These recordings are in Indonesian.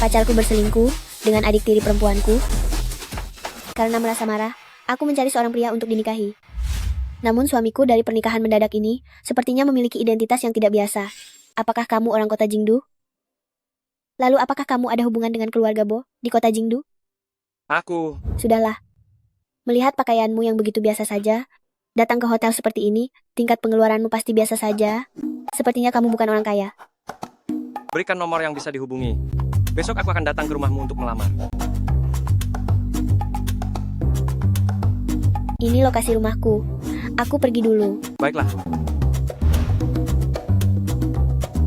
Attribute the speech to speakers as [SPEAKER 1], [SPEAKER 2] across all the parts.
[SPEAKER 1] Pacarku berselingkuh dengan adik tiri perempuanku. Karena merasa marah, aku mencari seorang pria untuk dinikahi. Namun suamiku dari pernikahan mendadak ini sepertinya memiliki identitas yang tidak biasa. Apakah kamu orang kota Jingdu? Lalu apakah kamu ada hubungan dengan keluarga Bo di kota Jingdu?
[SPEAKER 2] Aku...
[SPEAKER 1] Sudahlah. Melihat pakaianmu yang begitu biasa saja, datang ke hotel seperti ini, tingkat pengeluaranmu pasti biasa saja. Sepertinya kamu bukan orang kaya.
[SPEAKER 2] Berikan nomor yang bisa dihubungi. Besok aku akan datang ke rumahmu untuk melamar.
[SPEAKER 1] Ini lokasi rumahku. Aku pergi dulu.
[SPEAKER 2] Baiklah.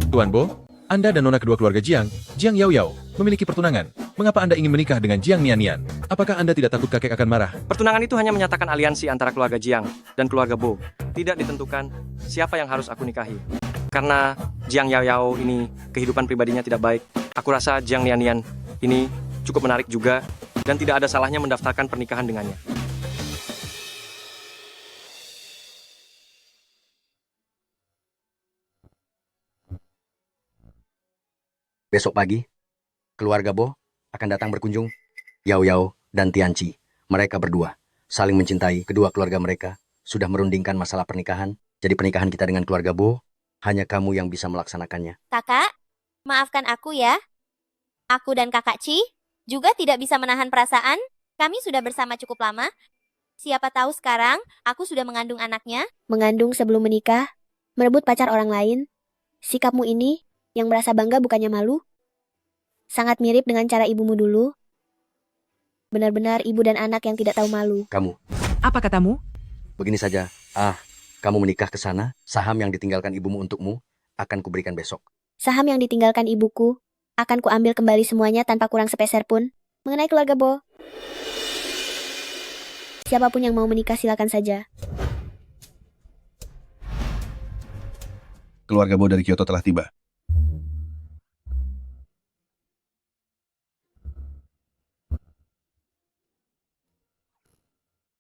[SPEAKER 3] Tuan Bo, Anda dan nona kedua keluarga Jiang Yao Yao, memiliki pertunangan. Mengapa Anda ingin menikah dengan Jiang Nian Nian? Apakah Anda tidak takut kakek akan marah?
[SPEAKER 2] Pertunangan itu hanya menyatakan aliansi antara keluarga Jiang dan keluarga Bo. Tidak ditentukan siapa yang harus aku nikahi. Karena Jiang Yao Yao ini kehidupan pribadinya tidak baik. Aku rasa Jiang Nian Nian ini cukup menarik juga dan tidak ada salahnya mendaftarkan pernikahan dengannya.
[SPEAKER 4] Besok pagi, keluarga Bo akan datang berkunjung. Yao Yao dan Tianci, mereka berdua saling mencintai. Kedua keluarga mereka sudah merundingkan masalah pernikahan. Jadi pernikahan kita dengan keluarga Bo, hanya kamu yang bisa melaksanakannya.
[SPEAKER 5] Kakak, maafkan aku ya. Aku dan kakak Ci juga tidak bisa menahan perasaan. Kami sudah bersama cukup lama. Siapa tahu sekarang aku sudah mengandung anaknya.
[SPEAKER 1] Mengandung sebelum menikah, merebut pacar orang lain. Sikapmu ini yang merasa bangga bukannya malu? Sangat mirip dengan cara ibumu dulu. Benar-benar ibu dan anak yang tidak tahu malu.
[SPEAKER 4] Kamu,
[SPEAKER 6] Apa katamu?
[SPEAKER 4] begini saja. Kamu menikah ke sana, saham yang ditinggalkan ibumu untukmu akan kuberikan besok.
[SPEAKER 1] Saham yang ditinggalkan ibuku akan kuambil kembali semuanya tanpa kurang sepeser pun. Mengenai keluarga Bo, siapapun yang mau menikah silakan saja.
[SPEAKER 7] Keluarga Bo dari Kyoto telah tiba.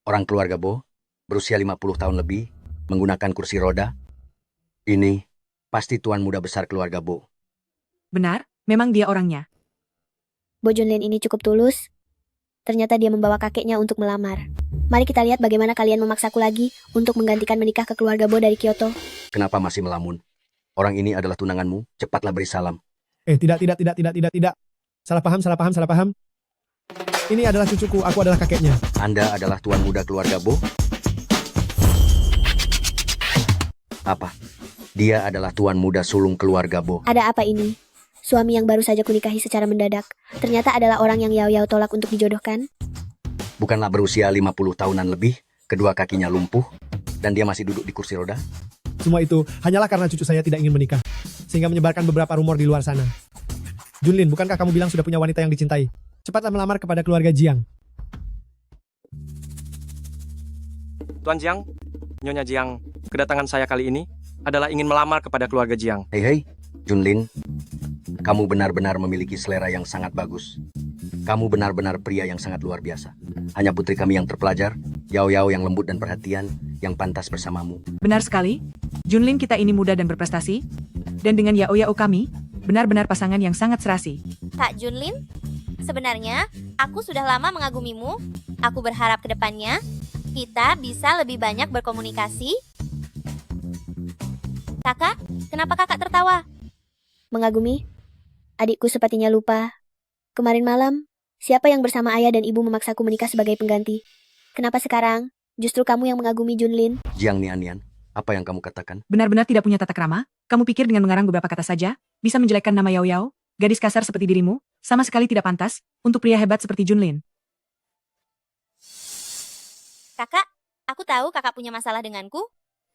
[SPEAKER 4] Orang keluarga Bo berusia 50 tahun lebih, menggunakan kursi roda. Ini pasti tuan muda besar keluarga Bo.
[SPEAKER 6] Benar, memang dia orangnya.
[SPEAKER 1] Bo Junlin ini cukup tulus. Ternyata dia membawa kakeknya untuk melamar. Mari kita lihat bagaimana kalian memaksaku lagi untuk menggantikan menikah ke keluarga Bo dari Kyoto.
[SPEAKER 4] Kenapa masih melamun? Orang ini adalah tunanganmu, cepatlah beri salam.
[SPEAKER 8] Tidak. Salah paham. Ini adalah cucuku, aku adalah kakeknya.
[SPEAKER 4] Anda adalah tuan muda keluarga Bo? Apa? Dia adalah tuan muda sulung keluarga Bo.
[SPEAKER 1] Ada apa ini? Suami yang baru saja kunikahi secara mendadak, ternyata adalah orang yang Yao Yao tolak untuk dijodohkan.
[SPEAKER 4] Bukanlah berusia 50 tahunan lebih, kedua kakinya lumpuh, dan dia masih duduk di kursi roda?
[SPEAKER 8] Semua itu hanyalah karena cucu saya tidak ingin menikah, sehingga menyebarkan beberapa rumor di luar sana. Junlin, bukankah kamu bilang sudah punya wanita yang dicintai? Cepatlah melamar kepada keluarga Jiang.
[SPEAKER 2] Tuan Jiang, Nyonya Jiang, kedatangan saya kali ini adalah ingin melamar kepada keluarga Jiang.
[SPEAKER 4] Hei, Junlin, kamu benar-benar memiliki selera yang sangat bagus. Kamu benar-benar pria yang sangat luar biasa. Hanya putri kami yang terpelajar, Yao Yao yang lembut dan perhatian, yang pantas bersamamu.
[SPEAKER 6] Benar sekali. Junlin kita ini muda dan berprestasi. Dan dengan Yao Yao kami, benar-benar pasangan yang sangat serasi.
[SPEAKER 5] Kak Junlin, sebenarnya aku sudah lama mengagumimu. Aku berharap ke depannya kita bisa lebih banyak berkomunikasi. Kakak, kenapa kakak tertawa?
[SPEAKER 1] Mengagumi? Adikku sepertinya lupa. Kemarin malam, siapa yang bersama ayah dan ibu memaksaku menikah sebagai pengganti? Kenapa sekarang justru kamu yang mengagumi Junlin?
[SPEAKER 4] Jiang Nian Nian, apa yang kamu katakan?
[SPEAKER 6] Benar-benar tidak punya tata krama? Kamu pikir dengan mengarang beberapa kata saja, bisa menjelekkan nama Yao Yao? Gadis kasar seperti dirimu, sama sekali tidak pantas, untuk pria hebat seperti Junlin.
[SPEAKER 5] Kakak, aku tahu kakak punya masalah denganku.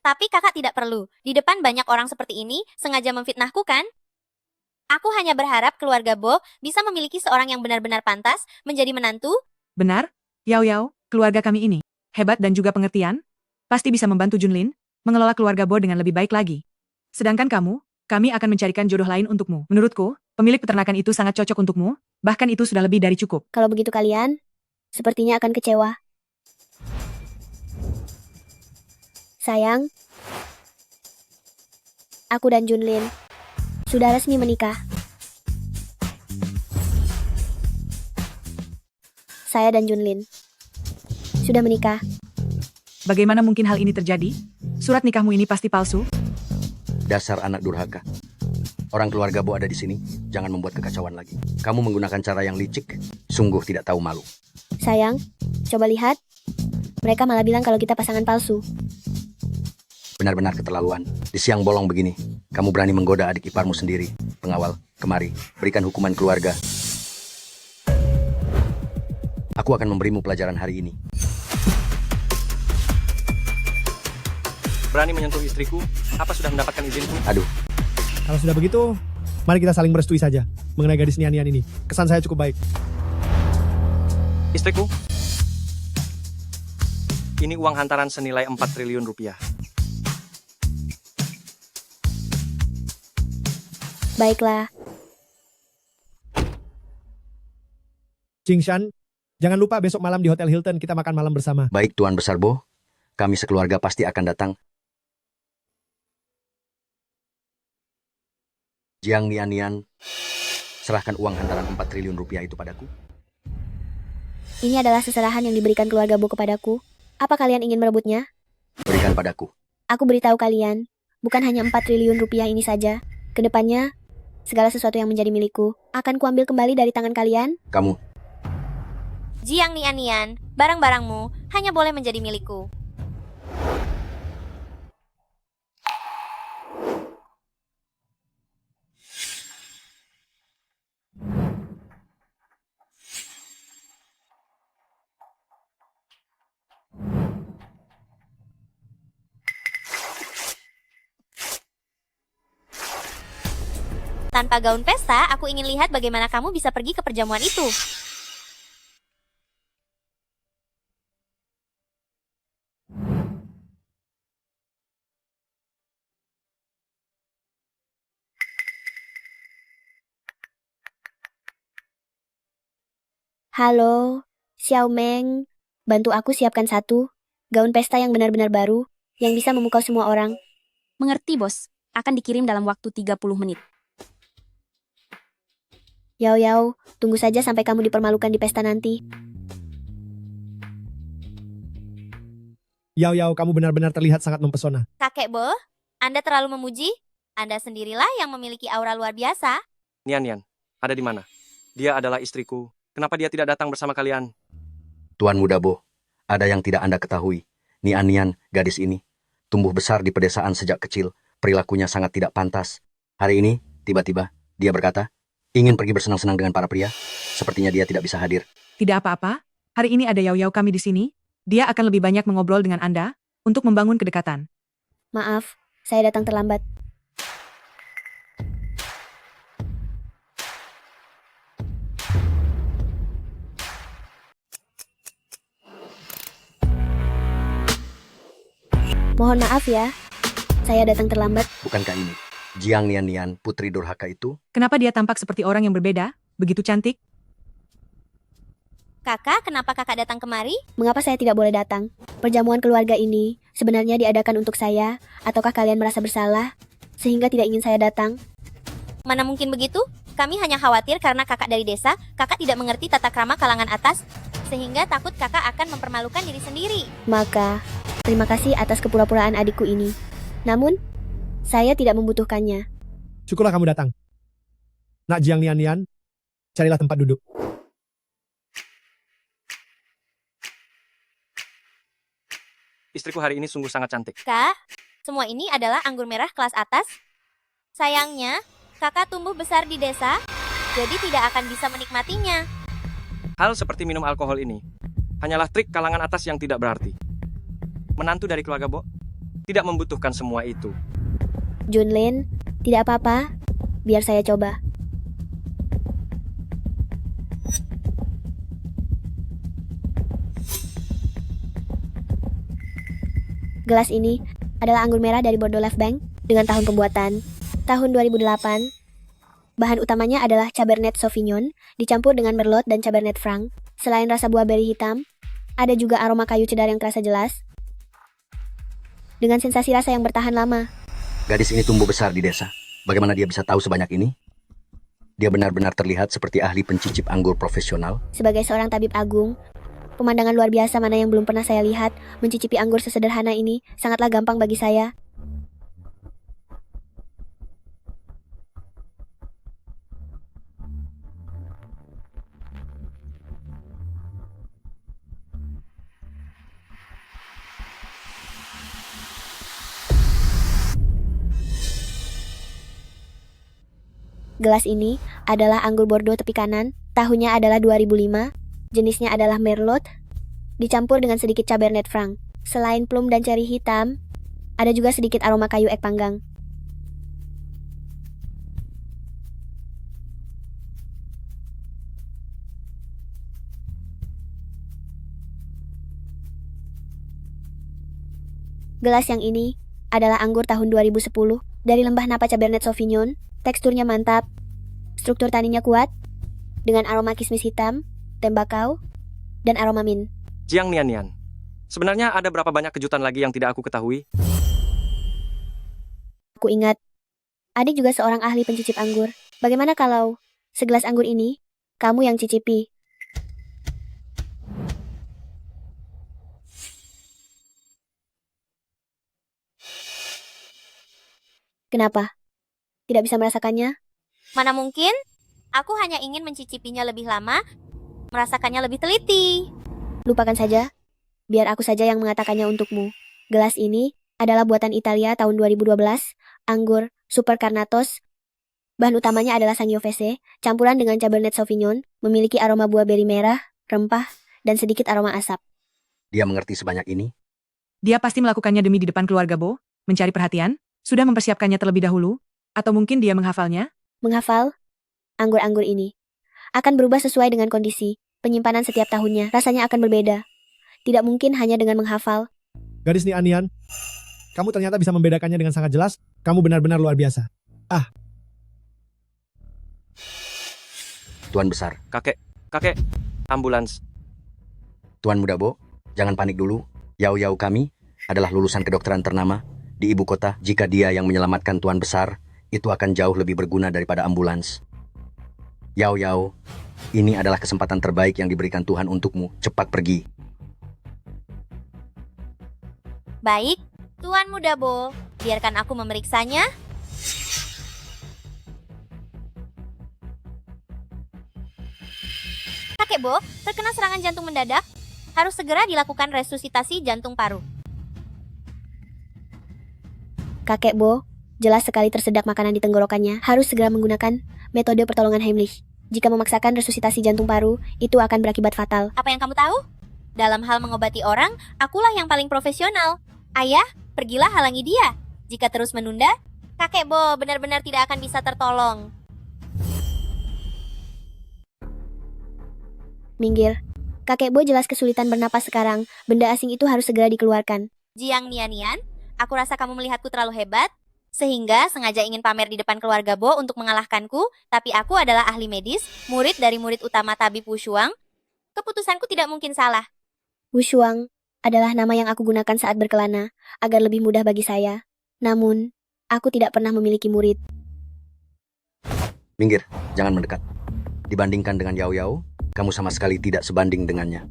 [SPEAKER 5] Tapi kakak tidak perlu. Di depan banyak orang seperti ini sengaja memfitnahku kan? Aku hanya berharap keluarga Bo bisa memiliki seorang yang benar-benar pantas menjadi menantu.
[SPEAKER 6] Benar, Yao Yao, keluarga kami ini, hebat dan juga pengertian, pasti bisa membantu Junlin, mengelola keluarga Bo dengan lebih baik lagi. Sedangkan kamu, kami akan mencarikan jodoh lain untukmu. Menurutku, pemilik peternakan itu sangat cocok untukmu, bahkan itu sudah lebih dari cukup.
[SPEAKER 1] Kalau begitu kalian, sepertinya akan kecewa. Sayang, aku dan Junlin sudah resmi menikah. saya dan Junlin sudah menikah.
[SPEAKER 6] Bagaimana mungkin hal ini terjadi? Surat nikahmu ini pasti palsu.
[SPEAKER 4] Dasar anak durhaka. Orang keluarga Bo ada di sini. Jangan membuat kekacauan lagi. Kamu menggunakan cara yang licik. Sungguh tidak tahu malu.
[SPEAKER 1] Sayang, coba lihat. Mereka malah bilang kalau kita pasangan palsu.
[SPEAKER 4] Benar-benar keterlaluan. Di siang bolong begini, kamu berani menggoda adik iparmu sendiri. Pengawal, kemari. Berikan hukuman keluarga. Aku akan memberimu pelajaran hari ini.
[SPEAKER 2] Berani menyentuh istriku? Apa sudah mendapatkan izinku?
[SPEAKER 4] Aduh,
[SPEAKER 8] Kalau sudah begitu, mari kita saling merestui saja mengenai gadis Nian-Nian ini. Kesan saya cukup baik.
[SPEAKER 2] Istriku? Ini uang hantaran senilai 4 triliun rupiah.
[SPEAKER 1] Baiklah,
[SPEAKER 8] Jingshan, jangan lupa besok malam di Hotel Hilton kita makan malam bersama.
[SPEAKER 4] baik Tuan Besar Bo. Kami sekeluarga pasti akan datang. Jiang Nian-Nian, serahkan uang hantaran 4 triliun rupiah itu padaku.
[SPEAKER 1] ini adalah seserahan yang diberikan keluarga Bo kepadaku. Apa kalian ingin merebutnya?
[SPEAKER 4] Berikan padaku.
[SPEAKER 1] Aku beritahu kalian, bukan hanya 4 triliun rupiah ini saja. Kedepannya, segala sesuatu yang menjadi milikku akan kuambil kembali dari tangan kalian.
[SPEAKER 4] Kamu,
[SPEAKER 5] Jiang Nian-Nian, barang-barangmu hanya boleh menjadi milikku. Tanpa gaun pesta, aku ingin lihat bagaimana kamu bisa pergi ke perjamuan itu.
[SPEAKER 1] Halo, Xiao Meng. Bantu aku siapkan satu gaun pesta yang benar-benar baru, yang bisa memukau semua orang.
[SPEAKER 7] Mengerti, Bos. Akan dikirim dalam waktu 30 menit.
[SPEAKER 1] Yao Yao, tunggu saja sampai kamu dipermalukan di pesta nanti.
[SPEAKER 8] Yao Yao, kamu benar-benar terlihat sangat mempesona.
[SPEAKER 5] Kakek Bo, Anda terlalu memuji? Anda sendirilah yang memiliki aura luar biasa.
[SPEAKER 2] Nian-Nian, ada di mana? Dia adalah istriku. Kenapa dia tidak datang bersama kalian?
[SPEAKER 4] Tuan Muda Bo, ada yang tidak Anda ketahui. Nian-Nian, gadis ini, tumbuh besar di pedesaan sejak kecil. Perilakunya sangat tidak pantas. Hari ini, tiba-tiba, dia berkata, ingin pergi bersenang-senang dengan para pria. Sepertinya dia tidak bisa hadir.
[SPEAKER 6] Tidak apa-apa. Hari ini ada Yao Yao kami di sini. Dia akan lebih banyak mengobrol dengan Anda untuk membangun kedekatan.
[SPEAKER 1] Maaf, saya datang terlambat. Mohon maaf ya, saya datang terlambat.
[SPEAKER 4] Bukankah ini? Jiang Nian-Nian, putri durhaka itu?
[SPEAKER 6] Kenapa dia tampak seperti orang yang berbeda? Begitu cantik?
[SPEAKER 5] Kakak, kenapa kakak datang kemari?
[SPEAKER 1] Mengapa saya tidak boleh datang? Perjamuan keluarga ini sebenarnya diadakan untuk saya, ataukah kalian merasa bersalah sehingga tidak ingin saya datang?
[SPEAKER 5] Mana mungkin begitu? Kami hanya khawatir karena kakak dari desa, kakak tidak mengerti tata krama kalangan atas, sehingga takut kakak akan mempermalukan diri sendiri.
[SPEAKER 1] Maka, terima kasih atas kepura-puraan adikku ini. Namun, saya tidak membutuhkannya.
[SPEAKER 8] Syukurlah kamu datang. Nak Jiang Nian-Nian, carilah tempat duduk.
[SPEAKER 2] Istriku hari ini sungguh sangat cantik.
[SPEAKER 5] Kak, semua ini adalah anggur merah kelas atas. Sayangnya, kakak tumbuh besar di desa, jadi tidak akan bisa menikmatinya.
[SPEAKER 2] Hal seperti minum alkohol ini hanyalah trik kalangan atas yang tidak berarti. Menantu dari keluarga Bo tidak membutuhkan semua itu.
[SPEAKER 1] Junlin, tidak apa-apa. Biar saya coba. Gelas ini adalah anggur merah dari Bordeaux Left Bank dengan tahun pembuatan tahun 2008. Bahan utamanya adalah Cabernet Sauvignon dicampur dengan Merlot dan Cabernet Franc. Selain rasa buah beri hitam, ada juga aroma kayu cedar yang terasa jelas dengan sensasi rasa yang bertahan lama.
[SPEAKER 4] Gadis ini tumbuh besar di desa. Bagaimana dia bisa tahu sebanyak ini? Dia benar-benar terlihat seperti ahli pencicip anggur profesional.
[SPEAKER 1] Sebagai seorang tabib agung, pemandangan luar biasa mana yang belum pernah saya lihat. Mencicipi anggur sesederhana ini sangatlah gampang bagi saya. Gelas ini adalah anggur Bordeaux tepi kanan, tahunnya adalah 2005, jenisnya adalah Merlot, dicampur dengan sedikit Cabernet Franc. Selain plum dan ceri hitam, ada juga sedikit aroma kayu ek panggang. Gelas yang ini adalah anggur tahun 2010 dari lembah Napa Cabernet Sauvignon. Teksturnya mantap, struktur taninya kuat, dengan aroma kismis hitam, tembakau, dan aroma mint.
[SPEAKER 2] Jiang Nian. Sebenarnya ada berapa banyak kejutan lagi yang tidak aku ketahui?
[SPEAKER 1] Aku ingat, adik juga seorang ahli pencicip anggur. Bagaimana kalau segelas anggur ini, kamu yang cicipi? Kenapa? Tidak bisa merasakannya?
[SPEAKER 5] Mana mungkin? Aku hanya ingin mencicipinya lebih lama, merasakannya lebih teliti.
[SPEAKER 1] Lupakan saja. Biar aku saja yang mengatakannya untukmu. Gelas ini adalah buatan Italia tahun 2012, anggur Super Carnatos. Bahan utamanya adalah Sangiovese, campuran dengan Cabernet Sauvignon, memiliki aroma buah beri merah, rempah, dan sedikit aroma asap.
[SPEAKER 4] Dia mengerti sebanyak ini.
[SPEAKER 6] Dia pasti melakukannya demi di depan keluarga Bo, mencari perhatian, sudah mempersiapkannya terlebih dahulu, atau mungkin dia menghafalnya?
[SPEAKER 1] Menghafal? Anggur-anggur ini akan berubah sesuai dengan kondisi, penyimpanan setiap tahunnya, rasanya akan berbeda. Tidak mungkin hanya dengan menghafal.
[SPEAKER 8] Gadis Nian, kamu ternyata bisa membedakannya dengan sangat jelas. Kamu benar-benar luar biasa.
[SPEAKER 4] Tuan Besar,
[SPEAKER 2] Kakek, ambulans.
[SPEAKER 4] Tuan Muda Bo, jangan panik dulu. Yao kami adalah lulusan kedokteran ternama di ibu kota. Jika dia yang menyelamatkan Tuan Besar, itu akan jauh lebih berguna daripada ambulans. Yao, ini adalah kesempatan terbaik yang diberikan Tuhan untukmu. Cepat pergi.
[SPEAKER 5] Baik, Tuan Muda Bo, biarkan aku memeriksanya. Kakek Bo, terkena serangan jantung mendadak. Harus segera dilakukan resusitasi jantung paru.
[SPEAKER 1] Kakek Bo, jelas sekali tersedak makanan di tenggorokannya. Harus segera menggunakan metode pertolongan Heimlich. Jika memaksakan resusitasi jantung paru, itu akan berakibat fatal.
[SPEAKER 5] Apa yang kamu tahu? Dalam hal mengobati orang, akulah yang paling profesional. Ayah, pergilah halangi dia. Jika terus menunda, Kakek Bo benar-benar tidak akan bisa tertolong.
[SPEAKER 1] Minggir. Kakek Bo jelas kesulitan bernapas sekarang. Benda asing itu harus segera dikeluarkan.
[SPEAKER 5] Jiang Nian, aku rasa kamu melihatku terlalu hebat, sehingga sengaja ingin pamer di depan keluarga Bo untuk mengalahkanku, tapi aku adalah ahli medis, murid dari murid utama tabib Wu Shuang. Keputusanku tidak mungkin salah.
[SPEAKER 1] Wu Shuang adalah nama yang aku gunakan saat berkelana, agar lebih mudah bagi saya. Namun, aku tidak pernah memiliki murid.
[SPEAKER 4] Minggir, jangan mendekat. Dibandingkan dengan Yao, kamu sama sekali tidak sebanding dengannya.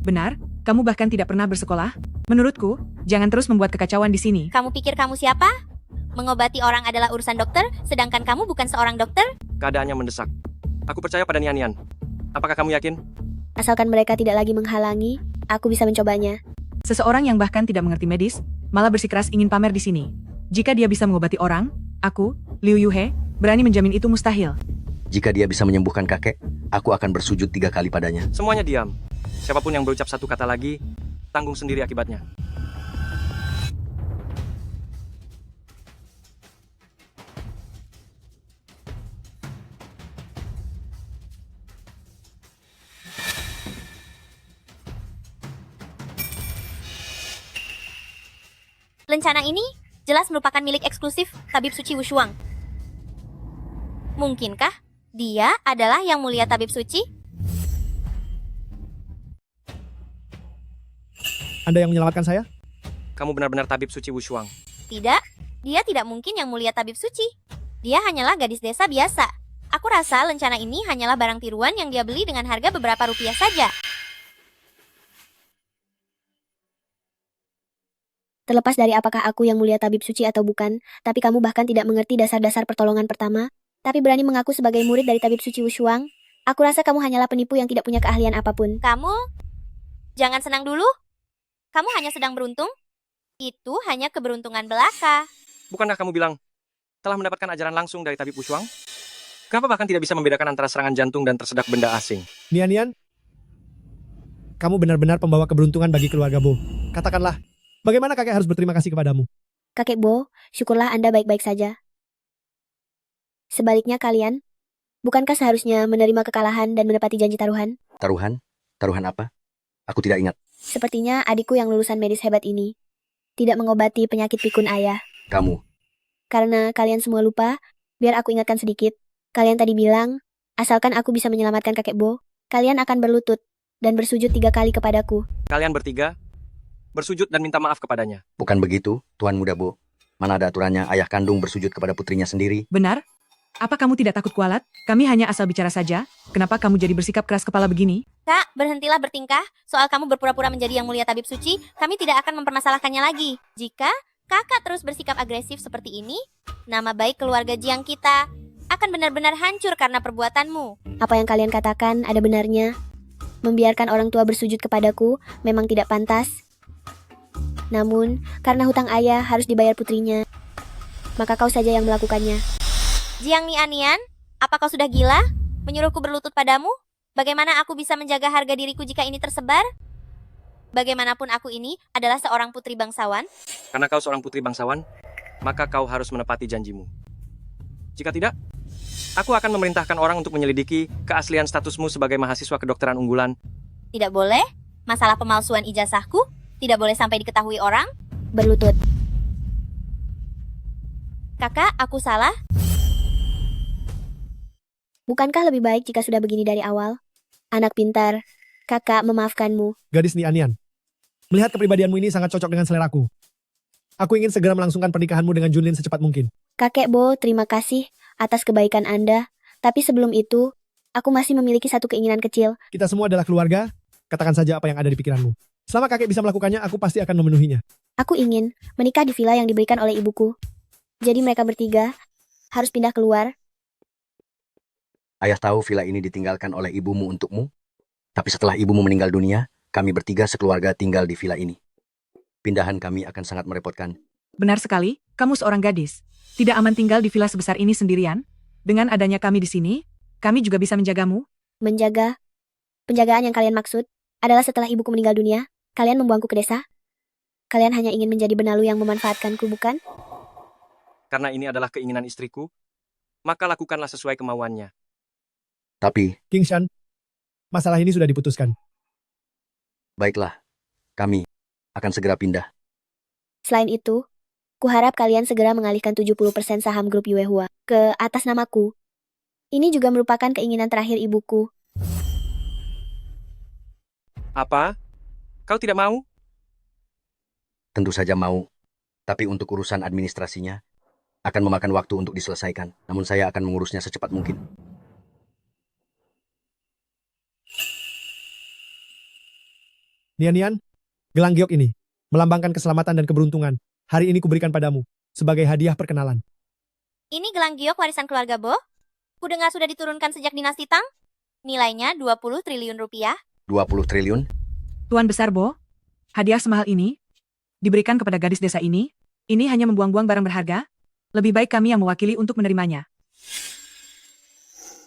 [SPEAKER 6] Benar, kamu bahkan tidak pernah bersekolah. Menurutku, jangan terus membuat kekacauan di sini.
[SPEAKER 5] Kamu pikir kamu siapa? Mengobati orang adalah urusan dokter, sedangkan kamu bukan seorang dokter?
[SPEAKER 2] Keadaannya mendesak. Aku percaya pada Nian. Apakah kamu yakin?
[SPEAKER 1] Asalkan mereka tidak lagi menghalangi, aku bisa mencobanya.
[SPEAKER 6] Seseorang yang bahkan tidak mengerti medis, malah bersikeras ingin pamer di sini. Jika dia bisa mengobati orang, aku, Liu Yuhe, berani menjamin itu mustahil.
[SPEAKER 4] Jika dia bisa menyembuhkan kakek, aku akan bersujud 3 kali padanya.
[SPEAKER 2] Semuanya diam. Siapapun yang berucap satu kata lagi, tanggung sendiri akibatnya.
[SPEAKER 5] Lencana ini jelas merupakan milik eksklusif Tabib Suci Wu Shuang. Mungkinkah dia adalah yang mulia Tabib Suci?
[SPEAKER 8] Anda yang menyelamatkan saya?
[SPEAKER 2] Kamu benar-benar tabib suci Wu Shuang.
[SPEAKER 5] Tidak, dia tidak mungkin yang mulia Tabib Suci. Dia hanyalah gadis desa biasa. Aku rasa lencana ini hanyalah barang tiruan yang dia beli dengan harga beberapa rupiah saja.
[SPEAKER 1] Terlepas dari apakah aku yang mulia tabib suci atau bukan, tapi kamu bahkan tidak mengerti dasar-dasar pertolongan pertama, tapi berani mengaku sebagai murid dari tabib suci Wushuang. Aku rasa kamu hanyalah penipu yang tidak punya keahlian apapun.
[SPEAKER 5] Kamu jangan senang dulu. Kamu hanya sedang beruntung. Itu hanya keberuntungan belaka.
[SPEAKER 2] Bukankah kamu bilang telah mendapatkan ajaran langsung dari tabib Wushuang? Kenapa bahkan tidak bisa membedakan antara serangan jantung dan tersedak benda asing?
[SPEAKER 8] Nian, kamu benar-benar pembawa keberuntungan bagi keluarga Bo. Katakanlah, bagaimana kakek harus berterima kasih kepadamu?
[SPEAKER 1] Kakek Bo, syukurlah Anda baik-baik saja. Sebaliknya kalian, bukankah seharusnya menerima kekalahan dan menepati janji taruhan?
[SPEAKER 4] Taruhan? Taruhan apa? Aku tidak ingat.
[SPEAKER 1] Sepertinya adikku yang lulusan medis hebat ini tidak mengobati penyakit pikun ayah.
[SPEAKER 4] Kamu,
[SPEAKER 1] Karena kalian semua lupa, biar aku ingatkan sedikit. Kalian tadi bilang, asalkan aku bisa menyelamatkan kakek Bo, kalian akan berlutut dan bersujud 3 kali kepadaku.
[SPEAKER 2] Kalian bertiga bersujud dan minta maaf kepadanya.
[SPEAKER 4] bukan begitu, Tuan Muda Bo. Mana ada aturannya ayah kandung bersujud kepada putrinya sendiri?
[SPEAKER 6] Benar? Apa kamu tidak takut kualat? Kami hanya asal bicara saja. Kenapa kamu jadi bersikap keras kepala begini?
[SPEAKER 5] Kak, berhentilah bertingkah. Soal kamu berpura-pura menjadi yang mulia tabib suci, kami tidak akan mempermasalahkannya lagi. Jika kakak terus bersikap agresif seperti ini, nama baik keluarga Jiang kita akan benar-benar hancur karena perbuatanmu.
[SPEAKER 1] Apa yang kalian katakan ada benarnya. Membiarkan orang tua bersujud kepadaku memang tidak pantas. Namun, karena hutang ayah harus dibayar putrinya, maka kau saja yang melakukannya.
[SPEAKER 5] Jiang Nianian, apa kau sudah gila? Menyuruhku berlutut padamu? Bagaimana aku bisa menjaga harga diriku jika ini tersebar? Bagaimanapun aku ini adalah seorang putri bangsawan.
[SPEAKER 2] Karena kau seorang putri bangsawan, maka kau harus menepati janjimu. Jika tidak, aku akan memerintahkan orang untuk menyelidiki keaslian statusmu sebagai mahasiswa kedokteran unggulan.
[SPEAKER 5] Tidak boleh. Masalah pemalsuan ijazahku tidak boleh sampai diketahui orang.
[SPEAKER 1] Berlutut.
[SPEAKER 5] Kakak, aku salah.
[SPEAKER 1] Bukankah lebih baik jika sudah begini dari awal? Anak pintar, kakak memaafkanmu.
[SPEAKER 8] Gadis Nian, melihat kepribadianmu ini sangat cocok dengan seleraku. Aku ingin segera melangsungkan pernikahanmu dengan Junlin secepat mungkin.
[SPEAKER 1] Kakek Bo, terima kasih atas kebaikan Anda. Tapi sebelum itu, aku masih memiliki satu keinginan kecil.
[SPEAKER 8] Kita semua adalah keluarga, katakan saja apa yang ada di pikiranmu. Selama kakek bisa melakukannya, aku pasti akan memenuhinya.
[SPEAKER 1] Aku ingin menikah di villa yang diberikan oleh ibuku. Jadi mereka bertiga harus pindah keluar.
[SPEAKER 4] Ayah tahu villa ini ditinggalkan oleh ibumu untukmu. Tapi setelah ibumu meninggal dunia, kami bertiga sekeluarga tinggal di villa ini. Pindahan kami akan sangat merepotkan.
[SPEAKER 6] Benar sekali, kamu seorang gadis. Tidak aman tinggal di villa sebesar ini sendirian. Dengan adanya kami di sini, kami juga bisa menjagamu.
[SPEAKER 1] Menjaga. Penjagaan yang kalian maksud adalah setelah ibuku meninggal dunia, kalian membuangku ke desa. Kalian hanya ingin menjadi benalu yang memanfaatkanku, bukan?
[SPEAKER 2] Karena ini adalah keinginan istriku, maka lakukanlah sesuai kemauannya.
[SPEAKER 4] Tapi,
[SPEAKER 8] King Shan, masalah ini sudah diputuskan.
[SPEAKER 4] baiklah, kami akan segera pindah.
[SPEAKER 1] Selain itu, kuharap kalian segera mengalihkan 70% saham grup Yuehua ke atas namaku. Ini juga merupakan keinginan terakhir ibuku.
[SPEAKER 2] Apa? Kau tidak mau?
[SPEAKER 4] Tentu saja mau. Tapi untuk urusan administrasinya, akan memakan waktu untuk diselesaikan. Namun saya akan mengurusnya secepat mungkin.
[SPEAKER 8] Nian, gelang giok ini melambangkan keselamatan dan keberuntungan. Hari ini kuberikan padamu sebagai hadiah perkenalan.
[SPEAKER 5] Ini gelang giok warisan keluarga Bo. Kudengar sudah diturunkan sejak dinasti Tang. Nilainya 20 triliun rupiah.
[SPEAKER 4] 20 triliun?
[SPEAKER 6] Tuan Besar Bo, hadiah semahal ini diberikan kepada gadis desa ini hanya membuang-buang barang berharga. Lebih baik kami yang mewakili untuk menerimanya.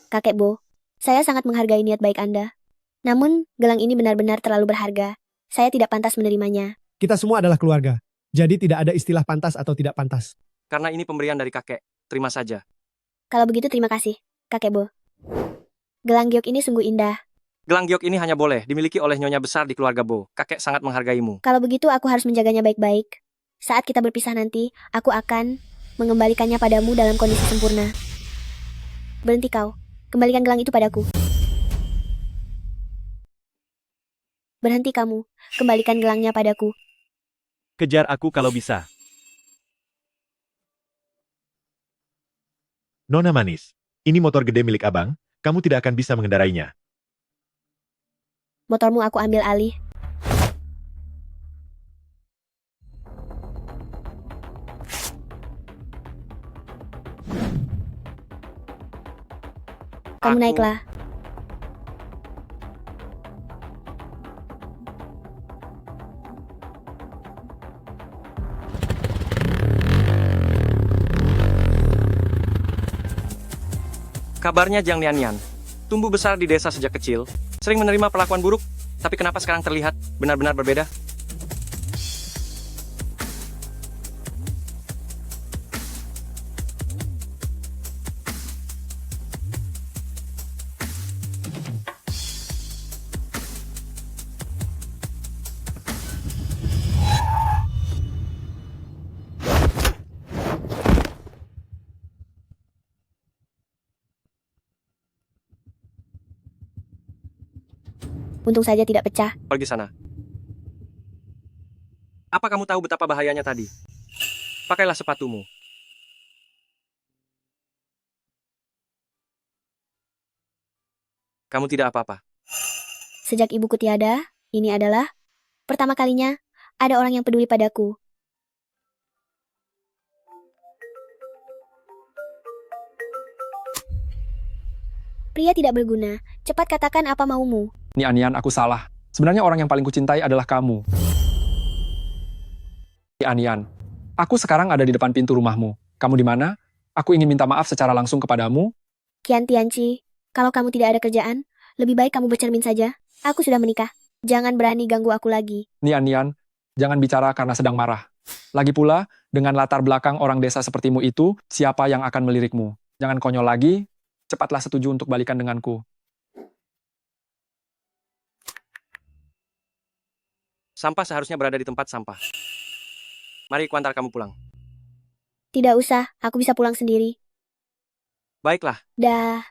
[SPEAKER 1] Kakek Bo, saya sangat menghargai niat baik Anda. Namun, gelang ini benar-benar terlalu berharga. Saya tidak pantas menerimanya.
[SPEAKER 8] Kita semua adalah keluarga. Jadi tidak ada istilah pantas atau tidak pantas.
[SPEAKER 2] Karena ini pemberian dari kakek. Terima saja.
[SPEAKER 1] Kalau begitu terima kasih, Kakek Bo. Gelang giok ini sungguh indah.
[SPEAKER 2] Gelang giok ini hanya boleh dimiliki oleh nyonya besar di keluarga Bo. Kakek sangat menghargaimu.
[SPEAKER 1] Kalau begitu aku harus menjaganya baik-baik. Saat kita berpisah nanti, aku akan mengembalikannya padamu dalam kondisi sempurna. Berhenti kau. Kembalikan gelang itu padaku. Berhenti kamu. Kembalikan gelangnya padaku.
[SPEAKER 9] Kejar aku kalau bisa. Nona manis, Ini motor gede milik abang, kamu tidak akan bisa mengendarainya.
[SPEAKER 1] Motormu aku ambil alih. Kamu
[SPEAKER 2] Aku-
[SPEAKER 1] naiklah.
[SPEAKER 2] Kabarnya Jiang Nian, tumbuh besar di desa sejak kecil, sering menerima perlakuan buruk, tapi kenapa sekarang terlihat benar-benar berbeda?
[SPEAKER 1] Untung saja tidak pecah.
[SPEAKER 2] Pergi sana. Apa kamu tahu betapa bahayanya tadi? Pakailah sepatumu. Kamu tidak apa-apa.
[SPEAKER 1] Sejak ibuku tiada, ini adalah pertama kalinya ada orang yang peduli padaku. Pria tidak berguna. Cepat katakan apa maumu.
[SPEAKER 10] Nian, aku salah. Sebenarnya orang yang paling kucintai adalah kamu. Nian, aku sekarang ada di depan pintu rumahmu. Kamu di mana? Aku ingin minta maaf secara langsung kepadamu.
[SPEAKER 1] Kian Tianci, kalau kamu tidak ada kerjaan, lebih baik kamu bercermin saja. Aku sudah menikah. Jangan berani ganggu aku lagi.
[SPEAKER 10] Nian, jangan bicara karena sedang marah. Lagi pula, dengan latar belakang orang desa sepertimu itu, siapa yang akan melirikmu? Jangan konyol lagi, cepatlah setuju untuk balikan denganku.
[SPEAKER 2] Sampah seharusnya berada di tempat sampah. Mari kuantar kamu pulang.
[SPEAKER 1] Tidak usah, aku bisa pulang sendiri.
[SPEAKER 2] Baiklah,
[SPEAKER 1] Dah.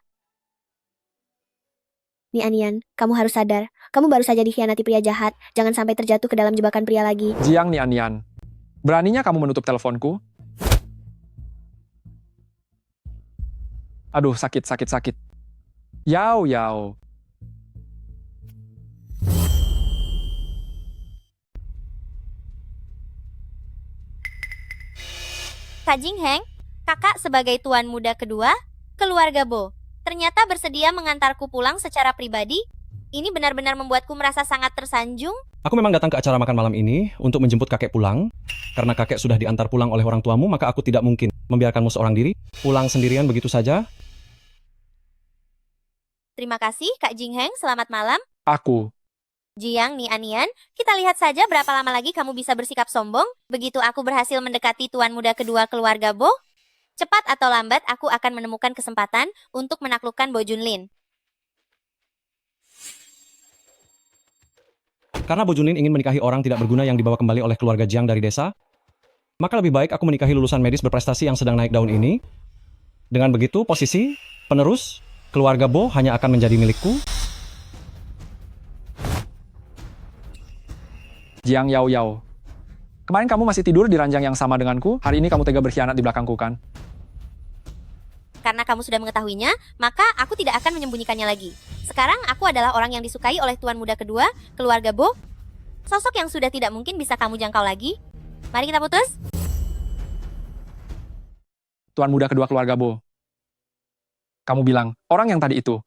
[SPEAKER 1] Nian, kamu harus sadar. Kamu baru saja dikhianati pria jahat. Jangan sampai terjatuh ke dalam jebakan pria lagi.
[SPEAKER 10] Jiang Nian, beraninya kamu menutup teleponku? Aduh, sakit. Yao.
[SPEAKER 5] Kak Jing Heng, kakak sebagai tuan muda kedua, keluarga Bo, ternyata bersedia mengantarku pulang secara pribadi. Ini benar-benar membuatku merasa sangat tersanjung.
[SPEAKER 11] Aku memang datang ke acara makan malam ini untuk menjemput kakek pulang. Karena kakek sudah diantar pulang oleh orang tuamu, maka aku tidak mungkin membiarkanmu seorang diri pulang sendirian begitu saja.
[SPEAKER 5] Terima kasih, Kak Jing Heng. Selamat malam.
[SPEAKER 10] Aku.
[SPEAKER 5] Jiang Nian, kita lihat saja berapa lama lagi kamu bisa bersikap sombong. Begitu aku berhasil mendekati tuan muda kedua keluarga Bo, cepat atau lambat aku akan menemukan kesempatan untuk menaklukkan Bo Junlin.
[SPEAKER 11] Karena Bo Junlin ingin menikahi orang tidak berguna yang dibawa kembali oleh keluarga Jiang dari desa, maka lebih baik aku menikahi lulusan medis berprestasi yang sedang naik daun ini. Dengan begitu, posisi penerus keluarga Bo hanya akan menjadi milikku.
[SPEAKER 10] Jiang Yao. Kemarin kamu masih tidur di ranjang yang sama denganku, hari ini kamu tega berkhianat di belakangku kan?
[SPEAKER 5] Karena kamu sudah mengetahuinya, maka aku tidak akan menyembunyikannya lagi. Sekarang aku adalah orang yang disukai oleh tuan muda kedua, keluarga Bo. Sosok yang sudah tidak mungkin bisa kamu jangkau lagi. Mari kita putus.
[SPEAKER 10] Tuan muda kedua keluarga Bo. Kamu bilang, orang yang tadi itu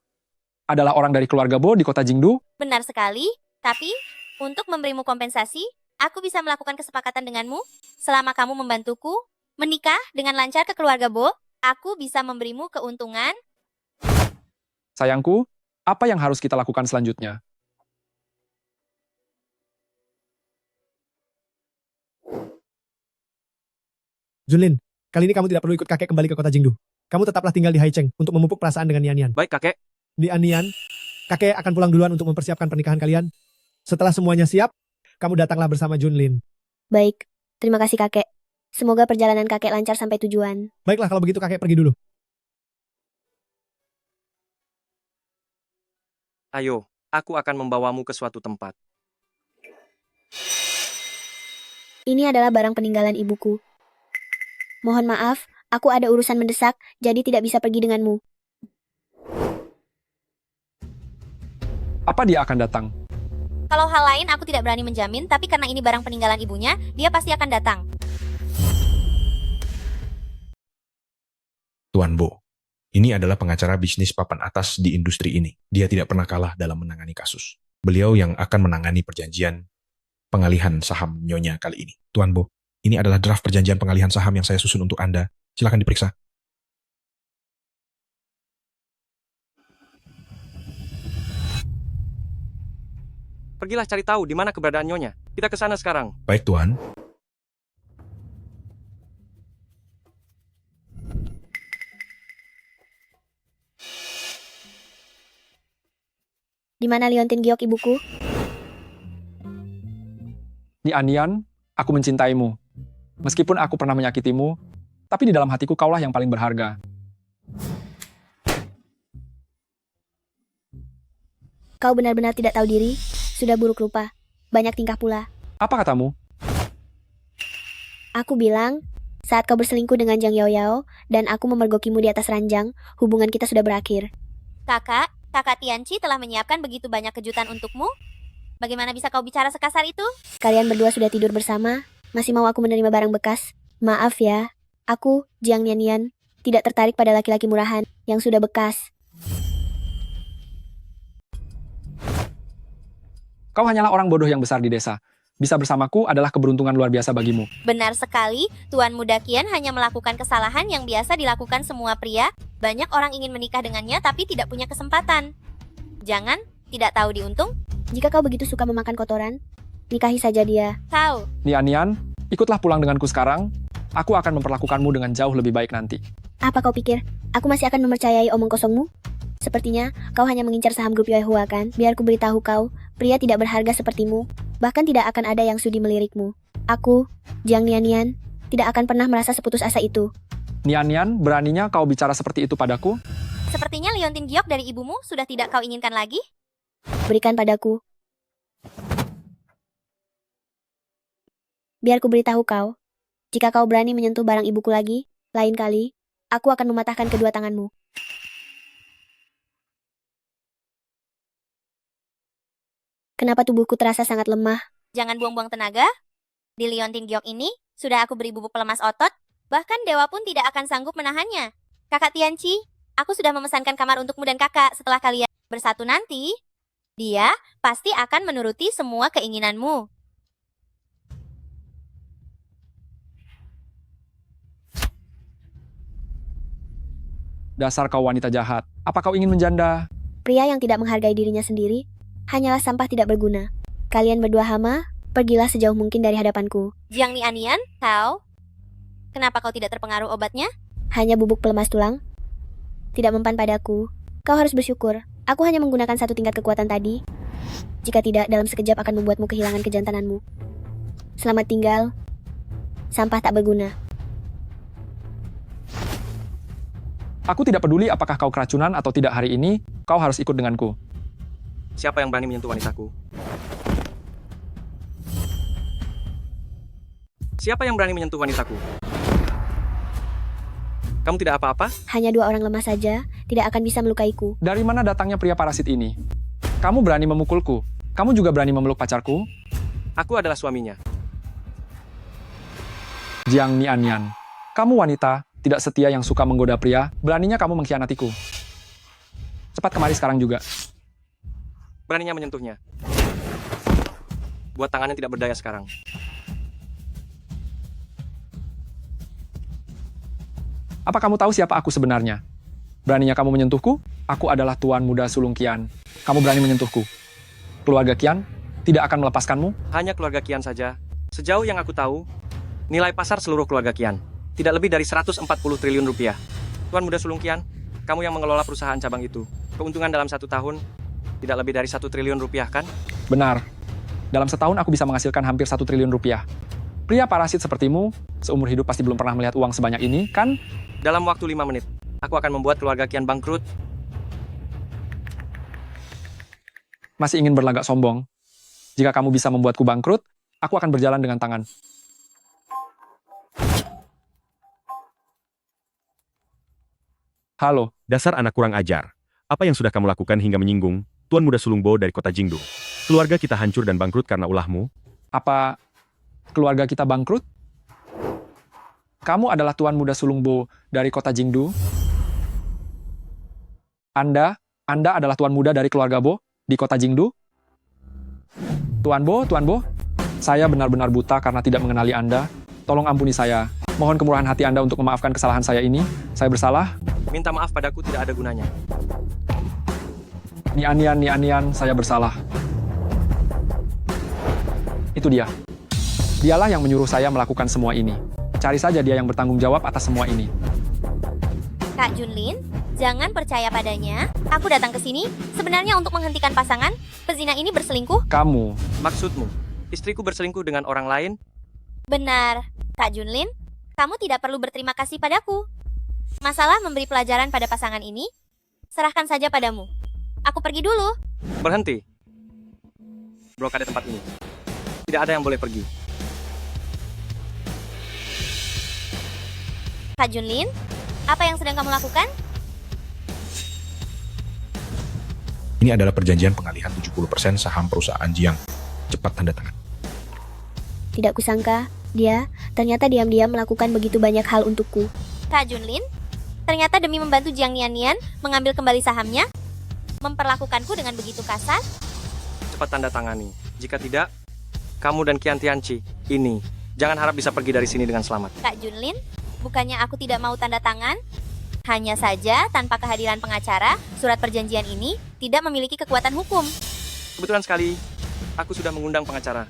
[SPEAKER 10] adalah orang dari keluarga Bo di kota Jingdu?
[SPEAKER 5] Benar sekali, tapi untuk memberimu kompensasi, aku bisa melakukan kesepakatan denganmu. Selama kamu membantuku menikah dengan lancar ke keluarga Bo, aku bisa memberimu keuntungan.
[SPEAKER 10] Sayangku, apa yang harus kita lakukan selanjutnya?
[SPEAKER 8] Junlin, kali ini kamu tidak perlu ikut kakek kembali ke kota Jingdu. Kamu tetaplah tinggal di Haicheng untuk memupuk perasaan dengan Nian.
[SPEAKER 2] baik kakek.
[SPEAKER 8] Nian, kakek akan pulang duluan untuk mempersiapkan pernikahan kalian. Setelah semuanya siap, kamu datanglah bersama Junlin.
[SPEAKER 1] Baik, terima kasih kakek. Semoga perjalanan kakek lancar sampai tujuan.
[SPEAKER 8] Baiklah kalau begitu kakek pergi dulu.
[SPEAKER 2] Ayo, aku akan membawamu ke suatu tempat.
[SPEAKER 1] Ini adalah barang peninggalan ibuku. Mohon maaf, aku ada urusan mendesak, jadi tidak bisa pergi denganmu.
[SPEAKER 10] Apa dia akan datang?
[SPEAKER 5] Kalau hal lain aku tidak berani menjamin, tapi karena ini barang peninggalan ibunya, dia pasti akan datang.
[SPEAKER 12] Tuan Bo, ini adalah pengacara bisnis papan atas di industri ini. Dia tidak pernah kalah dalam menangani kasus. Beliau yang akan menangani perjanjian pengalihan saham Nyonya kali ini. Tuan Bo, ini adalah draft perjanjian pengalihan saham yang saya susun untuk Anda. Silakan diperiksa.
[SPEAKER 2] Pergilah cari tahu di mana keberadaan Nyonya. Kita ke sana sekarang.
[SPEAKER 12] Baik, Tuan.
[SPEAKER 1] Di mana Liontin Giok ibuku?
[SPEAKER 10] Ni Anian, aku mencintaimu. Meskipun aku pernah menyakitimu, tapi di dalam hatiku kaulah yang paling berharga.
[SPEAKER 1] Kau benar-benar tidak tahu diri, sudah buruk rupa, banyak tingkah pula.
[SPEAKER 10] Apa katamu?
[SPEAKER 1] Aku bilang, saat kau berselingkuh dengan Jang Yao Yao, dan aku memergokimu di atas ranjang, hubungan kita sudah berakhir.
[SPEAKER 5] Kakak Tianci telah menyiapkan begitu banyak kejutan untukmu? Bagaimana bisa kau bicara sekasar itu?
[SPEAKER 1] Kalian berdua sudah tidur bersama, masih mau aku menerima barang bekas? Maaf ya, aku, Jiang Nian, tidak tertarik pada laki-laki murahan, yang sudah bekas.
[SPEAKER 10] Kau hanyalah orang bodoh yang besar di desa. Bisa bersamaku adalah keberuntungan luar biasa bagimu.
[SPEAKER 5] Benar sekali, Tuan Muda Kian hanya melakukan kesalahan yang biasa dilakukan semua pria. Banyak orang ingin menikah dengannya tapi tidak punya kesempatan. Jangan, tidak tahu diuntung.
[SPEAKER 1] Jika kau begitu suka memakan kotoran, nikahi saja dia.
[SPEAKER 5] Kau.
[SPEAKER 10] Ni Anian, ikutlah pulang denganku sekarang. Aku akan memperlakukanmu dengan jauh lebih baik nanti.
[SPEAKER 1] Apa kau pikir, aku masih akan mempercayai omong kosongmu? Sepertinya, kau hanya mengincar saham grup Yoehua kan? Biar ku beritahu kau, pria tidak berharga sepertimu, bahkan tidak akan ada yang sudi melirikmu. Aku, Jiang Nian, tidak akan pernah merasa seputus asa itu.
[SPEAKER 10] Ni Anian, beraninya kau bicara seperti itu padaku?
[SPEAKER 5] Sepertinya Liontin Giok dari ibumu sudah tidak kau inginkan lagi?
[SPEAKER 1] Berikan padaku. Biar ku beritahu kau, jika kau berani menyentuh barang ibuku lagi, lain kali, aku akan mematahkan kedua tanganmu. Kenapa tubuhku terasa sangat lemah?
[SPEAKER 5] Jangan buang-buang tenaga. Di Liontin Giok ini, sudah aku beri bubuk pelemas otot, bahkan dewa pun tidak akan sanggup menahannya. Kakak Tianci, aku sudah memesankan kamar untukmu dan kakak setelah kalian bersatu nanti. Dia pasti akan menuruti semua keinginanmu.
[SPEAKER 10] Dasar kau wanita jahat. Apa kau ingin menjanda?
[SPEAKER 1] Pria yang tidak menghargai dirinya sendiri, hanyalah sampah tidak berguna. Kalian berdua hama, pergilah sejauh mungkin dari hadapanku.
[SPEAKER 5] Jiang Nian, kau? Kenapa kau tidak terpengaruh obatnya?
[SPEAKER 1] Hanya bubuk pelemas tulang. Tidak mempan padaku. Kau harus bersyukur. Aku hanya menggunakan satu tingkat kekuatan tadi. Jika tidak, dalam sekejap akan membuatmu kehilangan kejantananmu. Selamat tinggal. Sampah tak berguna.
[SPEAKER 10] Aku tidak peduli apakah kau keracunan atau tidak hari ini, kau harus ikut denganku.
[SPEAKER 2] Siapa yang berani menyentuh wanitaku? Siapa yang berani menyentuh wanitaku? Kamu tidak apa-apa?
[SPEAKER 1] Hanya dua orang lemah saja, tidak akan bisa melukaiku.
[SPEAKER 10] Dari mana datangnya pria parasit ini? Kamu berani memukulku. Kamu juga berani memeluk pacarku?
[SPEAKER 2] Aku adalah suaminya.
[SPEAKER 10] Jiang Nian, kamu wanita, tidak setia yang suka menggoda pria, beraninya kamu mengkhianatiku. Cepat kemari sekarang juga.
[SPEAKER 2] Beraninya menyentuhnya. Buat tangannya tidak berdaya sekarang.
[SPEAKER 10] Apa kamu tahu siapa aku sebenarnya? Beraninya kamu menyentuhku? Aku adalah Tuan Muda Sulung Qian. Kamu berani menyentuhku? Keluarga Qian tidak akan melepaskanmu?
[SPEAKER 2] Hanya keluarga Qian saja. Sejauh yang aku tahu, nilai pasar seluruh keluarga Qian tidak lebih dari 140 triliun rupiah. Tuan Muda Sulung Qian, kamu yang mengelola perusahaan cabang itu. Keuntungan dalam 1 tahun tidak lebih dari 1 triliun rupiah, kan?
[SPEAKER 10] Benar. Dalam setahun aku bisa menghasilkan hampir 1 triliun rupiah. Pria parasit sepertimu, seumur hidup pasti belum pernah melihat uang sebanyak ini, kan?
[SPEAKER 2] Dalam waktu 5 menit, aku akan membuat keluarga Qian bangkrut.
[SPEAKER 10] Masih ingin berlagak sombong? Jika kamu bisa membuatku bangkrut, aku akan berjalan dengan tangan.
[SPEAKER 9] Halo, dasar anak kurang ajar. Apa yang sudah kamu lakukan hingga menyinggung Tuan Muda Sulungbo dari kota Jingdu. Keluarga kita hancur dan bangkrut karena ulahmu.
[SPEAKER 10] Apa keluarga kita bangkrut? Kamu adalah Tuan Muda Sulungbo dari kota Jingdu. Anda adalah Tuan Muda dari keluarga Bo di kota Jingdu. Tuan Bo, saya benar-benar buta karena tidak mengenali Anda. Tolong ampuni saya. Mohon kemurahan hati Anda untuk memaafkan kesalahan saya ini. Saya bersalah.
[SPEAKER 2] Minta maaf padaku tidak ada gunanya.
[SPEAKER 10] Nianian, saya bersalah. Itu dia. Dialah yang menyuruh saya melakukan semua ini. Cari saja dia yang bertanggung jawab atas semua ini.
[SPEAKER 5] Kak Junlin, jangan percaya padanya. Aku datang ke sini sebenarnya untuk menghentikan pasangan pezina ini berselingkuh.
[SPEAKER 10] Kamu.
[SPEAKER 2] Maksudmu, istriku berselingkuh dengan orang lain?
[SPEAKER 5] Benar, Kak Junlin. Kamu tidak perlu berterima kasih padaku. Masalah memberi pelajaran pada pasangan ini, serahkan saja padamu. Aku pergi dulu.
[SPEAKER 2] Berhenti. Blokade tempat ini. Tidak ada yang boleh pergi.
[SPEAKER 5] Kak Junlin, apa yang sedang kamu lakukan?
[SPEAKER 12] Ini adalah perjanjian pengalihan 70% saham perusahaan Jiang. Cepat tanda tangan.
[SPEAKER 1] Tidak kusangka, dia ternyata diam-diam melakukan begitu banyak hal untukku.
[SPEAKER 5] Kak Junlin, ternyata demi membantu Jiang Nian mengambil kembali sahamnya, memperlakukanku dengan begitu kasar.
[SPEAKER 2] Cepat tanda tangani. Jika tidak, kamu dan Qian Tianqi ini jangan harap bisa pergi dari sini dengan selamat.
[SPEAKER 5] Kak Junlin, bukannya aku tidak mau tanda tangan? Hanya saja, tanpa kehadiran pengacara, surat perjanjian ini tidak memiliki kekuatan hukum.
[SPEAKER 2] Kebetulan sekali, aku sudah mengundang pengacara.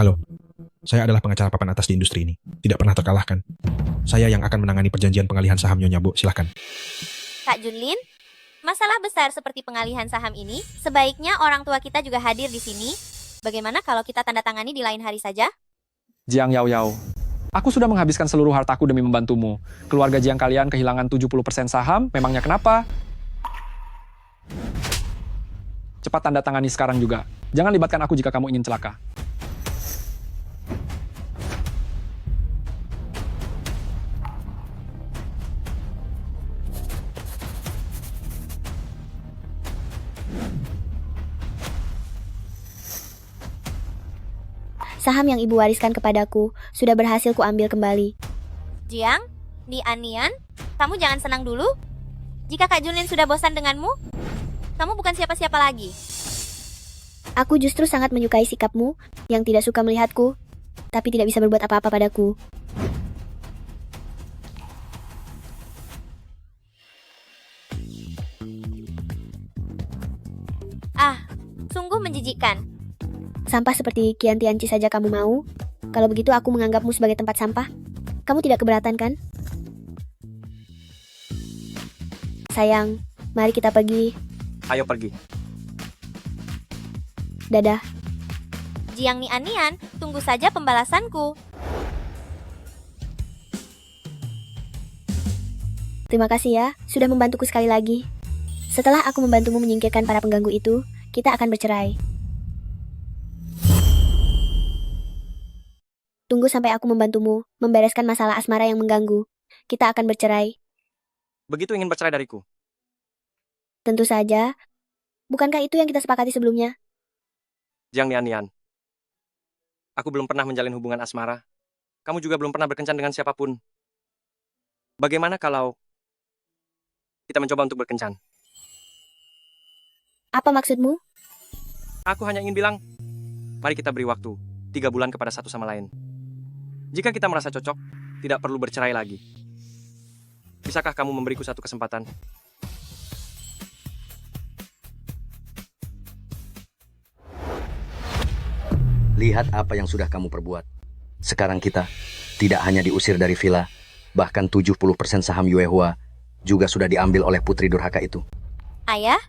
[SPEAKER 12] Halo, saya adalah pengacara papan atas di industri ini. Tidak pernah terkalahkan. Saya yang akan menangani perjanjian pengalihan saham Nyonya Bo, silahkan.
[SPEAKER 5] Kak Junlin, masalah besar seperti pengalihan saham ini, sebaiknya orang tua kita juga hadir di sini. Bagaimana kalau kita tanda tangani di lain hari saja?
[SPEAKER 10] Jiang Yaoyao. Aku sudah menghabiskan seluruh hartaku demi membantumu. Keluarga Jiang kalian kehilangan 70% saham, memangnya kenapa? Cepat tanda tangani sekarang juga. Jangan libatkan aku jika kamu ingin celaka.
[SPEAKER 1] Saham yang ibu wariskan kepadaku sudah berhasil kuambil kembali.
[SPEAKER 5] Jiang, Nian, kamu jangan senang dulu. Jika Kak Junlin sudah bosan denganmu, kamu bukan siapa-siapa lagi.
[SPEAKER 1] Aku justru sangat menyukai sikapmu yang tidak suka melihatku, tapi tidak bisa berbuat apa-apa padaku.
[SPEAKER 5] Ah, sungguh menjijikkan.
[SPEAKER 1] Sampah seperti Qian Tianqi saja kamu mau? Kalau begitu aku menganggapmu sebagai tempat sampah. Kamu tidak keberatan kan? Sayang, mari kita pergi.
[SPEAKER 2] Ayo pergi.
[SPEAKER 1] Dadah.
[SPEAKER 5] Jiang Nian, tunggu saja pembalasanku.
[SPEAKER 1] Terima kasih ya, sudah membantuku sekali lagi. Setelah aku membantumu menyingkirkan para pengganggu itu, kita akan bercerai. Tunggu sampai aku membantumu membereskan masalah asmara yang mengganggu. Kita akan bercerai.
[SPEAKER 2] Begitu ingin bercerai dariku?
[SPEAKER 1] Tentu saja. Bukankah itu yang kita sepakati sebelumnya?
[SPEAKER 2] Jiang Nian. Aku belum pernah menjalin hubungan asmara. Kamu juga belum pernah berkencan dengan siapapun. Bagaimana kalau kita mencoba untuk berkencan?
[SPEAKER 1] Apa maksudmu?
[SPEAKER 2] Aku hanya ingin bilang, mari kita beri waktu 3 bulan kepada satu sama lain. Jika kita merasa cocok, tidak perlu bercerai lagi. Bisakah kamu memberiku satu kesempatan?
[SPEAKER 4] Lihat apa yang sudah kamu perbuat. Sekarang kita tidak hanya diusir dari villa, bahkan 70% saham Yuehua juga sudah diambil oleh putri durhaka itu.
[SPEAKER 5] Ayah,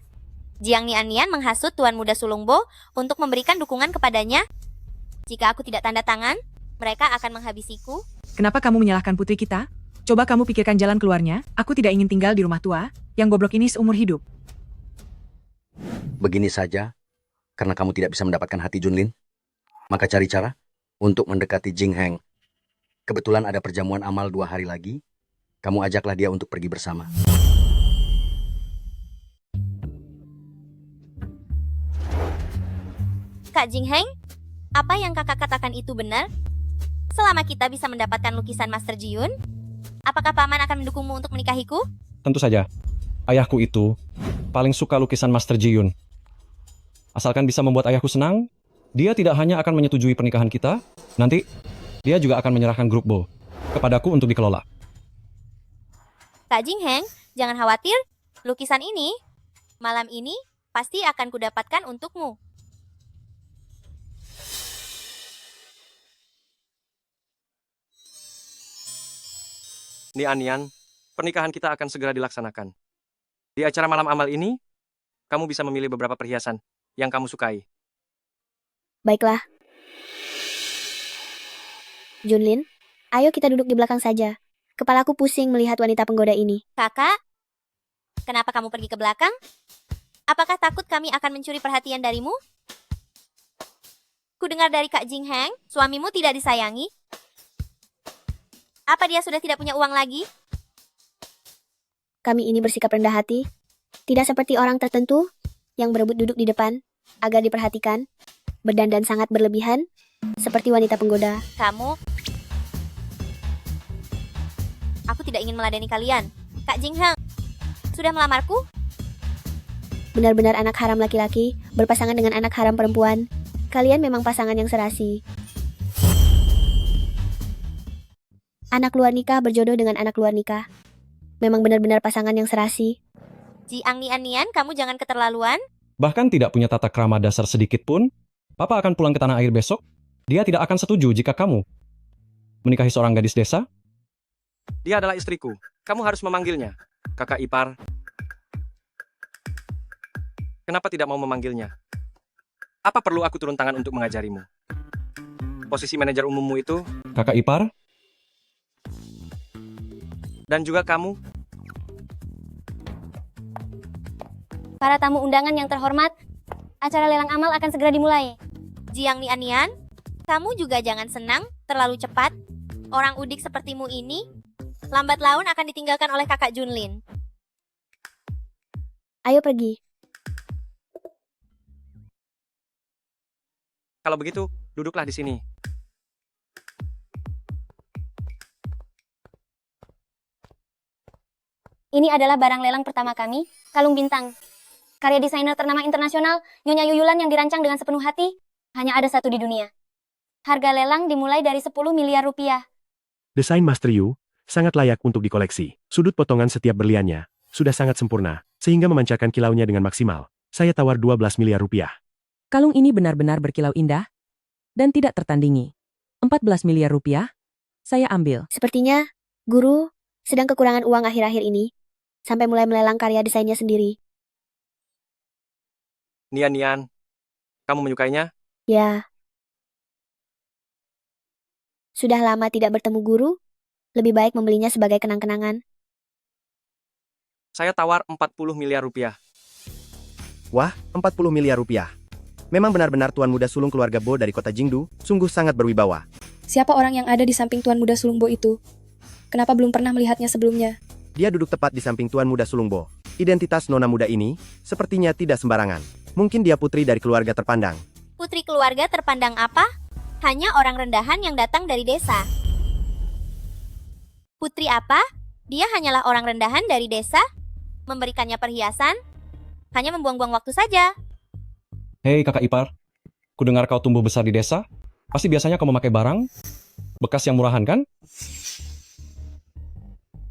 [SPEAKER 5] Jiang Nian menghasut Tuan Muda Sulungbo untuk memberikan dukungan kepadanya. Jika aku tidak tanda tangan, mereka akan menghabisiku.
[SPEAKER 6] Kenapa kamu menyalahkan putri kita? Coba kamu pikirkan jalan keluarnya. Aku tidak ingin tinggal di rumah tua yang goblok ini seumur hidup.
[SPEAKER 4] Begini saja, karena kamu tidak bisa mendapatkan hati Junlin, maka cari cara untuk mendekati Jing Heng. Kebetulan ada perjamuan amal 2 hari lagi, kamu ajaklah dia untuk pergi bersama.
[SPEAKER 5] Kak Jingheng, apa yang kakak katakan itu benar? Selama kita bisa mendapatkan lukisan Master Jiun, apakah paman akan mendukungmu untuk menikahiku?
[SPEAKER 11] Tentu saja. Ayahku itu paling suka lukisan Master Ji-yun. Asalkan bisa membuat ayahku senang, dia tidak hanya akan menyetujui pernikahan kita, nanti dia juga akan menyerahkan grup Bo kepadaku untuk dikelola.
[SPEAKER 5] Kak Jingheng, jangan khawatir. Lukisan ini, malam ini, pasti akan kudapatkan untukmu.
[SPEAKER 2] Nian, pernikahan kita akan segera dilaksanakan. Di acara malam amal ini, kamu bisa memilih beberapa perhiasan yang kamu sukai.
[SPEAKER 1] Baiklah. Junlin, ayo kita duduk di belakang saja. Kepalaku pusing melihat wanita penggoda ini.
[SPEAKER 5] Kakak, kenapa kamu pergi ke belakang? Apakah takut kami akan mencuri perhatian darimu? Kudengar dari Kak Jingheng, suamimu tidak disayangi. Apa dia sudah tidak punya uang lagi?
[SPEAKER 1] Kami ini bersikap rendah hati, tidak seperti orang tertentu yang berebut duduk di depan agar diperhatikan, berdandan sangat berlebihan, seperti wanita penggoda.
[SPEAKER 5] Kamu, aku tidak ingin meladeni kalian. Kak Jingheng, sudah melamarku?
[SPEAKER 1] Benar-benar anak haram laki-laki berpasangan dengan anak haram perempuan. Kalian memang pasangan yang serasi. Anak luar nikah berjodoh dengan anak luar nikah. Memang benar-benar pasangan yang serasi.
[SPEAKER 5] Jiang Nian, kamu jangan keterlaluan.
[SPEAKER 11] Bahkan tidak punya tata krama dasar sedikit pun, Papa akan pulang ke tanah air besok. Dia tidak akan setuju jika kamu menikahi seorang gadis desa.
[SPEAKER 2] Dia adalah istriku. Kamu harus memanggilnya kakak ipar. Kenapa tidak mau memanggilnya? Apa perlu aku turun tangan untuk mengajarimu? Posisi manajer umummu itu,
[SPEAKER 11] Kakak ipar,
[SPEAKER 2] dan juga kamu,
[SPEAKER 7] Para tamu undangan yang terhormat, acara lelang amal akan segera dimulai.
[SPEAKER 5] Jiang Nian, kamu juga jangan senang terlalu cepat. Orang udik sepertimu ini, lambat laun akan ditinggalkan oleh kakak Junlin.
[SPEAKER 1] Ayo pergi.
[SPEAKER 2] kalau begitu, duduklah di sini.
[SPEAKER 7] Ini adalah barang lelang pertama kami, kalung bintang. Karya desainer ternama internasional, Nyonya Yuyulan yang dirancang dengan sepenuh hati, hanya ada satu di dunia. Harga lelang dimulai dari 10 miliar rupiah.
[SPEAKER 9] Desain Master Yu sangat layak untuk dikoleksi. Sudut potongan setiap berliannya sudah sangat sempurna, sehingga memancarkan kilaunya dengan maksimal. Saya tawar 12 miliar rupiah.
[SPEAKER 13] Kalung ini benar-benar berkilau indah dan tidak tertandingi. 14 miliar rupiah, saya ambil.
[SPEAKER 1] Sepertinya, guru sedang kekurangan uang akhir-akhir ini, sampai mulai melelang karya desainnya sendiri.
[SPEAKER 2] Nian, kamu menyukainya?
[SPEAKER 1] Ya. Sudah lama tidak bertemu guru, lebih baik membelinya sebagai kenang-kenangan.
[SPEAKER 2] Saya tawar 40 miliar rupiah.
[SPEAKER 14] Wah, 40 miliar rupiah. Memang benar-benar Tuan Muda Sulung keluarga Bo dari kota Jingdu, sungguh sangat berwibawa.
[SPEAKER 15] Siapa orang yang ada di samping Tuan Muda Sulung Bo itu? Kenapa belum pernah melihatnya sebelumnya?
[SPEAKER 14] Dia duduk tepat di samping Tuan Muda Sulung Bo. Identitas nona muda ini, sepertinya tidak sembarangan. Mungkin dia putri dari keluarga terpandang.
[SPEAKER 5] Putri keluarga terpandang apa? Hanya orang rendahan yang datang dari desa. Putri apa? Dia hanyalah orang rendahan dari desa. Memberikannya perhiasan, hanya membuang-buang waktu saja.
[SPEAKER 11] Hei kakak ipar, kudengar kau tumbuh besar di desa. Pasti biasanya kau memakai barang bekas yang murahan kan?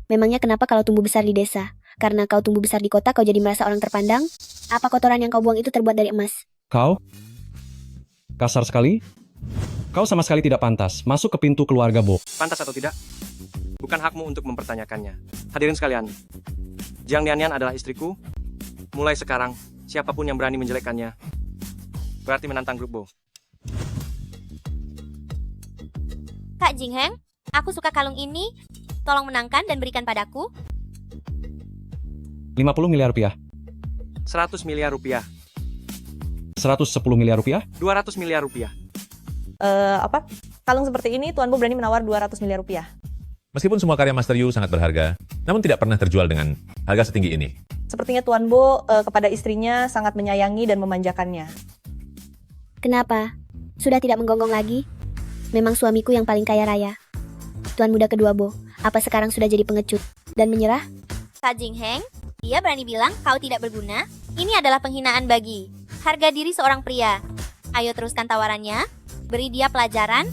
[SPEAKER 1] Memangnya kenapa kalau tumbuh besar di desa? Karena kau tumbuh besar di kota, kau jadi merasa orang terpandang? Apa kotoran yang kau buang itu terbuat dari emas?
[SPEAKER 11] Kau? Kasar sekali? Kau sama sekali tidak pantas masuk ke pintu keluarga Bo.
[SPEAKER 2] Pantas atau tidak? Bukan hakmu untuk mempertanyakannya. Hadirin sekalian, Jiang Nian adalah istriku. Mulai sekarang, siapapun yang berani menjelekkannya, berarti menantang grup Bo.
[SPEAKER 5] Kak Jingheng, aku suka kalung ini. Tolong menangkan dan berikan padaku.
[SPEAKER 11] 50 miliar rupiah.
[SPEAKER 2] 100 miliar rupiah.
[SPEAKER 11] 110 miliar rupiah.
[SPEAKER 2] 200 miliar rupiah.
[SPEAKER 16] Kalung seperti ini Tuan Bo berani menawar 200 miliar rupiah.
[SPEAKER 3] Meskipun semua karya Master Yu sangat berharga, namun tidak pernah terjual dengan harga setinggi ini.
[SPEAKER 16] Sepertinya Tuan Bo kepada istrinya sangat menyayangi dan memanjakannya.
[SPEAKER 1] Kenapa? Sudah tidak menggonggong lagi? Memang suamiku yang paling kaya raya. Tuan muda kedua Bo, apa sekarang sudah jadi pengecut dan menyerah?
[SPEAKER 5] Kak Jingheng, dia berani bilang kau tidak berguna? Ini adalah penghinaan bagi harga diri seorang pria. Ayo teruskan tawarannya, beri dia pelajaran.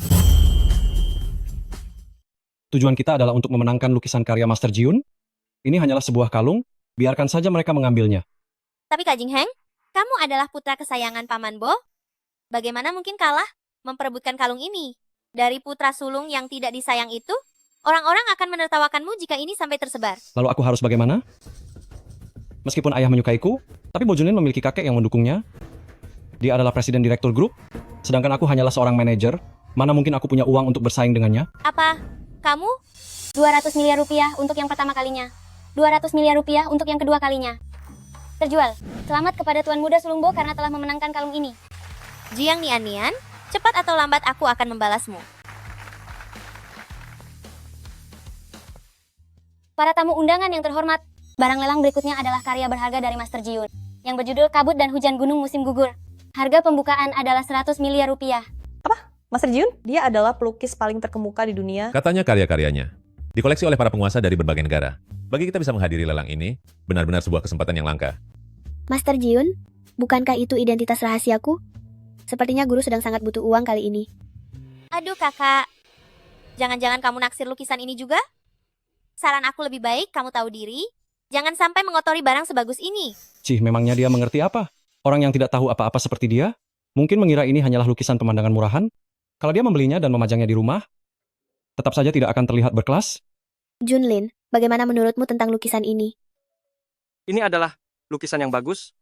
[SPEAKER 11] Tujuan kita adalah untuk memenangkan lukisan karya Master Jiun. Ini hanyalah sebuah kalung, biarkan saja mereka mengambilnya.
[SPEAKER 5] Tapi Kak Jingheng, kamu adalah putra kesayangan Paman Bo. Bagaimana mungkin kalah memperebutkan kalung ini? Dari putra sulung yang tidak disayang itu, orang-orang akan menertawakanmu jika ini sampai tersebar.
[SPEAKER 11] Lalu aku harus bagaimana? Meskipun ayah menyukaiku, tapi Bo Junlin memiliki kakek yang mendukungnya. Dia adalah presiden direktur grup, sedangkan aku hanyalah seorang manajer. Mana mungkin aku punya uang untuk bersaing dengannya?
[SPEAKER 5] Apa? Kamu?
[SPEAKER 7] 200 miliar rupiah untuk yang pertama kalinya. 200 miliar rupiah untuk yang kedua kalinya. Terjual. Selamat kepada Tuan Muda Sulung Bo karena telah memenangkan kalung ini.
[SPEAKER 5] Jiang Nian, cepat atau lambat aku akan membalasmu.
[SPEAKER 7] Para tamu undangan yang terhormat, barang lelang berikutnya adalah karya berharga dari Master Jiun, yang berjudul Kabut dan Hujan Gunung Musim Gugur. Harga pembukaan adalah 100 miliar rupiah.
[SPEAKER 16] Master Jiun, dia adalah pelukis paling terkemuka di dunia.
[SPEAKER 3] Katanya karya-karyanya dikoleksi oleh para penguasa dari berbagai negara. Bagi kita bisa menghadiri lelang ini, benar-benar sebuah kesempatan yang langka.
[SPEAKER 1] Master Jiun, bukankah itu identitas rahasiaku? Sepertinya guru sedang sangat butuh uang kali ini.
[SPEAKER 5] Aduh kakak, jangan-jangan kamu naksir lukisan ini juga? Saran aku lebih baik kamu tahu diri, jangan sampai mengotori barang sebagus ini.
[SPEAKER 11] Cih, memangnya dia mengerti apa? Orang yang tidak tahu apa-apa seperti dia, mungkin mengira ini hanyalah lukisan pemandangan murahan. Kalau dia membelinya dan memajangnya di rumah, tetap saja tidak akan terlihat berkelas.
[SPEAKER 1] Junlin, bagaimana menurutmu tentang lukisan ini?
[SPEAKER 2] Ini adalah lukisan yang bagus.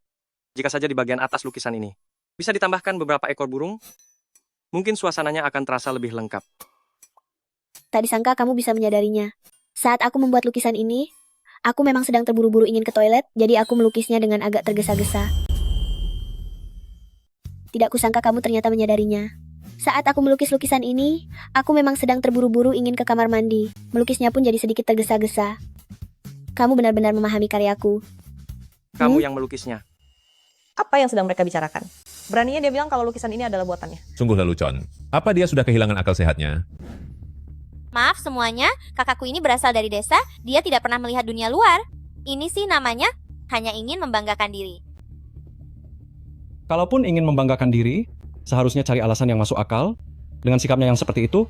[SPEAKER 2] Jika saja di bagian atas lukisan ini bisa ditambahkan beberapa ekor burung, mungkin suasananya akan terasa lebih lengkap.
[SPEAKER 1] Tak disangka kamu bisa menyadarinya. Saat aku membuat lukisan ini, aku memang sedang terburu-buru ingin ke toilet, jadi aku melukisnya dengan agak tergesa-gesa. Tidak kusangka kamu ternyata menyadarinya. Saat aku melukis lukisan ini, aku memang sedang terburu-buru ingin ke kamar mandi. Melukisnya pun jadi sedikit tergesa-gesa. Kamu benar-benar memahami karyaku.
[SPEAKER 2] Kamu yang melukisnya.
[SPEAKER 16] Apa yang sedang mereka bicarakan? Beraninya dia bilang kalau lukisan ini adalah buatannya.
[SPEAKER 3] Sungguh lelucon. Apa dia sudah kehilangan akal sehatnya?
[SPEAKER 5] Maaf semuanya, kakakku ini berasal dari desa, dia tidak pernah melihat dunia luar. Ini sih namanya, hanya ingin membanggakan diri.
[SPEAKER 11] Kalaupun ingin membanggakan diri, seharusnya cari alasan yang masuk akal. Dengan sikapnya yang seperti itu,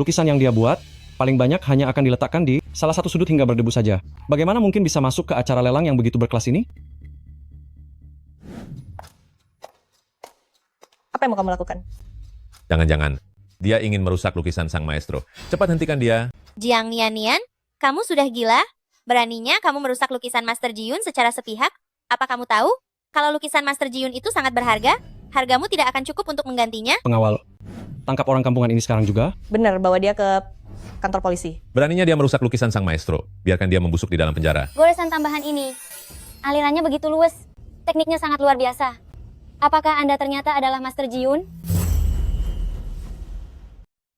[SPEAKER 11] lukisan yang dia buat, paling banyak hanya akan diletakkan di salah satu sudut hingga berdebu saja. Bagaimana mungkin bisa masuk ke acara lelang yang begitu berkelas ini?
[SPEAKER 16] Apa yang mau kamu lakukan?
[SPEAKER 3] Jangan-jangan dia ingin merusak lukisan sang maestro. Cepat hentikan dia.
[SPEAKER 5] Jiang Nian, kamu sudah gila? Beraninya kamu merusak lukisan Master Jiun secara sepihak? Apa kamu tahu? Kalau lukisan Master Jiun itu sangat berharga, hargamu tidak akan cukup untuk menggantinya.
[SPEAKER 11] Pengawal, tangkap orang kampungan ini sekarang juga.
[SPEAKER 16] Benar, bawa dia ke kantor polisi.
[SPEAKER 3] Beraninya dia merusak lukisan sang maestro. Biarkan dia membusuk di dalam penjara.
[SPEAKER 7] Goresan tambahan ini, alirannya begitu luwes, tekniknya sangat luar biasa. Apakah Anda ternyata adalah Master Jiun?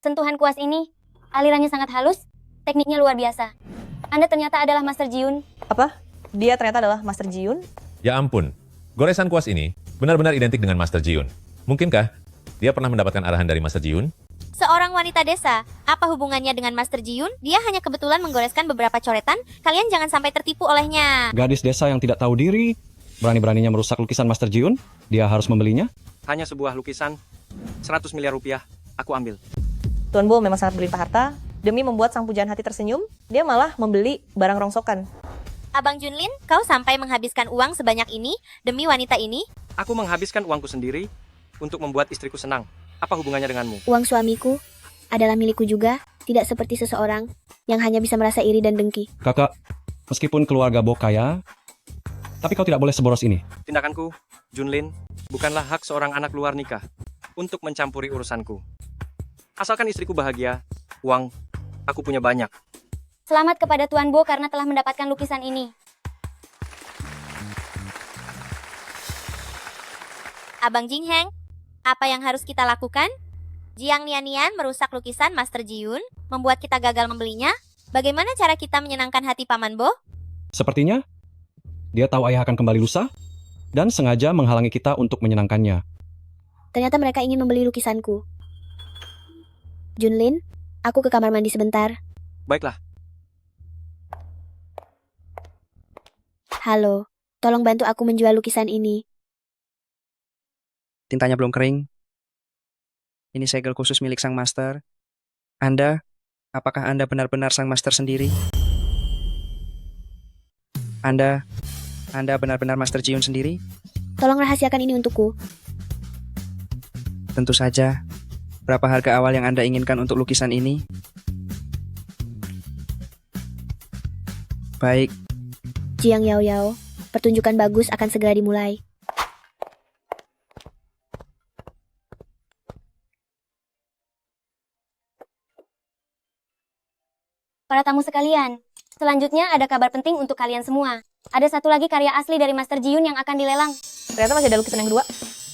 [SPEAKER 7] Sentuhan kuas ini, alirannya sangat halus, tekniknya luar biasa. Anda ternyata adalah Master Jiun.
[SPEAKER 16] Apa? Dia ternyata adalah Master Jiun?
[SPEAKER 3] Ya ampun, goresan kuas ini benar-benar identik dengan Master Jiun. Mungkinkah dia pernah mendapatkan arahan dari Master Jiun?
[SPEAKER 5] Seorang wanita desa, apa hubungannya dengan Master Jiun? Dia hanya kebetulan menggoreskan beberapa coretan, kalian jangan sampai tertipu olehnya.
[SPEAKER 11] Gadis desa yang tidak tahu diri, berani-beraninya merusak lukisan Master Jiun, dia harus membelinya.
[SPEAKER 2] Hanya sebuah lukisan, 100 miliar rupiah, aku ambil.
[SPEAKER 16] Tuan Bo memang sangat berlimpah harta. Demi membuat sang pujaan hati tersenyum, dia malah membeli barang rongsokan.
[SPEAKER 5] Abang Junlin, kau sampai menghabiskan uang sebanyak ini demi wanita ini?
[SPEAKER 2] Aku menghabiskan uangku sendiri untuk membuat istriku senang. Apa hubungannya denganmu?
[SPEAKER 1] Uang suamiku adalah milikku juga, tidak seperti seseorang yang hanya bisa merasa iri dan dengki.
[SPEAKER 11] Kakak, meskipun keluarga Bo kaya, tapi kau tidak boleh seboros ini.
[SPEAKER 2] Tindakanku, Junlin, bukanlah hak seorang anak luar nikah untuk mencampuri urusanku. Asalkan istriku bahagia, uang, aku punya banyak.
[SPEAKER 7] Selamat kepada Tuan Bo karena telah mendapatkan lukisan ini.
[SPEAKER 5] Abang Jingheng, apa yang harus kita lakukan? Jiang Nian merusak lukisan Master Jiun, membuat kita gagal membelinya. Bagaimana cara kita menyenangkan hati Paman Bo?
[SPEAKER 11] Sepertinya, dia tahu ayah akan kembali lusa, dan sengaja menghalangi kita untuk menyenangkannya.
[SPEAKER 1] Ternyata mereka ingin membeli lukisanku. Junlin, aku ke kamar mandi sebentar.
[SPEAKER 2] Baiklah.
[SPEAKER 1] Halo, tolong bantu aku menjual lukisan ini.
[SPEAKER 17] Tintanya belum kering. Ini segel khusus milik sang master. Anda, apakah Anda benar-benar sang master sendiri? Anda benar-benar Master Jiun sendiri?
[SPEAKER 1] Tolong rahasiakan ini untukku.
[SPEAKER 17] Tentu saja. Berapa harga awal yang Anda inginkan untuk lukisan ini? Baik.
[SPEAKER 1] Jiang Yao Yao, pertunjukan bagus akan segera dimulai.
[SPEAKER 7] Para tamu sekalian, selanjutnya ada kabar penting untuk kalian semua. Ada satu lagi karya asli dari Master Jiun yang akan dilelang.
[SPEAKER 16] Ternyata masih ada lukisan yang kedua.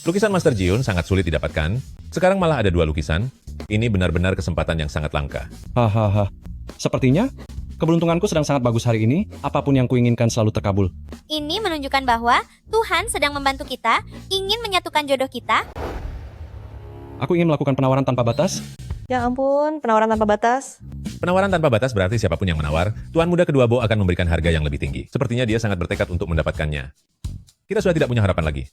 [SPEAKER 3] Lukisan Master Jiun sangat sulit didapatkan. Sekarang malah ada 2 lukisan. Ini benar-benar kesempatan yang sangat langka.
[SPEAKER 11] Hahaha. Sepertinya keberuntunganku sedang sangat bagus hari ini. Apapun yang kuinginkan selalu terkabul.
[SPEAKER 5] Ini menunjukkan bahwa Tuhan sedang membantu kita, ingin menyatukan jodoh kita.
[SPEAKER 11] Aku ingin melakukan penawaran tanpa batas.
[SPEAKER 16] Ya ampun, penawaran tanpa batas.
[SPEAKER 3] Penawaran tanpa batas berarti siapapun yang menawar, Tuan Muda Kedua Bo akan memberikan harga yang lebih tinggi. Sepertinya dia sangat bertekad untuk mendapatkannya. Kita sudah tidak punya harapan lagi.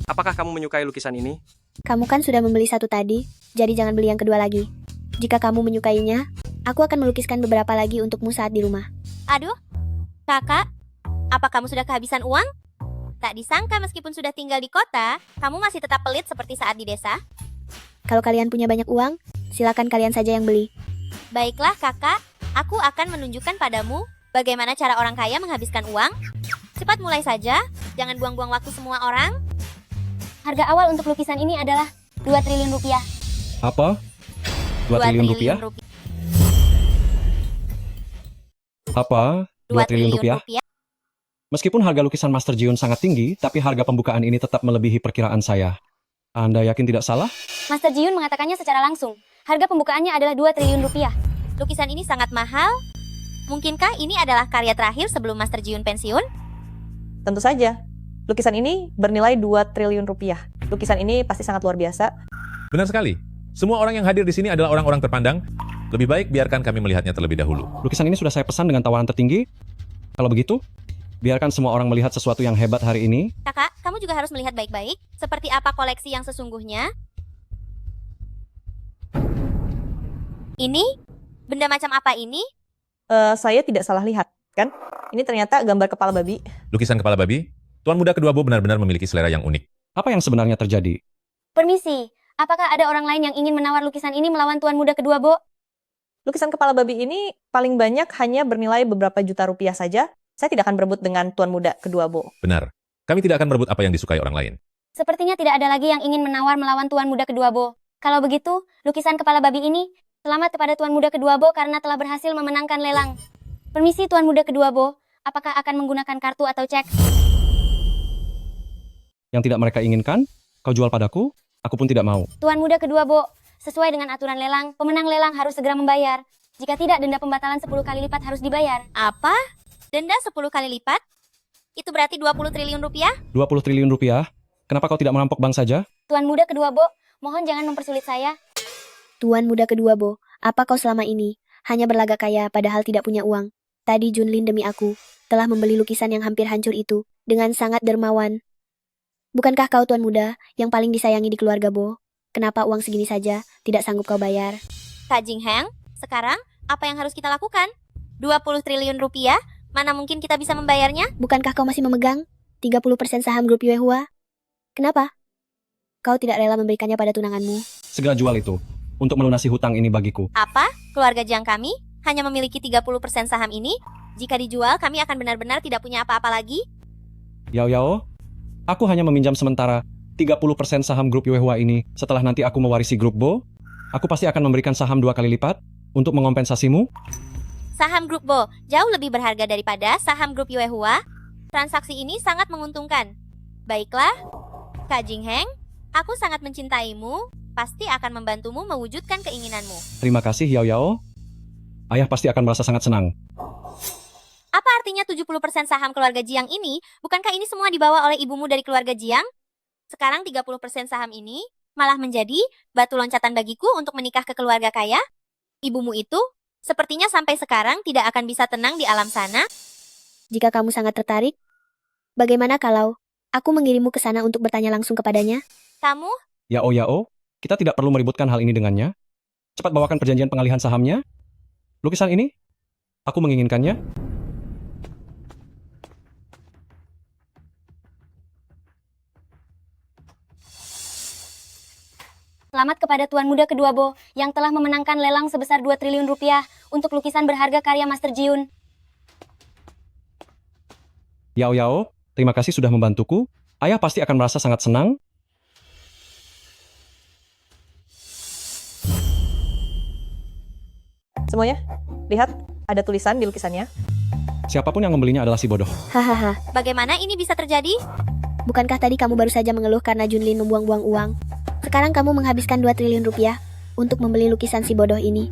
[SPEAKER 2] Apakah kamu menyukai lukisan ini?
[SPEAKER 1] Kamu kan sudah membeli satu tadi, jadi jangan beli yang kedua lagi. Jika kamu menyukainya, aku akan melukiskan beberapa lagi untukmu saat di rumah.
[SPEAKER 5] Aduh, kakak, apa kamu sudah kehabisan uang? Tak disangka meskipun sudah tinggal di kota, kamu masih tetap pelit seperti saat di desa.
[SPEAKER 1] Kalau kalian punya banyak uang, silakan kalian saja yang beli.
[SPEAKER 5] Baiklah kakak, aku akan menunjukkan padamu bagaimana cara orang kaya menghabiskan uang. Cepat mulai saja, jangan buang-buang waktu semua orang.
[SPEAKER 7] Harga awal untuk lukisan ini adalah 2 triliun rupiah.
[SPEAKER 11] Apa? 2 triliun rupiah? Apa? 2 triliun rupiah? Meskipun harga lukisan Master Jiun sangat tinggi, tapi harga pembukaan ini tetap melebihi perkiraan saya. Anda yakin tidak salah?
[SPEAKER 7] Master Jiun mengatakannya secara langsung. Harga pembukaannya adalah 2 triliun rupiah.
[SPEAKER 5] Lukisan ini sangat mahal. Mungkinkah ini adalah karya terakhir sebelum Master Jiun pensiun?
[SPEAKER 16] Tentu saja. Lukisan ini bernilai 2 triliun rupiah. Lukisan ini pasti sangat luar biasa.
[SPEAKER 3] Benar sekali. Semua orang yang hadir di sini adalah orang-orang terpandang. Lebih baik biarkan kami melihatnya terlebih dahulu.
[SPEAKER 11] Lukisan ini sudah saya pesan dengan tawaran tertinggi. Kalau begitu, biarkan semua orang melihat sesuatu yang hebat hari ini.
[SPEAKER 5] Kakak, kamu juga harus melihat baik-baik. Seperti apa koleksi yang sesungguhnya? Ini? Benda macam apa ini?
[SPEAKER 16] Saya tidak salah lihat, kan? Ini ternyata gambar kepala babi.
[SPEAKER 3] Lukisan kepala babi? Tuan Muda Kedua Bo benar-benar memiliki selera yang unik.
[SPEAKER 11] Apa yang sebenarnya terjadi?
[SPEAKER 7] Permisi, apakah ada orang lain yang ingin menawar lukisan ini melawan Tuan Muda Kedua Bo?
[SPEAKER 16] Lukisan kepala babi ini paling banyak hanya bernilai beberapa juta rupiah saja. Saya tidak akan berebut dengan Tuan Muda Kedua Bo.
[SPEAKER 3] Benar. Kami tidak akan merebut apa yang disukai orang lain.
[SPEAKER 7] Sepertinya tidak ada lagi yang ingin menawar melawan Tuan Muda Kedua Bo. Kalau begitu, lukisan kepala babi ini, selamat kepada Tuan Muda Kedua Bo karena telah berhasil memenangkan lelang. Permisi Tuan Muda Kedua Bo, apakah akan menggunakan kartu atau cek?
[SPEAKER 11] Yang tidak mereka inginkan, kau jual padaku, aku pun tidak mau.
[SPEAKER 7] Tuan Muda Kedua Bo, sesuai dengan aturan lelang, pemenang lelang harus segera membayar. Jika tidak, denda pembatalan 10 kali lipat harus dibayar.
[SPEAKER 5] Apa? Denda 10 kali lipat? Itu berarti 20 triliun rupiah?
[SPEAKER 11] 20 triliun rupiah? Kenapa kau tidak merampok bank saja?
[SPEAKER 7] Tuan Muda Kedua Bo, mohon jangan mempersulit saya.
[SPEAKER 1] Tuan Muda Kedua Bo, apa kau selama ini hanya berlagak kaya padahal tidak punya uang? Tadi Junlin demi aku telah membeli lukisan yang hampir hancur itu dengan sangat dermawan. Bukankah kau Tuan Muda yang paling disayangi di keluarga Bo? Kenapa uang segini saja tidak sanggup kau bayar?
[SPEAKER 5] Kak Jing Heng, sekarang apa yang harus kita lakukan? 20 triliun rupiah? Mana mungkin kita bisa membayarnya?
[SPEAKER 1] Bukankah kau masih memegang 30% saham grup Yuehua? Kenapa? Kau tidak rela memberikannya pada tunanganmu?
[SPEAKER 11] Segera jual itu, untuk melunasi hutang ini bagiku.
[SPEAKER 5] Apa? Keluarga Jiang kami hanya memiliki 30% saham ini? Jika dijual, kami akan benar-benar tidak punya apa-apa lagi?
[SPEAKER 11] Yao Yao, aku hanya meminjam sementara 30% saham grup Yuehua ini. Setelah nanti aku mewarisi grup Bo, aku pasti akan memberikan saham 2 kali lipat untuk mengompensasimu.
[SPEAKER 5] Saham grup Bo jauh lebih berharga daripada saham grup Yuehua. Transaksi ini sangat menguntungkan. Baiklah, Kak Jing Heng, aku sangat mencintaimu, pasti akan membantumu mewujudkan keinginanmu.
[SPEAKER 11] Terima kasih Yao Yao. Ayah pasti akan merasa sangat senang.
[SPEAKER 5] Apa artinya 70% saham keluarga Jiang ini? Bukankah ini semua dibawa oleh ibumu dari keluarga Jiang? Sekarang 30% saham ini malah menjadi batu loncatan bagiku untuk menikah ke keluarga kaya. Ibumu itu sepertinya sampai sekarang tidak akan bisa tenang di alam sana.
[SPEAKER 1] Jika kamu sangat tertarik, bagaimana kalau aku mengirimmu ke sana untuk bertanya langsung kepadanya?
[SPEAKER 5] Kamu?
[SPEAKER 11] Yao, kita tidak perlu meributkan hal ini dengannya. Cepat bawakan perjanjian pengalihan sahamnya. Lukisan ini, aku menginginkannya.
[SPEAKER 7] Selamat kepada Tuan Muda Kedua Bo yang telah memenangkan lelang sebesar 2 triliun rupiah untuk lukisan berharga karya Master Jiun.
[SPEAKER 11] Yao, terima kasih sudah membantuku. Ayah pasti akan merasa sangat senang.
[SPEAKER 16] Semuanya, lihat, ada tulisan di lukisannya.
[SPEAKER 11] Siapapun yang membelinya adalah si bodoh.
[SPEAKER 1] Hahaha,
[SPEAKER 5] Bagaimana ini bisa terjadi?
[SPEAKER 1] bukankah tadi kamu baru saja mengeluh karena Junlin membuang-buang uang? Sekarang kamu menghabiskan 2 triliun rupiah untuk membeli lukisan si bodoh ini.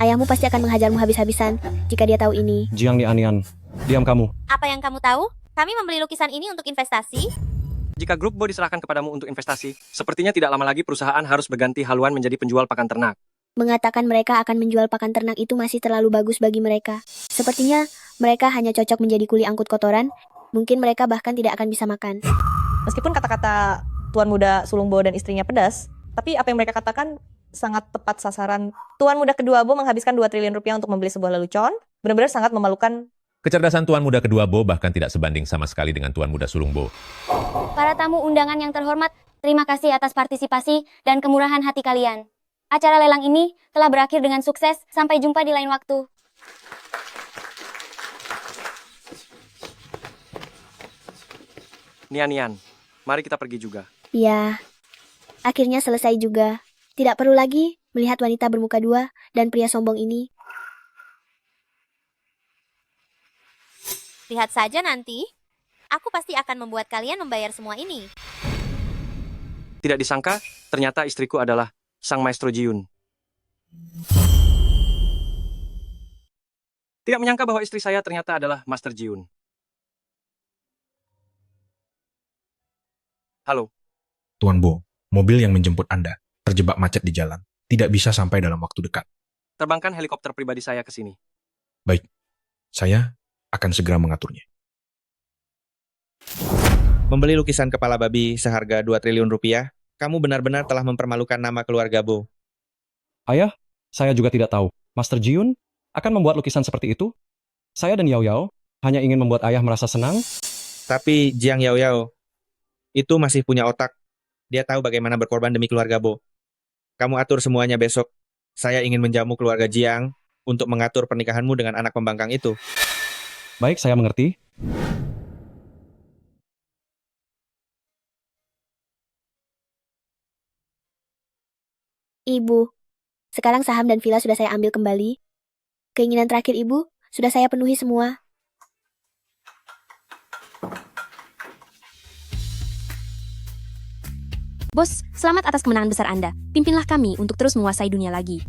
[SPEAKER 1] Ayahmu pasti akan menghajarmu habis-habisan jika dia tahu ini.
[SPEAKER 11] Jiang Nianian, diam kamu.
[SPEAKER 5] Apa yang kamu tahu? Kami membeli lukisan ini untuk investasi.
[SPEAKER 2] Jika grup Bo diserahkan kepadamu untuk investasi, sepertinya tidak lama lagi perusahaan harus berganti haluan menjadi penjual pakan ternak.
[SPEAKER 1] Mengatakan mereka akan menjual pakan ternak itu masih terlalu bagus bagi mereka. Sepertinya mereka hanya cocok menjadi kuli angkut kotoran. Mungkin mereka bahkan tidak akan bisa makan.
[SPEAKER 16] Meskipun kata-kata Tuan Muda Sulung Bo dan istrinya pedas, tapi apa yang mereka katakan sangat tepat sasaran. Tuan Muda Kedua Bo menghabiskan 2 triliun rupiah untuk membeli sebuah lelucon, benar-benar sangat memalukan.
[SPEAKER 18] Kecerdasan Tuan Muda Kedua Bo bahkan tidak sebanding sama sekali dengan Tuan Muda Sulung Bo.
[SPEAKER 7] Para tamu undangan yang terhormat, terima kasih atas partisipasi dan kemurahan hati kalian. Acara lelang ini telah berakhir dengan sukses. Sampai jumpa di lain waktu.
[SPEAKER 2] Nian, mari kita pergi juga.
[SPEAKER 1] Ya, akhirnya selesai juga. Tidak perlu lagi melihat wanita bermuka dua dan pria sombong ini.
[SPEAKER 5] Lihat saja nanti. Aku pasti akan membuat kalian membayar semua ini.
[SPEAKER 2] Tidak disangka, ternyata istriku adalah Sang Maestro Jiun. Tidak menyangka bahwa istri saya ternyata adalah Master Jiun. Halo.
[SPEAKER 12] Tuan Bo, mobil yang menjemput Anda terjebak macet di jalan. Tidak bisa sampai dalam waktu dekat.
[SPEAKER 2] Terbangkan helikopter pribadi saya ke sini.
[SPEAKER 12] Baik, saya akan segera mengaturnya.
[SPEAKER 17] Membeli lukisan kepala babi seharga 2 triliun rupiah, kamu benar-benar telah mempermalukan nama keluarga Bo.
[SPEAKER 11] Ayah, saya juga tidak tahu. Master Jiun akan membuat lukisan seperti itu? Saya dan Yao hanya ingin membuat ayah merasa senang.
[SPEAKER 17] Tapi Jiang Yao itu masih punya otak. Dia tahu bagaimana berkorban demi keluarga Bo. Kamu atur semuanya besok. Saya ingin menjamu keluarga Jiang untuk mengatur pernikahanmu dengan anak pembangkang itu.
[SPEAKER 11] Baik, saya mengerti.
[SPEAKER 1] Ibu, sekarang saham dan villa sudah saya ambil kembali. Keinginan terakhir ibu sudah saya penuhi semua.
[SPEAKER 19] Bos, selamat atas kemenangan besar Anda. Pimpinlah kami untuk terus menguasai dunia lagi.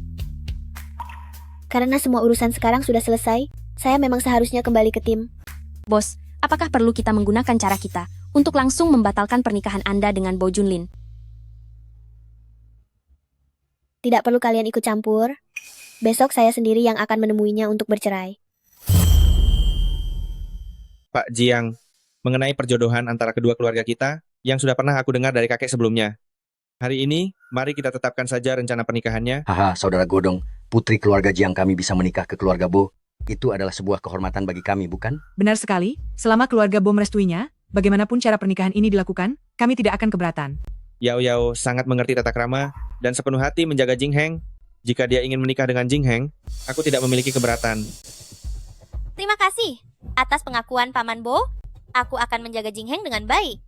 [SPEAKER 1] Karena semua urusan sekarang sudah selesai, saya memang seharusnya kembali ke tim.
[SPEAKER 19] Bos, apakah perlu kita menggunakan cara kita untuk langsung membatalkan pernikahan Anda dengan Bo Junlin?
[SPEAKER 1] Tidak perlu kalian ikut campur. Besok saya sendiri yang akan menemuinya untuk bercerai.
[SPEAKER 17] Pak Jiang, mengenai perjodohan antara kedua keluarga kita, yang sudah pernah aku dengar dari kakek sebelumnya. Hari ini, mari kita tetapkan saja rencana pernikahannya.
[SPEAKER 4] Haha, saudara Godong, putri keluarga Jiang kami bisa menikah ke keluarga Bo. Itu adalah sebuah kehormatan bagi kami, bukan?
[SPEAKER 6] Benar sekali, selama keluarga Bo merestuinya, bagaimanapun cara pernikahan ini dilakukan, kami tidak akan keberatan.
[SPEAKER 17] Yao sangat mengerti tata krama dan sepenuh hati menjaga Jing Heng. Jika dia ingin menikah dengan Jing Heng, aku tidak memiliki keberatan.
[SPEAKER 5] Terima kasih atas pengakuan Paman Bo. Aku akan menjaga Jing Heng dengan baik.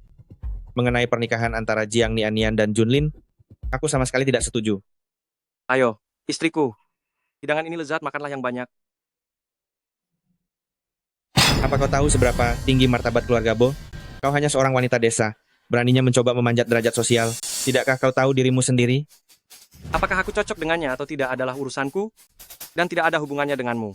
[SPEAKER 17] Mengenai pernikahan antara Jiang Nianian dan Junlin, aku sama sekali tidak setuju.
[SPEAKER 2] Ayo, istriku. Hidangan ini lezat, makanlah yang banyak.
[SPEAKER 17] Apa kau tahu seberapa tinggi martabat keluarga Bo? Kau hanya seorang wanita desa, beraninya mencoba memanjat derajat sosial. Tidakkah kau tahu dirimu sendiri?
[SPEAKER 2] Apakah aku cocok dengannya atau tidak adalah urusanku, dan tidak ada hubungannya denganmu.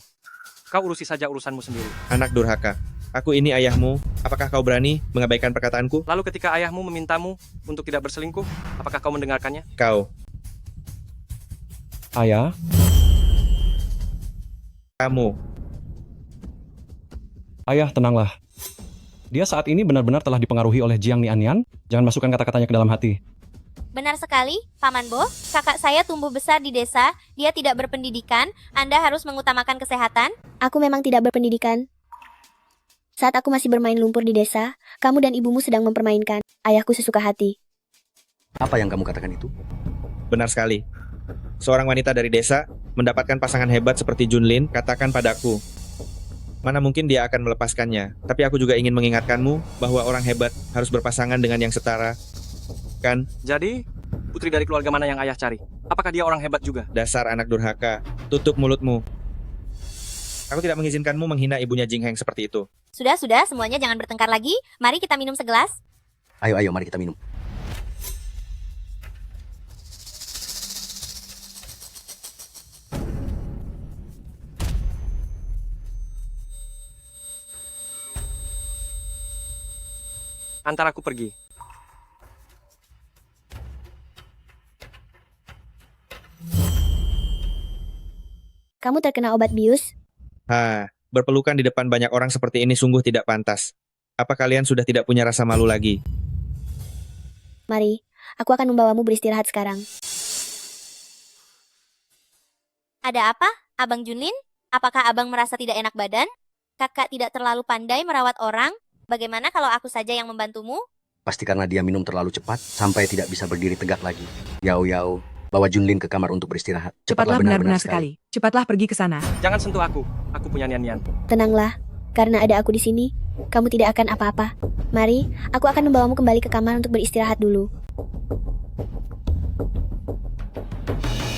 [SPEAKER 2] Kau urusi saja urusanmu sendiri.
[SPEAKER 17] Anak durhaka. Aku ini ayahmu. Apakah kau berani mengabaikan perkataanku?
[SPEAKER 2] Lalu ketika ayahmu memintamu untuk tidak berselingkuh, apakah kau mendengarkannya?
[SPEAKER 17] Kau.
[SPEAKER 11] Ayah,
[SPEAKER 17] Kamu.
[SPEAKER 11] ayah tenanglah. Dia saat ini benar-benar telah dipengaruhi oleh Jiang Nianian. Jangan masukkan kata-katanya ke dalam hati.
[SPEAKER 5] Benar sekali, Paman Bo. Kakak saya tumbuh besar di desa, dia tidak berpendidikan, Anda harus mengutamakan kesehatan.
[SPEAKER 1] Aku memang tidak berpendidikan. Saat aku masih bermain lumpur di desa, kamu dan ibumu sedang mempermainkan ayahku sesuka hati.
[SPEAKER 4] Apa yang kamu katakan itu?
[SPEAKER 17] Benar sekali. Seorang wanita dari desa mendapatkan pasangan hebat seperti Junlin, katakan padaku. Mana mungkin dia akan melepaskannya. Tapi aku juga ingin mengingatkanmu bahwa orang hebat harus berpasangan dengan yang setara. Kan?
[SPEAKER 2] Jadi, putri dari keluarga mana yang ayah cari? Apakah dia orang hebat juga?
[SPEAKER 17] Dasar anak durhaka. Tutup mulutmu. Aku tidak mengizinkanmu menghina ibunya Jing Heng seperti itu.
[SPEAKER 5] Sudah, semuanya jangan bertengkar lagi. Mari kita minum segelas.
[SPEAKER 4] Ayo, mari kita minum.
[SPEAKER 2] Antar aku pergi.
[SPEAKER 1] Kamu terkena obat bius?
[SPEAKER 17] Berpelukan di depan banyak orang seperti ini sungguh tidak pantas. Apa kalian sudah tidak punya rasa malu lagi?
[SPEAKER 1] Mari, aku akan membawamu beristirahat sekarang.
[SPEAKER 5] Ada apa, Abang Junlin? Apakah abang merasa tidak enak badan? Kakak tidak terlalu pandai merawat orang? Bagaimana kalau aku saja yang membantumu?
[SPEAKER 4] Pasti karena dia minum terlalu cepat sampai tidak bisa berdiri tegak lagi. Yao, bawa Junlin ke kamar untuk beristirahat.
[SPEAKER 6] Cepatlah benar-benar sekali. Cepatlah pergi ke sana.
[SPEAKER 2] Jangan sentuh aku. Aku punya Nian.
[SPEAKER 1] Tenanglah, karena ada aku di sini, kamu tidak akan apa-apa. Mari, aku akan membawamu kembali ke kamar untuk beristirahat dulu.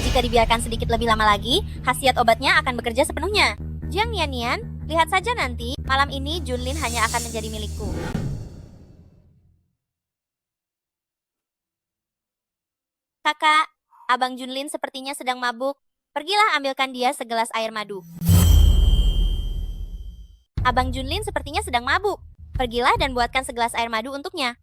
[SPEAKER 5] Jika dibiarkan sedikit lebih lama lagi, khasiat obatnya akan bekerja sepenuhnya. Jiang Nian, lihat saja nanti, malam ini Junlin hanya akan menjadi milikku. Kakak, Abang Junlin sepertinya sedang mabuk. Pergilah ambilkan dia segelas air madu. Abang Junlin sepertinya sedang mabuk. Pergilah dan buatkan segelas air madu untuknya.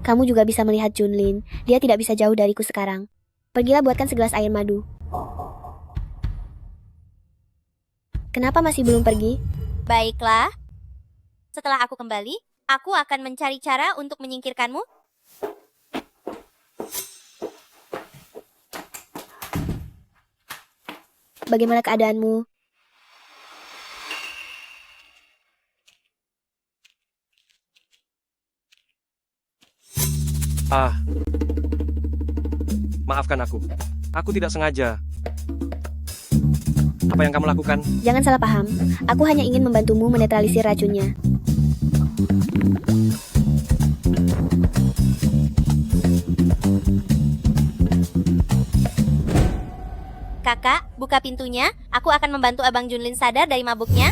[SPEAKER 1] Kamu juga bisa melihat Junlin, dia tidak bisa jauh dariku sekarang. Pergilah buatkan segelas air madu. Kenapa masih belum pergi?
[SPEAKER 5] Baiklah. Setelah aku kembali, aku akan mencari cara untuk menyingkirkanmu.
[SPEAKER 1] Bagaimana keadaanmu?
[SPEAKER 2] Maafkan aku. Aku tidak sengaja. Apa yang kamu lakukan?
[SPEAKER 1] Jangan salah paham, aku hanya ingin membantumu menetralisir racunnya.
[SPEAKER 5] Kakak, buka pintunya. Aku akan membantu Abang Junlin sadar dari mabuknya.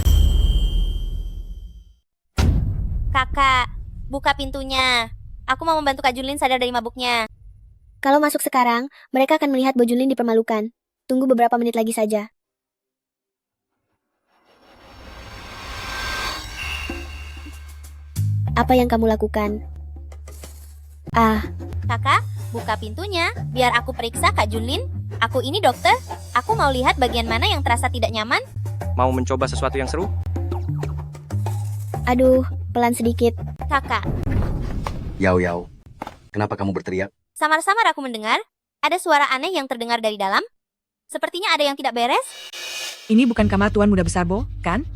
[SPEAKER 5] Kakak, buka pintunya. Aku mau membantu Kak Junlin sadar dari mabuknya.
[SPEAKER 1] Kalau masuk sekarang, mereka akan melihat Bo Junlin dipermalukan. Tunggu beberapa menit lagi saja. Apa yang kamu lakukan?
[SPEAKER 5] Kakak, buka pintunya. Biar aku periksa Kak Junlin. Aku ini dokter. Aku mau lihat bagian mana yang terasa tidak nyaman.
[SPEAKER 2] Mau mencoba sesuatu yang seru?
[SPEAKER 1] Aduh, pelan sedikit.
[SPEAKER 5] Kakak,
[SPEAKER 4] Yao, kenapa kamu berteriak?
[SPEAKER 5] samar-samar aku mendengar. Ada suara aneh yang terdengar dari dalam. Sepertinya ada yang tidak beres.
[SPEAKER 6] Ini bukan kamar Tuan Muda Besar, Bo, kan?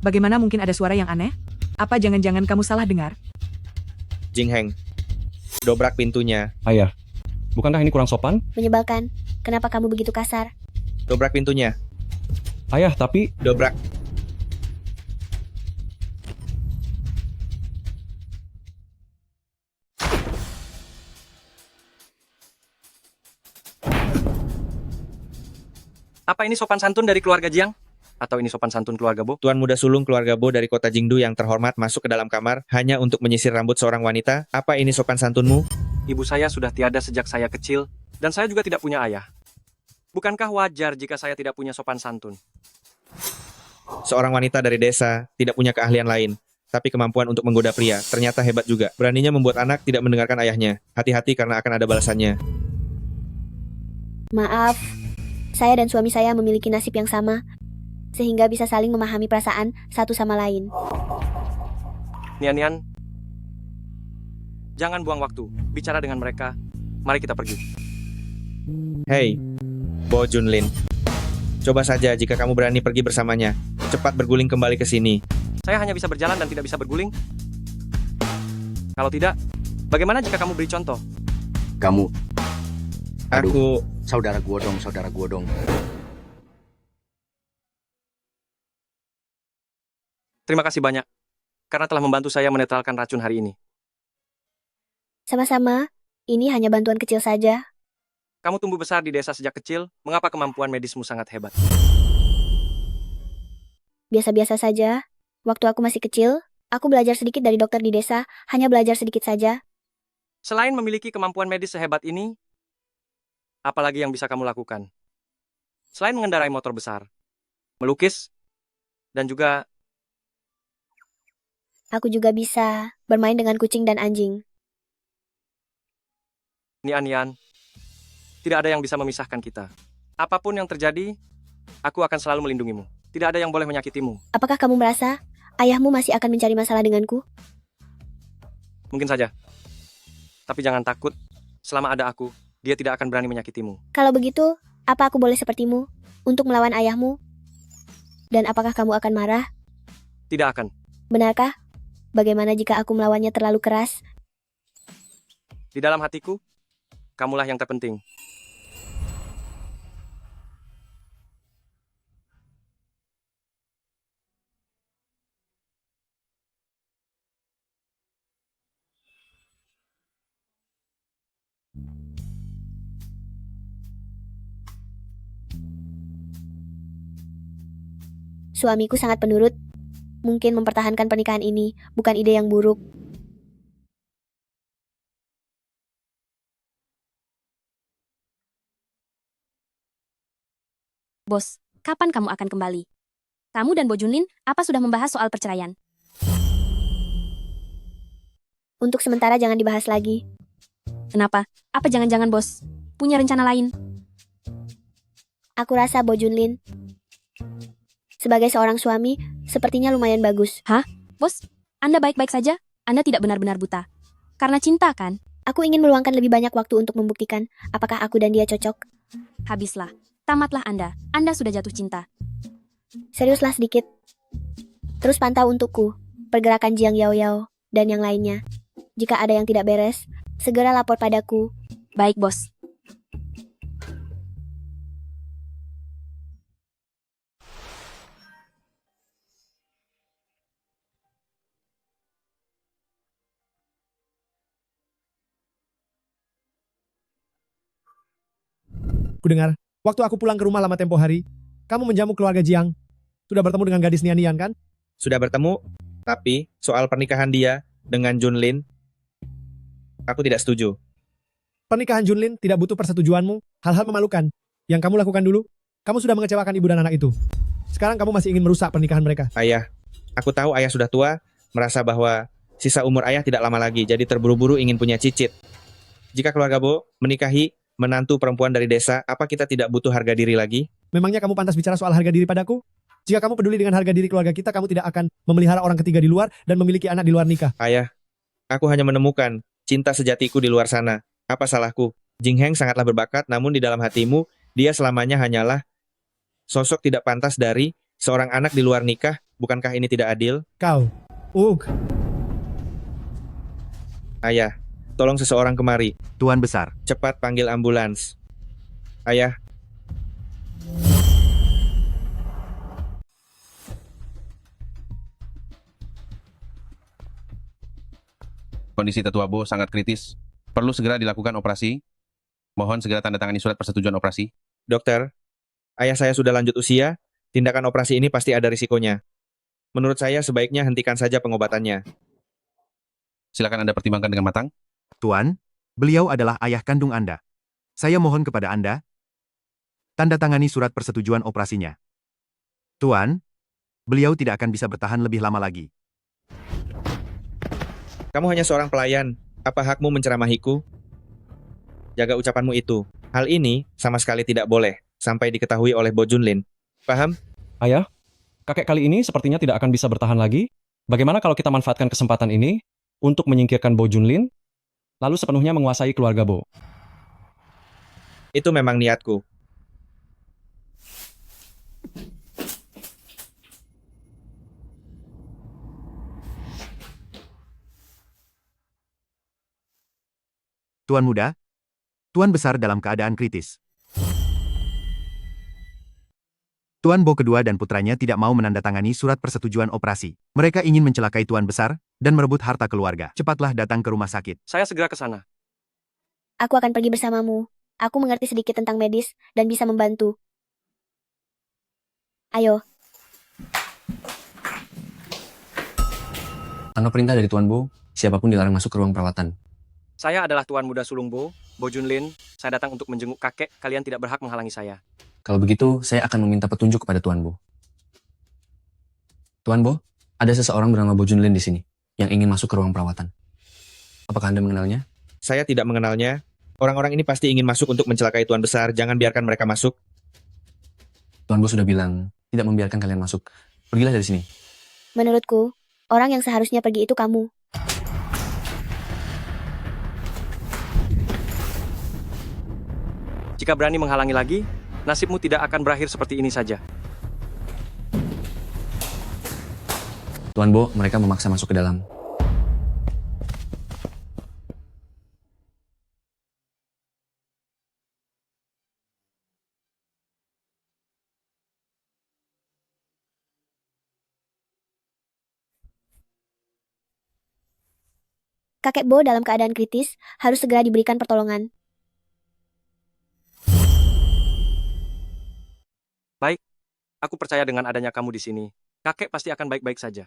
[SPEAKER 6] Bagaimana mungkin ada suara yang aneh? Apa jangan-jangan kamu salah dengar?
[SPEAKER 17] Jing Heng, dobrak pintunya.
[SPEAKER 11] Ayah, bukankah ini kurang sopan?
[SPEAKER 1] Menyebalkan. Kenapa kamu begitu kasar?
[SPEAKER 17] Dobrak pintunya.
[SPEAKER 11] Ayah, tapi...
[SPEAKER 17] Dobrak.
[SPEAKER 2] Apa ini sopan santun dari keluarga Jiang? Atau ini sopan santun keluarga Bo?
[SPEAKER 17] Tuan muda sulung keluarga Bo dari kota Jingdu yang terhormat masuk ke dalam kamar hanya untuk menyisir rambut seorang wanita. Apa ini sopan santunmu?
[SPEAKER 2] Ibu saya sudah tiada sejak saya kecil, dan saya juga tidak punya ayah. Bukankah wajar jika saya tidak punya sopan santun?
[SPEAKER 17] Seorang wanita dari desa tidak punya keahlian lain, tapi kemampuan untuk menggoda pria ternyata hebat juga. Beraninya membuat anak tidak mendengarkan ayahnya. Hati-hati karena akan ada balasannya.
[SPEAKER 1] Maaf, saya dan suami saya memiliki nasib yang sama, sehingga bisa saling memahami perasaan satu sama lain.
[SPEAKER 2] Nian, jangan buang waktu. Bicara dengan mereka. Mari kita pergi.
[SPEAKER 17] Hei, Bo Junlin. Coba saja jika kamu berani pergi bersamanya. Cepat berguling kembali ke sini.
[SPEAKER 2] Saya hanya bisa berjalan dan tidak bisa berguling. Kalau tidak, bagaimana jika kamu beri contoh?
[SPEAKER 4] Kamu.
[SPEAKER 17] Aku.
[SPEAKER 4] Saudara Guodong.
[SPEAKER 2] Terima kasih banyak, karena telah membantu saya menetralkan racun hari ini.
[SPEAKER 1] Sama-sama, ini hanya bantuan kecil saja.
[SPEAKER 2] Kamu tumbuh besar di desa sejak kecil, mengapa kemampuan medismu sangat hebat?
[SPEAKER 1] Biasa-biasa saja. Waktu aku masih kecil, aku belajar sedikit dari dokter di desa, hanya belajar sedikit saja.
[SPEAKER 2] Selain memiliki kemampuan medis sehebat ini, apalagi yang bisa kamu lakukan? Selain mengendarai motor besar, melukis, dan juga...
[SPEAKER 1] Aku juga bisa bermain dengan kucing dan anjing.
[SPEAKER 2] Nian, tidak ada yang bisa memisahkan kita. Apapun yang terjadi, aku akan selalu melindungimu. Tidak ada yang boleh menyakitimu.
[SPEAKER 1] Apakah kamu merasa ayahmu masih akan mencari masalah denganku?
[SPEAKER 2] Mungkin saja. Tapi jangan takut, selama ada aku, dia tidak akan berani menyakitimu.
[SPEAKER 1] Kalau begitu, apa aku boleh sepertimu untuk melawan ayahmu? Dan apakah kamu akan marah?
[SPEAKER 2] Tidak akan.
[SPEAKER 1] Benarkah? Bagaimana jika aku melawannya terlalu keras?
[SPEAKER 2] Di dalam hatiku, kamulah yang terpenting.
[SPEAKER 1] Suamiku sangat penurut. Mungkin mempertahankan pernikahan ini bukan ide yang buruk.
[SPEAKER 19] Bos, kapan kamu akan kembali? Kamu dan Bo Junlin, apa sudah membahas soal perceraian?
[SPEAKER 1] Untuk sementara jangan dibahas lagi.
[SPEAKER 19] Kenapa? Apa jangan-jangan bos punya rencana lain?
[SPEAKER 1] Aku rasa Bo Junlin sebagai seorang suami, sepertinya lumayan bagus.
[SPEAKER 19] Hah? Bos, Anda baik-baik saja? Anda tidak benar-benar buta? Karena cinta, kan?
[SPEAKER 1] Aku ingin meluangkan lebih banyak waktu untuk membuktikan apakah aku dan dia cocok.
[SPEAKER 19] Habislah. Tamatlah Anda. Anda sudah jatuh cinta.
[SPEAKER 1] Seriuslah sedikit. Terus pantau untukku pergerakan Jiang Yao dan yang lainnya. Jika ada yang tidak beres, segera lapor padaku.
[SPEAKER 19] Baik, bos.
[SPEAKER 8] Kudengar, waktu aku pulang ke rumah lama tempo hari, kamu menjamu keluarga Jiang. Sudah bertemu dengan gadis Nian kan?
[SPEAKER 17] Sudah bertemu, tapi soal pernikahan dia dengan Junlin, aku tidak setuju.
[SPEAKER 8] Pernikahan Junlin tidak butuh persetujuanmu. Hal-hal memalukan yang kamu lakukan dulu, kamu sudah mengecewakan ibu dan anak itu. Sekarang kamu masih ingin merusak pernikahan mereka.
[SPEAKER 17] Ayah, aku tahu ayah sudah tua, merasa bahwa sisa umur ayah tidak lama lagi, jadi terburu-buru ingin punya cicit. Jika keluarga Bo menikahi menantu perempuan dari desa, apa kita tidak butuh harga diri lagi?
[SPEAKER 8] Memangnya kamu pantas bicara soal harga diri padaku? Jika kamu peduli dengan harga diri keluarga kita, kamu tidak akan memelihara orang ketiga di luar dan memiliki anak di luar nikah.
[SPEAKER 17] Ayah, aku hanya menemukan cinta sejatiku di luar sana. Apa salahku? Jing Heng sangatlah berbakat, namun di dalam hatimu, dia selamanya hanyalah sosok tidak pantas dari seorang anak di luar nikah. Bukankah ini tidak adil?
[SPEAKER 8] Kau,
[SPEAKER 17] Ayah, tolong seseorang kemari.
[SPEAKER 14] Tuan Besar.
[SPEAKER 17] Cepat panggil ambulans. Ayah.
[SPEAKER 20] Kondisi Tetua Bo sangat kritis. Perlu segera dilakukan operasi. Mohon segera tanda tangani surat persetujuan operasi.
[SPEAKER 17] Dokter, ayah saya sudah lanjut usia. Tindakan operasi ini pasti ada risikonya. Menurut saya sebaiknya hentikan saja pengobatannya.
[SPEAKER 20] Silakan Anda pertimbangkan dengan matang.
[SPEAKER 14] Tuan, beliau adalah ayah kandung Anda. Saya mohon kepada Anda, Tanda tangani surat persetujuan operasinya. Tuan, beliau tidak akan bisa bertahan lebih lama lagi.
[SPEAKER 17] Kamu hanya seorang pelayan. Apa hakmu menceramahiku? Jaga ucapanmu itu. Hal ini sama sekali tidak boleh sampai diketahui oleh Bo Junlin. Paham?
[SPEAKER 11] Ayah, kakek kali ini sepertinya tidak akan bisa bertahan lagi. Bagaimana kalau kita manfaatkan kesempatan ini untuk menyingkirkan Bo Junlin, lalu sepenuhnya menguasai keluarga Bo?
[SPEAKER 17] Itu memang niatku.
[SPEAKER 14] Tuan Muda, Tuan Besar dalam keadaan kritis. Tuan Bo kedua dan putranya tidak mau menandatangani surat persetujuan operasi. Mereka ingin mencelakai Tuan Besar dan merebut harta keluarga. Cepatlah datang ke rumah sakit.
[SPEAKER 2] Saya segera ke sana.
[SPEAKER 1] Aku akan pergi bersamamu. Aku mengerti sedikit tentang medis dan bisa membantu. Ayo.
[SPEAKER 21] Tanpa perintah dari Tuan Bo, siapapun dilarang masuk ke ruang perawatan.
[SPEAKER 2] Saya adalah Tuan Muda Sulung Bo Junlin. Saya datang untuk menjenguk kakek. Kalian tidak berhak menghalangi saya.
[SPEAKER 21] Kalau begitu, saya akan meminta petunjuk kepada Tuan Bo. Tuan Bo, ada seseorang bernama Bo Junlin di sini yang ingin masuk ke ruang perawatan. Apakah Anda mengenalnya?
[SPEAKER 17] Saya tidak mengenalnya. Orang-orang ini pasti ingin masuk untuk mencelakai Tuan Besar. Jangan biarkan mereka masuk.
[SPEAKER 21] Tuan Bo sudah bilang tidak membiarkan kalian masuk. Pergilah dari sini.
[SPEAKER 1] Menurutku, orang yang seharusnya pergi itu kamu.
[SPEAKER 2] Jika berani menghalangi lagi, nasibmu tidak akan berakhir seperti ini saja.
[SPEAKER 21] Tuan Bo, mereka memaksa masuk ke dalam.
[SPEAKER 1] Kakek Bo dalam keadaan kritis, harus segera diberikan pertolongan.
[SPEAKER 2] Baik, aku percaya dengan adanya kamu di sini. Kakek pasti akan baik-baik saja.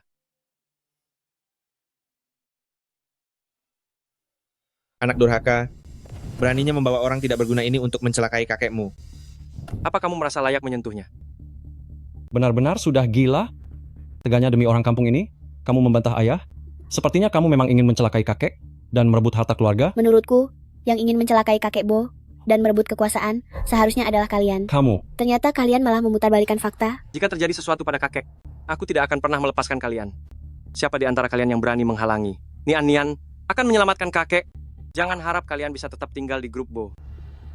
[SPEAKER 17] Anak durhaka, beraninya membawa orang tidak berguna ini untuk mencelakai kakekmu.
[SPEAKER 2] Apa kamu merasa layak menyentuhnya?
[SPEAKER 11] Benar-benar sudah gila? Teganya demi orang kampung ini, kamu membantah ayah? Sepertinya kamu memang ingin mencelakai kakek dan merebut harta keluarga.
[SPEAKER 1] Menurutku, yang ingin mencelakai kakek Bo dan merebut kekuasaan seharusnya adalah kalian.
[SPEAKER 11] Kamu.
[SPEAKER 1] Ternyata kalian malah memutarbalikkan fakta.
[SPEAKER 2] Jika terjadi sesuatu pada kakek, aku tidak akan pernah melepaskan kalian. Siapa di antara kalian yang berani menghalangi? Nian akan menyelamatkan kakek. Jangan harap kalian bisa tetap tinggal di grup Bo.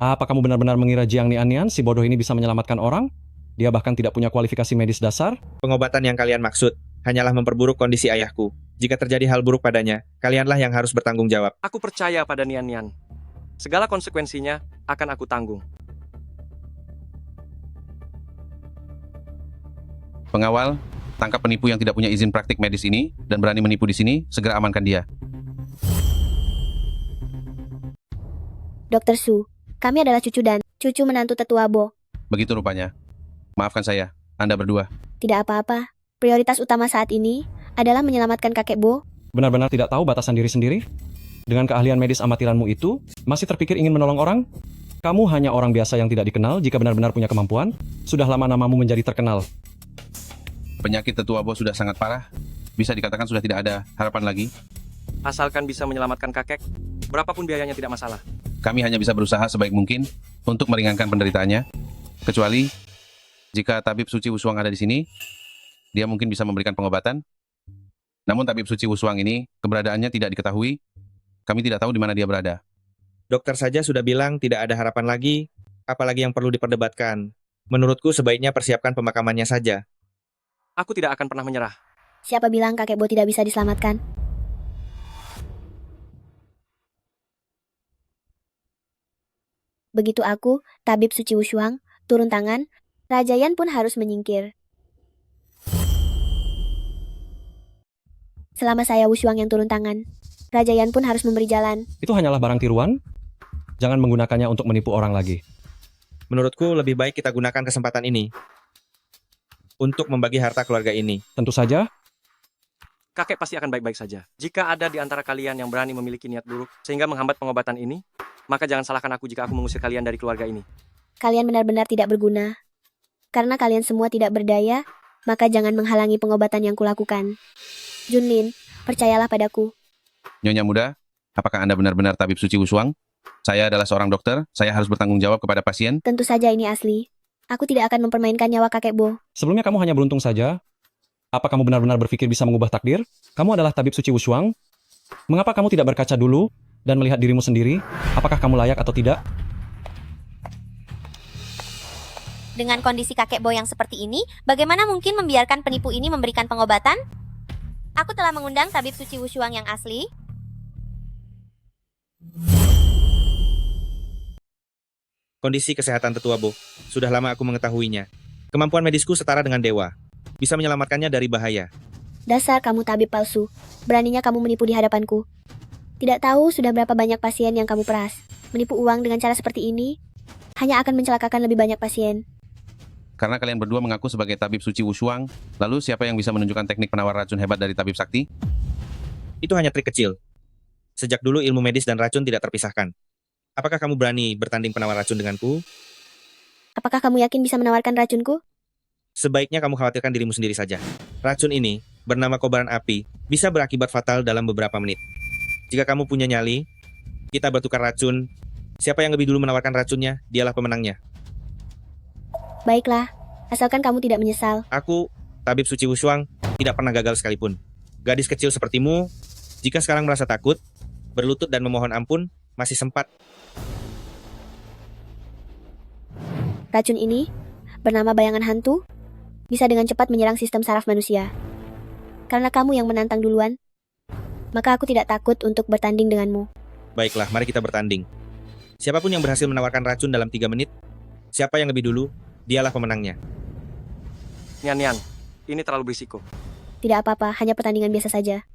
[SPEAKER 11] Apa kamu benar-benar mengira Jiang Nian si bodoh ini bisa menyelamatkan orang? Dia bahkan tidak punya kualifikasi medis dasar.
[SPEAKER 17] Pengobatan yang kalian maksud hanyalah memperburuk kondisi ayahku. Jika terjadi hal buruk padanya, kalianlah yang harus bertanggung jawab.
[SPEAKER 2] Aku percaya pada Nian. Segala konsekuensinya akan aku tanggung.
[SPEAKER 20] Pengawal, tangkap penipu yang tidak punya izin praktik medis ini dan berani menipu di sini, segera amankan dia.
[SPEAKER 1] Dr. Su, kami adalah cucu menantu tetua Bo.
[SPEAKER 20] Begitu rupanya. Maafkan saya, Anda berdua.
[SPEAKER 1] Tidak apa-apa. Prioritas utama saat ini adalah menyelamatkan kakek Bo.
[SPEAKER 11] Benar-benar tidak tahu batasan diri sendiri? Dengan keahlian medis amatiranmu itu, masih terpikir ingin menolong orang? Kamu hanya orang biasa yang tidak dikenal jika benar-benar punya kemampuan. Sudah lama namamu menjadi terkenal.
[SPEAKER 20] Penyakit tetua Bo sudah sangat parah. Bisa dikatakan sudah tidak ada harapan lagi.
[SPEAKER 2] Asalkan bisa menyelamatkan kakek, berapapun biayanya tidak masalah.
[SPEAKER 20] Kami hanya bisa berusaha sebaik mungkin untuk meringankan penderitaannya. Kecuali jika Tabib Suci Wushuang ada di sini, dia mungkin bisa memberikan pengobatan. Namun Tabib Suci Wushuang ini keberadaannya tidak diketahui. Kami tidak tahu di mana dia berada.
[SPEAKER 17] Dokter saja sudah bilang tidak ada harapan lagi, apalagi yang perlu diperdebatkan. Menurutku sebaiknya persiapkan pemakamannya saja.
[SPEAKER 2] Aku tidak akan pernah menyerah.
[SPEAKER 1] Siapa bilang kakek Bo tidak bisa diselamatkan? Begitu aku, Tabib Suci Wushuang, turun tangan, Rajayan pun harus menyingkir. Selama saya Wushuang yang turun tangan, Rajayan pun harus memberi jalan.
[SPEAKER 11] Itu hanyalah barang tiruan. Jangan menggunakannya untuk menipu orang lagi.
[SPEAKER 17] Menurutku lebih baik kita gunakan kesempatan ini untuk membagi harta keluarga ini.
[SPEAKER 11] Tentu saja.
[SPEAKER 2] Kakek pasti akan baik-baik saja. Jika ada di antara kalian yang berani memiliki niat buruk sehingga menghambat pengobatan ini, maka jangan salahkan aku jika aku mengusir kalian dari keluarga ini.
[SPEAKER 1] Kalian benar-benar tidak berguna. Karena kalian semua tidak berdaya, maka jangan menghalangi pengobatan yang kulakukan. Junlin, percayalah padaku.
[SPEAKER 20] Nyonya muda, apakah Anda benar-benar tabib suci Wushuang? Saya adalah seorang dokter, saya harus bertanggung jawab kepada pasien.
[SPEAKER 1] Tentu saja ini asli. Aku tidak akan mempermainkan nyawa kakek Bo.
[SPEAKER 11] Sebelumnya kamu hanya beruntung saja. Apa kamu benar-benar berpikir bisa mengubah takdir? Kamu adalah tabib suci Wushuang. Mengapa kamu tidak berkaca dulu dan melihat dirimu sendiri? Apakah kamu layak atau tidak?
[SPEAKER 5] Dengan kondisi kakek Bo yang seperti ini, bagaimana mungkin membiarkan penipu ini memberikan pengobatan? Aku telah mengundang tabib suci Wushuang yang asli.
[SPEAKER 17] Kondisi kesehatan tetua Bo, sudah lama aku mengetahuinya. Kemampuan medisku setara dengan dewa. Bisa menyelamatkannya dari bahaya.
[SPEAKER 1] Dasar kamu tabib palsu. Beraninya kamu menipu di hadapanku. Tidak tahu sudah berapa banyak pasien yang kamu peras. Menipu uang dengan cara seperti ini hanya akan mencelakakan lebih banyak pasien.
[SPEAKER 20] Karena kalian berdua mengaku sebagai tabib suci Wushuang, lalu siapa yang bisa menunjukkan teknik penawar racun hebat dari tabib sakti?
[SPEAKER 17] Itu hanya trik kecil. Sejak dulu ilmu medis dan racun tidak terpisahkan. Apakah kamu berani bertanding penawar racun denganku?
[SPEAKER 1] Apakah kamu yakin bisa menawarkan racunku?
[SPEAKER 17] Sebaiknya kamu khawatirkan dirimu sendiri saja. Racun ini, bernama kobaran api, bisa berakibat fatal dalam beberapa menit. Jika kamu punya nyali, kita bertukar racun. Siapa yang lebih dulu menawarkan racunnya, dialah pemenangnya.
[SPEAKER 1] Baiklah, asalkan kamu tidak menyesal.
[SPEAKER 17] Aku, tabib suci Wushuang, tidak pernah gagal sekalipun. Gadis kecil sepertimu, jika sekarang merasa takut, berlutut dan memohon ampun, masih sempat.
[SPEAKER 1] Racun ini, bernama bayangan hantu, bisa dengan cepat menyerang sistem saraf manusia. Karena kamu yang menantang duluan, maka aku tidak takut untuk bertanding denganmu.
[SPEAKER 17] Baiklah, mari kita bertanding. Siapapun yang berhasil menawarkan racun dalam 3 menit, siapa yang lebih dulu, dialah pemenangnya.
[SPEAKER 2] Nian, ini terlalu berisiko.
[SPEAKER 1] Tidak apa-apa, hanya pertandingan biasa saja.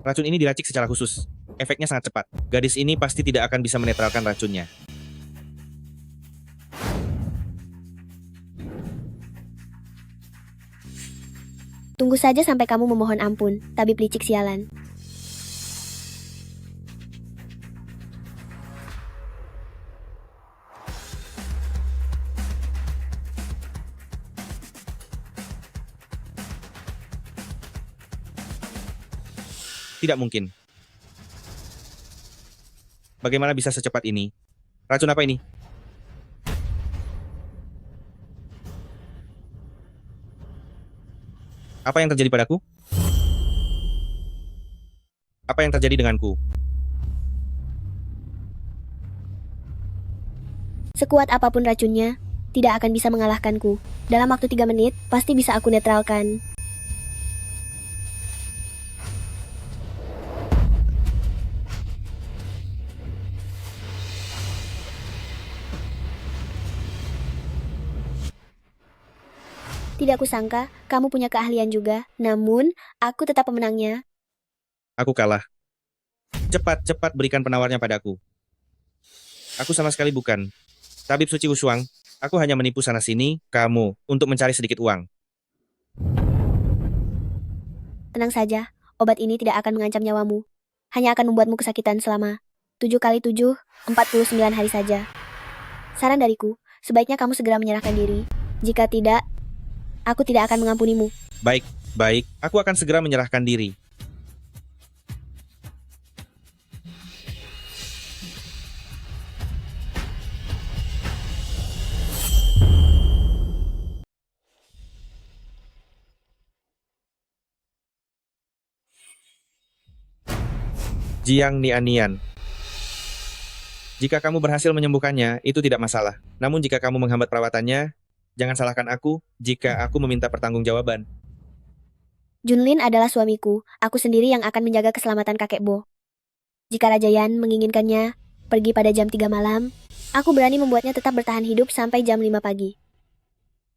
[SPEAKER 17] Racun ini diracik secara khusus. Efeknya sangat cepat. Gadis ini pasti tidak akan bisa menetralkan racunnya.
[SPEAKER 1] Tunggu saja sampai kamu memohon ampun, tabib licik sialan.
[SPEAKER 17] Tidak mungkin. Bagaimana bisa secepat ini? Racun apa ini? Apa yang terjadi padaku? Apa yang terjadi denganku?
[SPEAKER 1] Sekuat apapun racunnya, tidak akan bisa mengalahkanku. Dalam waktu 3 menit, pasti bisa aku netralkan. Tidak kusangka, kamu punya keahlian juga. Namun, aku tetap pemenangnya.
[SPEAKER 17] Aku kalah. Cepat berikan penawarnya padaku. Aku sama sekali bukan tabib suci Wushuang. Aku hanya menipu sana-sini kamu untuk mencari sedikit uang.
[SPEAKER 1] Tenang saja, obat ini tidak akan mengancam nyawamu. Hanya akan membuatmu kesakitan selama 7 kali 7, 49 hari saja. Saran dariku, sebaiknya kamu segera menyerahkan diri. Jika tidak, aku tidak akan mengampunimu.
[SPEAKER 17] Baik, aku akan segera menyerahkan diri. Jiang Nianian. Jika kamu berhasil menyembuhkannya, itu tidak masalah. Namun jika kamu menghambat perawatannya, jangan salahkan aku jika aku meminta pertanggungjawaban.
[SPEAKER 1] Junlin adalah suamiku. Aku sendiri yang akan menjaga keselamatan kakek Bo. Jika Raja Yan menginginkannya pergi pada jam 3 malam, aku berani membuatnya tetap bertahan hidup sampai jam 5 pagi.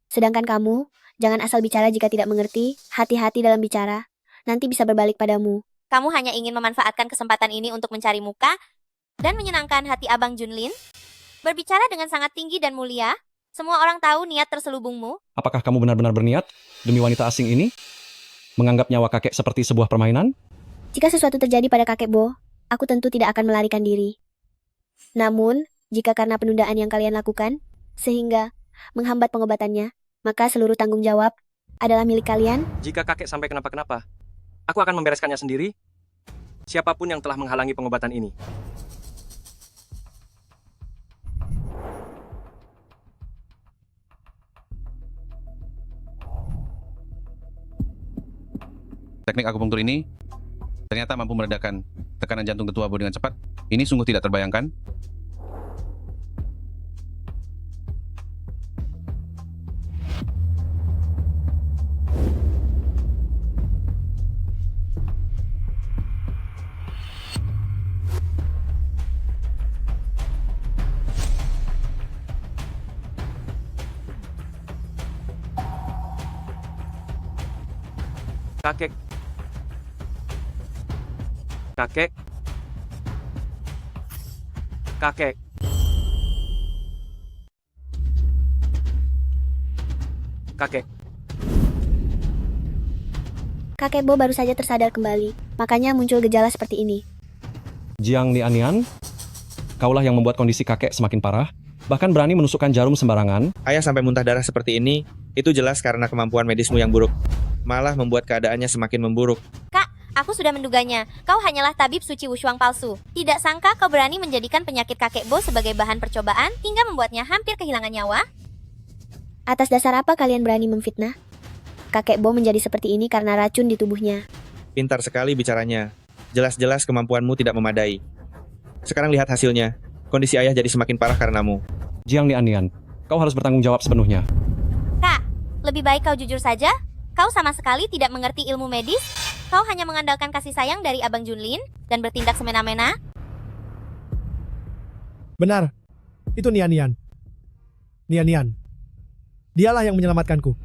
[SPEAKER 1] Sedangkan kamu, jangan asal bicara jika tidak mengerti, hati-hati dalam bicara, nanti bisa berbalik padamu.
[SPEAKER 5] Kamu hanya ingin memanfaatkan kesempatan ini untuk mencari muka dan menyenangkan hati Abang Junlin? Berbicara dengan sangat tinggi dan mulia, semua orang tahu niat terselubungmu.
[SPEAKER 11] Apakah kamu benar-benar berniat demi wanita asing ini? Menganggap nyawa kakek seperti sebuah permainan?
[SPEAKER 1] Jika sesuatu terjadi pada kakek Bo, aku tentu tidak akan melarikan diri. Namun, jika karena penundaan yang kalian lakukan, sehingga menghambat pengobatannya, maka seluruh tanggung jawab adalah milik kalian.
[SPEAKER 2] Jika kakek sampai kenapa-kenapa, aku akan membereskannya sendiri. Siapapun yang telah menghalangi pengobatan ini.
[SPEAKER 20] Teknik akupunktur ini ternyata mampu meredakan tekanan jantung Tetua Bo dengan cepat. Ini sungguh tidak terbayangkan.
[SPEAKER 2] Kakek. Kakek. Kakek. Kakek.
[SPEAKER 1] Kakek Bo baru saja tersadar kembali, makanya muncul gejala seperti ini.
[SPEAKER 11] Jiang Nianian, kaulah yang membuat kondisi kakek semakin parah, bahkan berani menusukkan jarum sembarangan.
[SPEAKER 17] Ayah sampai muntah darah seperti ini, itu jelas karena kemampuan medismu yang buruk. Malah membuat keadaannya semakin memburuk.
[SPEAKER 5] Kak, aku sudah menduganya. Kau hanyalah tabib suci Wushuang palsu. Tidak sangka kau berani menjadikan penyakit kakek Bo sebagai bahan percobaan hingga membuatnya hampir kehilangan nyawa.
[SPEAKER 1] Atas dasar apa kalian berani memfitnah? Kakek Bo menjadi seperti ini karena racun di tubuhnya.
[SPEAKER 17] Pintar sekali bicaranya. Jelas-jelas kemampuanmu tidak memadai. Sekarang lihat hasilnya. Kondisi ayah jadi semakin parah karenamu.
[SPEAKER 11] Jiang Nianian, kau harus bertanggung jawab sepenuhnya.
[SPEAKER 5] Kak, lebih baik kau jujur saja. Kau sama sekali tidak mengerti ilmu medis. Kau hanya mengandalkan kasih sayang dari Abang Junlin dan bertindak semena-mena.
[SPEAKER 8] Benar. Itu Nian-Nian. Nian-Nian. Dialah yang menyelamatkanku.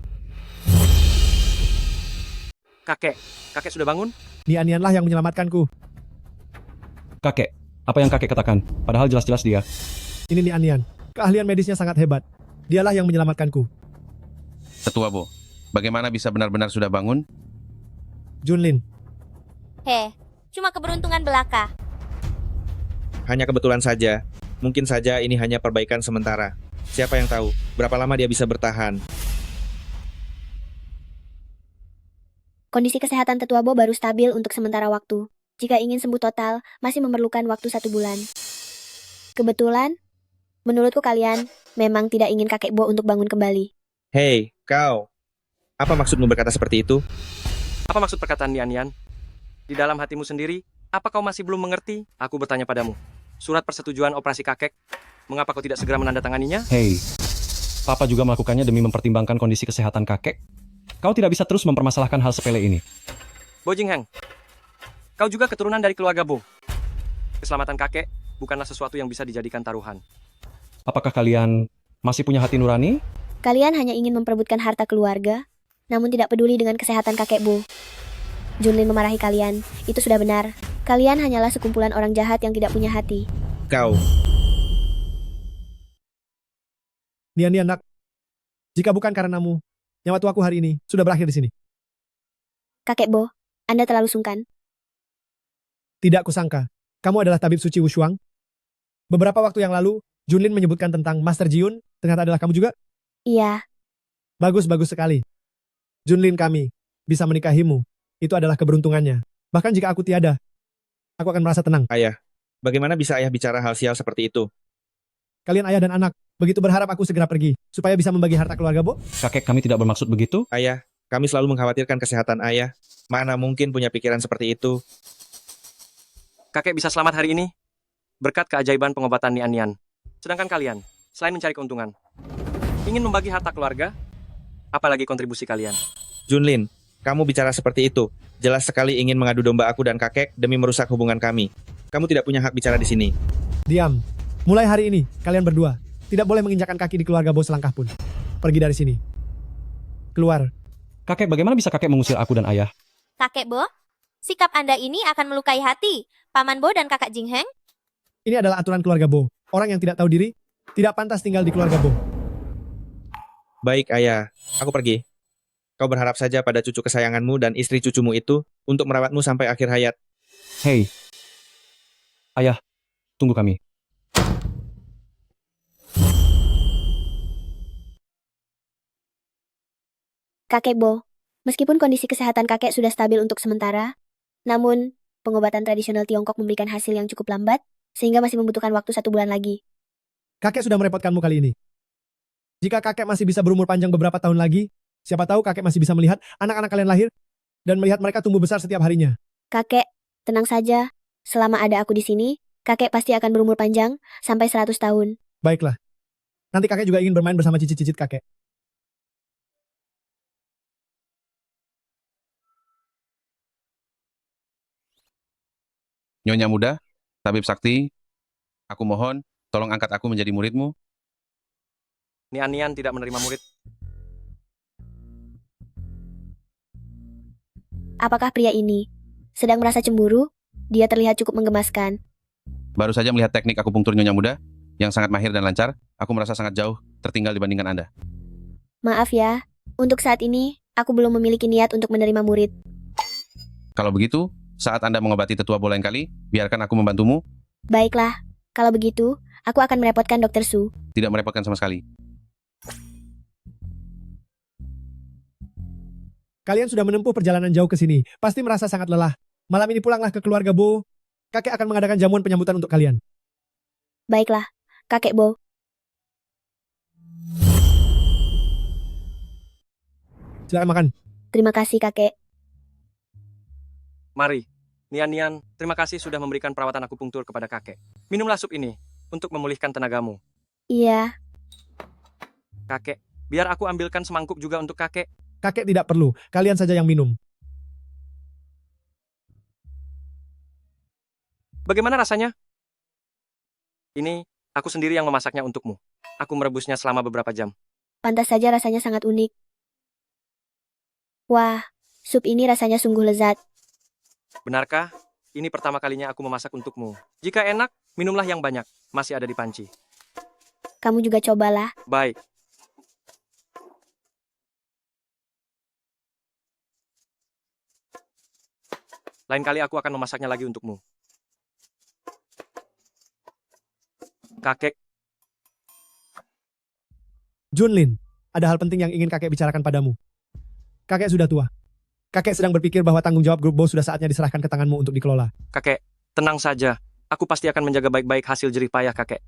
[SPEAKER 2] Kakek. Kakek sudah bangun?
[SPEAKER 8] Nian-Nianlah yang menyelamatkanku.
[SPEAKER 11] Kakek, apa yang kakek katakan? Padahal jelas-jelas dia.
[SPEAKER 8] Ini Nian-Nian. Keahlian medisnya sangat hebat. Dialah yang menyelamatkanku.
[SPEAKER 20] Tetua Bo, bagaimana bisa benar-benar sudah bangun?
[SPEAKER 8] Junlin.
[SPEAKER 5] Cuma keberuntungan belaka.
[SPEAKER 17] Hanya kebetulan saja. Mungkin saja ini hanya perbaikan sementara. Siapa yang tahu berapa lama dia bisa bertahan.
[SPEAKER 1] Kondisi kesehatan Tetua Bo baru stabil untuk sementara waktu. Jika ingin sembuh total, masih memerlukan waktu 1 bulan. Kebetulan, menurutku kalian memang tidak ingin kakek Bo untuk bangun kembali.
[SPEAKER 17] Hei, kau. Apa maksudmu berkata seperti itu?
[SPEAKER 2] Apa maksud perkataan Nian-Nian? Di dalam hatimu sendiri, apa kau masih belum mengerti? Aku bertanya padamu. Surat persetujuan operasi kakek, mengapa kau tidak segera menandatanganinya?
[SPEAKER 11] Hei, Papa juga melakukannya demi mempertimbangkan kondisi kesehatan kakek. Kau tidak bisa terus mempermasalahkan hal sepele ini.
[SPEAKER 2] Bo Jingheng, kau juga keturunan dari keluarga Bo. Keselamatan kakek bukanlah sesuatu yang bisa dijadikan taruhan.
[SPEAKER 11] Apakah kalian masih punya hati nurani?
[SPEAKER 1] Kalian hanya ingin memperebutkan harta keluarga, namun tidak peduli dengan kesehatan kakek Bo. Junlin memarahi kalian, itu sudah benar. Kalian hanyalah sekumpulan orang jahat yang tidak punya hati.
[SPEAKER 17] Kau.
[SPEAKER 8] Nian-Nian nak. Jika bukan karenamu, nyawa tuaku hari ini sudah berakhir di sini.
[SPEAKER 1] Kakek Bo, Anda terlalu sungkan.
[SPEAKER 8] Tidak kusangka, kamu adalah tabib suci Wushuang. Beberapa waktu yang lalu, Junlin menyebutkan tentang Master Jiun, ternyata adalah kamu juga?
[SPEAKER 1] Iya.
[SPEAKER 8] Bagus sekali. Junlin kami, bisa menikahimu. Itu adalah keberuntungannya. Bahkan jika aku tiada, aku akan merasa tenang.
[SPEAKER 17] Ayah, bagaimana bisa ayah bicara hal sial seperti itu?
[SPEAKER 8] Kalian ayah dan anak, begitu berharap aku segera pergi, supaya bisa membagi harta keluarga Bo.
[SPEAKER 11] Kakek kami tidak bermaksud begitu.
[SPEAKER 17] Ayah, kami selalu mengkhawatirkan kesehatan ayah. Mana mungkin punya pikiran seperti itu?
[SPEAKER 2] Kakek bisa selamat hari ini, berkat keajaiban pengobatan Nian-Nian. Sedangkan kalian, selain mencari keuntungan, ingin membagi harta keluarga, apalagi kontribusi kalian.
[SPEAKER 17] Junlin, kamu bicara seperti itu. Jelas sekali ingin mengadu domba aku dan kakek demi merusak hubungan kami. Kamu tidak punya hak bicara di sini.
[SPEAKER 8] Diam. Mulai hari ini, kalian berdua tidak boleh menginjakkan kaki di keluarga Bo selangkah pun. Pergi dari sini. keluar.
[SPEAKER 11] Kakek, bagaimana bisa kakek mengusir aku dan ayah?
[SPEAKER 5] Kakek Bo, sikap Anda ini akan melukai hati Paman Bo dan Kakak Jingheng.
[SPEAKER 8] Ini adalah aturan keluarga Bo. Orang yang tidak tahu diri, tidak pantas tinggal di keluarga Bo.
[SPEAKER 17] Baik, Ayah. Aku pergi. Kau berharap saja pada cucu kesayanganmu dan istri cucumu itu untuk merawatmu sampai akhir hayat.
[SPEAKER 11] Hei, ayah, tunggu kami.
[SPEAKER 1] Kakek Bo, meskipun kondisi kesehatan kakek sudah stabil untuk sementara, namun pengobatan tradisional Tiongkok memberikan hasil yang cukup lambat, sehingga masih membutuhkan waktu 1 bulan lagi.
[SPEAKER 8] Kakek sudah merepotkanmu kali ini. Jika kakek masih bisa berumur panjang beberapa tahun lagi, siapa tahu kakek masih bisa melihat anak-anak kalian lahir dan melihat mereka tumbuh besar setiap harinya.
[SPEAKER 1] Kakek, tenang saja. Selama ada aku di sini, kakek pasti akan berumur panjang sampai 100 tahun.
[SPEAKER 8] Baiklah. Nanti kakek juga ingin bermain bersama cicit-cicit kakek.
[SPEAKER 20] Nyonya muda, tabib sakti, aku mohon, tolong angkat aku menjadi muridmu.
[SPEAKER 2] Nian tidak menerima murid.
[SPEAKER 1] Apakah pria ini sedang merasa cemburu? Dia terlihat cukup menggemaskan.
[SPEAKER 20] Baru saja melihat teknik akupunktur Nyonya muda, yang sangat mahir dan lancar, aku merasa sangat jauh tertinggal dibandingkan Anda.
[SPEAKER 1] Maaf ya, untuk saat ini, aku belum memiliki niat untuk menerima murid.
[SPEAKER 20] Kalau begitu, saat Anda mengobati tetua bola lain kali, biarkan aku membantumu.
[SPEAKER 1] Baiklah, kalau begitu, aku akan merepotkan Dr. Su.
[SPEAKER 20] Tidak merepotkan sama sekali.
[SPEAKER 8] Kalian sudah menempuh perjalanan jauh ke sini, pasti merasa sangat lelah. Malam ini pulanglah ke keluarga Bo. Kakek akan mengadakan jamuan penyambutan untuk kalian.
[SPEAKER 1] Baiklah, Kakek Bo.
[SPEAKER 8] Silakan makan.
[SPEAKER 1] Terima kasih, Kakek.
[SPEAKER 2] Mari, Nian, terima kasih sudah memberikan perawatan akupunktur kepada kakek. Minumlah sup ini untuk memulihkan tenagamu.
[SPEAKER 1] Iya.
[SPEAKER 2] Kakek, biar aku ambilkan semangkuk juga untuk kakek.
[SPEAKER 8] Kakek tidak perlu, kalian saja yang minum.
[SPEAKER 2] Bagaimana rasanya? Ini, aku sendiri yang memasaknya untukmu. Aku merebusnya selama beberapa jam.
[SPEAKER 1] Pantas saja rasanya sangat unik. Wah, sup ini rasanya sungguh lezat.
[SPEAKER 2] Benarkah? Ini pertama kalinya aku memasak untukmu. Jika enak, minumlah yang banyak. Masih ada di panci.
[SPEAKER 1] Kamu juga cobalah.
[SPEAKER 2] Baik. Lain kali aku akan memasaknya lagi untukmu. Kakek.
[SPEAKER 8] Junlin, ada hal penting yang ingin kakek bicarakan padamu. Kakek sudah tua. Kakek sedang berpikir bahwa tanggung jawab grup Bo sudah saatnya diserahkan ke tanganmu untuk dikelola.
[SPEAKER 2] Kakek, tenang saja. Aku pasti akan menjaga baik-baik hasil jerih payah kakek.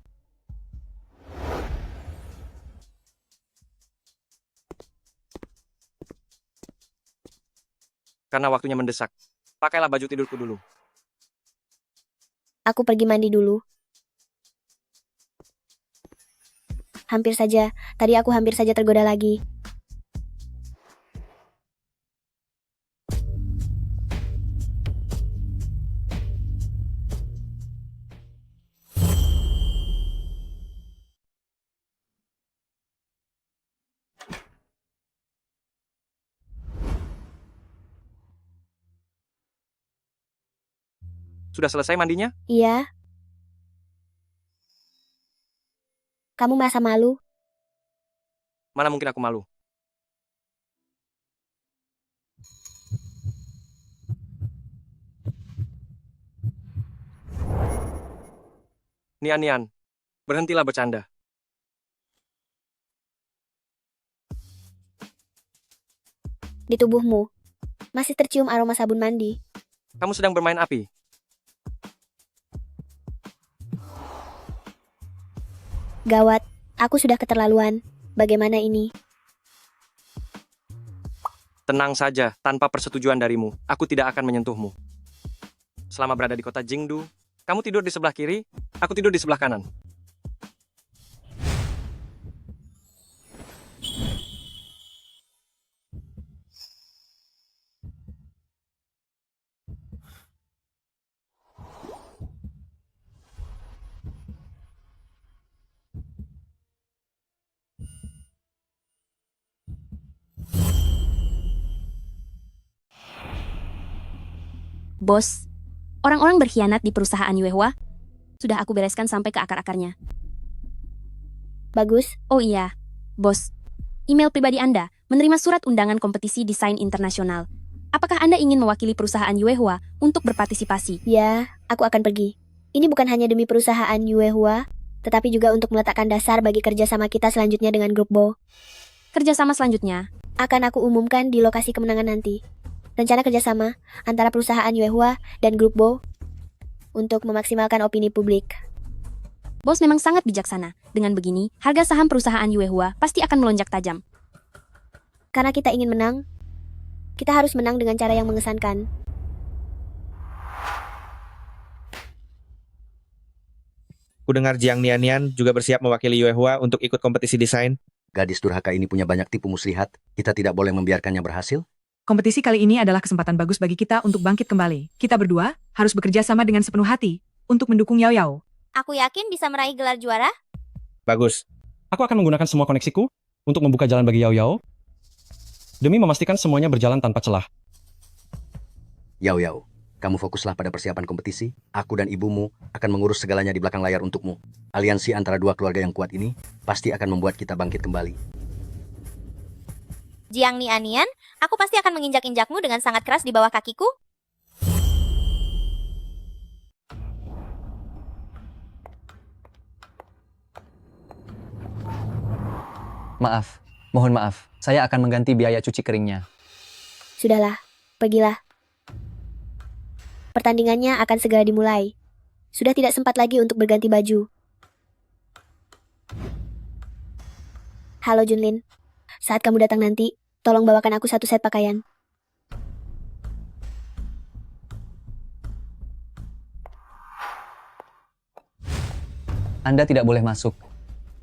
[SPEAKER 2] Karena waktunya mendesak. Pakailah baju tidurku dulu.
[SPEAKER 1] Aku pergi mandi dulu. Hampir saja, tadi aku hampir saja tergoda lagi.
[SPEAKER 2] Sudah selesai mandinya?
[SPEAKER 1] Iya. Kamu merasa malu?
[SPEAKER 2] Mana mungkin aku malu? Nian, berhentilah bercanda.
[SPEAKER 1] Di tubuhmu, masih tercium aroma sabun mandi.
[SPEAKER 2] Kamu sedang bermain api.
[SPEAKER 1] Gawat, aku sudah keterlaluan. Bagaimana ini?
[SPEAKER 2] Tenang saja, tanpa persetujuan darimu, aku tidak akan menyentuhmu. Selama berada di kota Jingdu, kamu tidur di sebelah kiri, aku tidur di sebelah kanan.
[SPEAKER 19] Bos, orang-orang berkhianat di perusahaan Yuehua sudah aku bereskan sampai ke akar-akarnya.
[SPEAKER 1] Bagus.
[SPEAKER 19] Oh iya, Bos. Email pribadi Anda menerima surat undangan kompetisi desain internasional. Apakah Anda ingin mewakili perusahaan Yuehua untuk berpartisipasi?
[SPEAKER 1] Ya, aku akan pergi. Ini bukan hanya demi perusahaan Yuehua, tetapi juga untuk meletakkan dasar bagi kerjasama kita selanjutnya dengan Grup Bo.
[SPEAKER 19] Kerjasama selanjutnya
[SPEAKER 1] akan aku umumkan di lokasi kemenangan nanti. Rencana kerjasama antara perusahaan Yuehua dan Grup Bo untuk memaksimalkan opini publik.
[SPEAKER 19] Bos memang sangat bijaksana. Dengan begini, harga saham perusahaan Yuehua pasti akan melonjak tajam.
[SPEAKER 1] Karena kita ingin menang, kita harus menang dengan cara yang mengesankan.
[SPEAKER 17] Kudengar Jiang Nianian juga bersiap mewakili Yuehua untuk ikut kompetisi desain.
[SPEAKER 4] Gadis durhaka ini punya banyak tipu muslihat. Kita tidak boleh membiarkannya berhasil.
[SPEAKER 6] Kompetisi kali ini adalah kesempatan bagus bagi kita untuk bangkit kembali. Kita berdua harus bekerja sama dengan sepenuh hati untuk mendukung Yao Yao.
[SPEAKER 5] Aku yakin bisa meraih gelar juara.
[SPEAKER 17] Bagus.
[SPEAKER 11] Aku akan menggunakan semua koneksiku untuk membuka jalan bagi Yao Yao demi memastikan semuanya berjalan tanpa celah.
[SPEAKER 4] Yao Yao, kamu fokuslah pada persiapan kompetisi. Aku dan ibumu akan mengurus segalanya di belakang layar untukmu. Aliansi antara dua keluarga yang kuat ini pasti akan membuat kita bangkit kembali.
[SPEAKER 5] Jiang Nianian, aku pasti akan menginjak-injakmu dengan sangat keras di bawah kakiku.
[SPEAKER 21] Maaf, mohon maaf. Saya akan mengganti biaya cuci keringnya.
[SPEAKER 1] Sudahlah, pergilah. Pertandingannya akan segera dimulai. Sudah tidak sempat lagi untuk berganti baju. Halo Junlin, saat kamu datang nanti, tolong bawakan aku 1 set pakaian.
[SPEAKER 21] Anda tidak boleh masuk.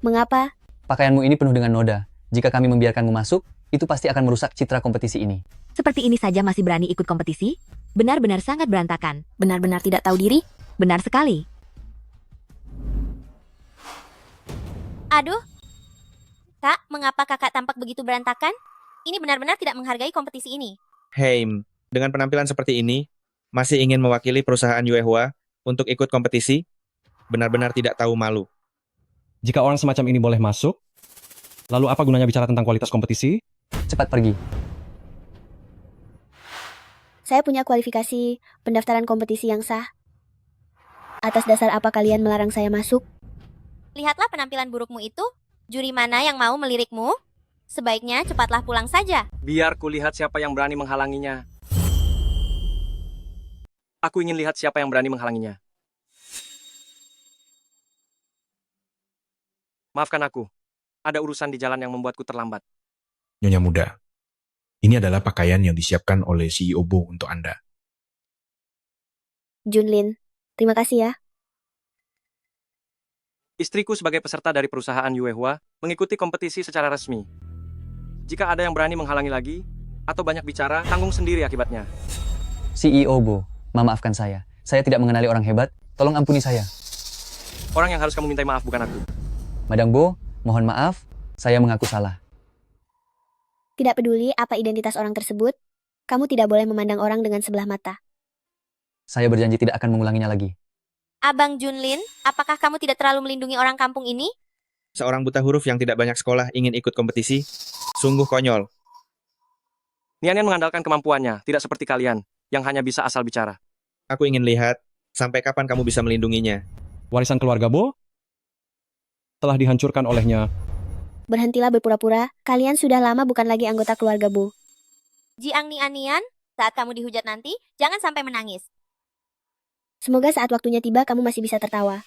[SPEAKER 1] Mengapa?
[SPEAKER 21] Pakaianmu ini penuh dengan noda. Jika kami membiarkanmu masuk, itu pasti akan merusak citra kompetisi ini.
[SPEAKER 10] Seperti ini saja masih berani ikut kompetisi? Benar-benar sangat berantakan. Benar-benar tidak tahu diri? Benar sekali.
[SPEAKER 5] Aduh. Kak, mengapa kakak tampak begitu berantakan? Ini benar-benar tidak menghargai kompetisi ini.
[SPEAKER 17] Heim, dengan penampilan seperti ini, masih ingin mewakili perusahaan Yuehua untuk ikut kompetisi? Benar-benar tidak tahu malu.
[SPEAKER 11] Jika orang semacam ini boleh masuk, lalu apa gunanya bicara tentang kualitas kompetisi?
[SPEAKER 21] Cepat pergi.
[SPEAKER 1] Saya punya kualifikasi pendaftaran kompetisi yang sah. Atas dasar apa kalian melarang saya masuk?
[SPEAKER 5] Lihatlah penampilan burukmu itu. Juri mana yang mau melirikmu? Sebaiknya cepatlah pulang saja.
[SPEAKER 2] Biar kulihat siapa yang berani menghalanginya. Aku ingin lihat siapa yang berani menghalanginya. Maafkan aku. Ada urusan di jalan yang membuatku terlambat.
[SPEAKER 12] Nyonya muda, ini adalah pakaian yang disiapkan oleh CEO Bo untuk Anda.
[SPEAKER 1] Junlin, terima kasih ya.
[SPEAKER 2] Istriku sebagai peserta dari perusahaan Yuehua mengikuti kompetisi secara resmi. Jika ada yang berani menghalangi lagi, atau banyak bicara, tanggung sendiri akibatnya.
[SPEAKER 21] CEO Bo, maafkan saya. Saya tidak mengenali orang hebat. Tolong ampuni saya.
[SPEAKER 2] Orang yang harus kamu mintai maaf bukan aku.
[SPEAKER 21] Madam Bo, mohon maaf. Saya mengaku salah.
[SPEAKER 1] Tidak peduli apa identitas orang tersebut, kamu tidak boleh memandang orang dengan sebelah mata.
[SPEAKER 21] Saya berjanji tidak akan mengulanginya lagi.
[SPEAKER 5] Abang Junlin, apakah kamu tidak terlalu melindungi orang kampung ini?
[SPEAKER 17] Seorang buta huruf yang tidak banyak sekolah ingin ikut kompetisi? Sungguh konyol.
[SPEAKER 2] Nianian mengandalkan kemampuannya, tidak seperti kalian, yang hanya bisa asal bicara.
[SPEAKER 17] Aku ingin lihat, sampai kapan kamu bisa melindunginya.
[SPEAKER 11] Warisan keluarga Bo telah dihancurkan olehnya.
[SPEAKER 1] Berhentilah berpura-pura, kalian sudah lama bukan lagi anggota keluarga Bo.
[SPEAKER 5] Jiang Nianian, saat kamu dihujat nanti, jangan sampai menangis.
[SPEAKER 1] Semoga saat waktunya tiba kamu masih bisa tertawa.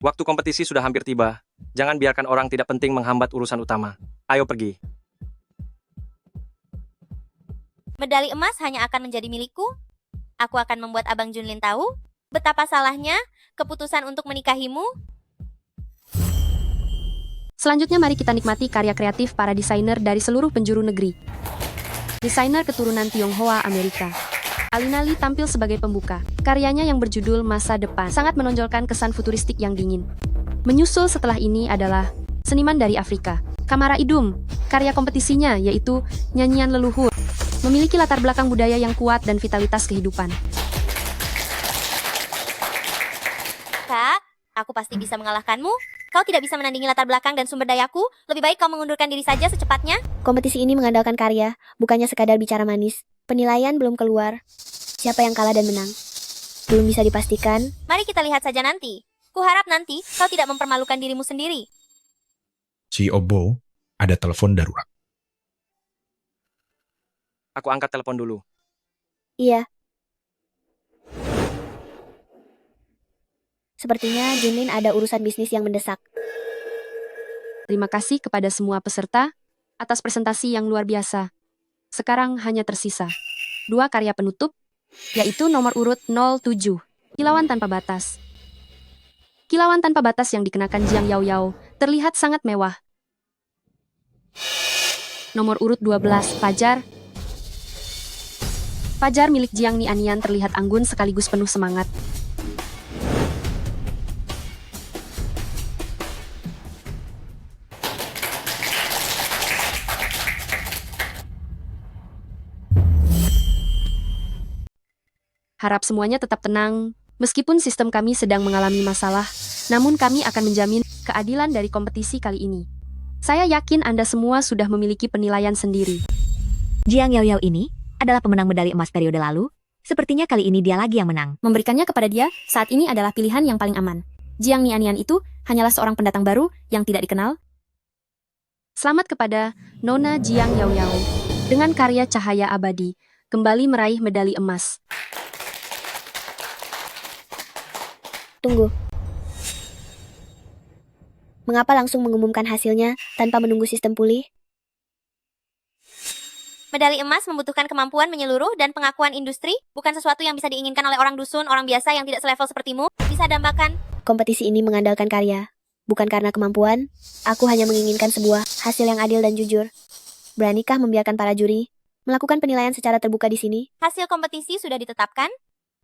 [SPEAKER 2] Waktu kompetisi sudah hampir tiba. Jangan biarkan orang tidak penting menghambat urusan utama. Ayo pergi.
[SPEAKER 5] Medali emas hanya akan menjadi milikku. Aku akan membuat Abang Junlin tahu betapa salahnya keputusan untuk menikahimu.
[SPEAKER 19] Selanjutnya mari kita nikmati karya kreatif para desainer dari seluruh penjuru negeri. Desainer keturunan Tionghoa Amerika. Alina Lee tampil sebagai pembuka. Karyanya yang berjudul Masa Depan sangat menonjolkan kesan futuristik yang dingin. Menyusul setelah ini adalah seniman dari Afrika, Kamara Idum. Karya kompetisinya yaitu Nyanyian Leluhur. Memiliki latar belakang budaya yang kuat dan vitalitas kehidupan.
[SPEAKER 5] Kak, aku pasti bisa mengalahkanmu. Kau tidak bisa menandingi latar belakang dan sumber dayaku. Lebih baik kau mengundurkan diri saja secepatnya.
[SPEAKER 1] Kompetisi ini mengandalkan karya, bukannya sekadar bicara manis. Penilaian belum keluar. Siapa yang kalah dan menang? Belum bisa dipastikan.
[SPEAKER 5] Mari kita lihat saja nanti. Kuharap nanti kau tidak mempermalukan dirimu sendiri.
[SPEAKER 12] CEO Bo, ada telepon darurat.
[SPEAKER 2] Aku angkat telepon dulu.
[SPEAKER 1] Iya. Sepertinya Junlin ada urusan bisnis yang mendesak.
[SPEAKER 19] Terima kasih kepada semua peserta atas presentasi yang luar biasa. Sekarang hanya tersisa 2 karya penutup, yaitu nomor urut 07, Kilauan Tanpa Batas. Kilauan tanpa batas yang dikenakan Jiang Yaoyao terlihat sangat mewah. Nomor urut 12, Fajar. Fajar milik Jiang Nianian terlihat anggun sekaligus penuh semangat. Harap semuanya tetap tenang. Meskipun sistem kami sedang mengalami masalah, namun kami akan menjamin keadilan dari kompetisi kali ini. Saya yakin Anda semua sudah memiliki penilaian sendiri.
[SPEAKER 10] Jiang Yaoyao ini adalah pemenang medali emas periode lalu. Sepertinya kali ini dia lagi yang menang.
[SPEAKER 19] Memberikannya kepada dia saat ini adalah pilihan yang paling aman. Jiang Nianian itu hanyalah seorang pendatang baru yang tidak dikenal. Selamat kepada Nona Jiang Yaoyao dengan karya Cahaya Abadi kembali meraih medali emas.
[SPEAKER 1] Tunggu. Mengapa langsung mengumumkan hasilnya tanpa menunggu sistem pulih?
[SPEAKER 5] Medali emas membutuhkan kemampuan menyeluruh dan pengakuan industri, bukan sesuatu yang bisa diinginkan oleh orang dusun, orang biasa yang tidak selevel sepertimu. Bisa dambakan.
[SPEAKER 1] Kompetisi ini mengandalkan karya, bukan karena kemampuan. Aku hanya menginginkan sebuah hasil yang adil dan jujur. Beranikah membiarkan para juri melakukan penilaian secara terbuka di sini?
[SPEAKER 5] Hasil kompetisi sudah ditetapkan.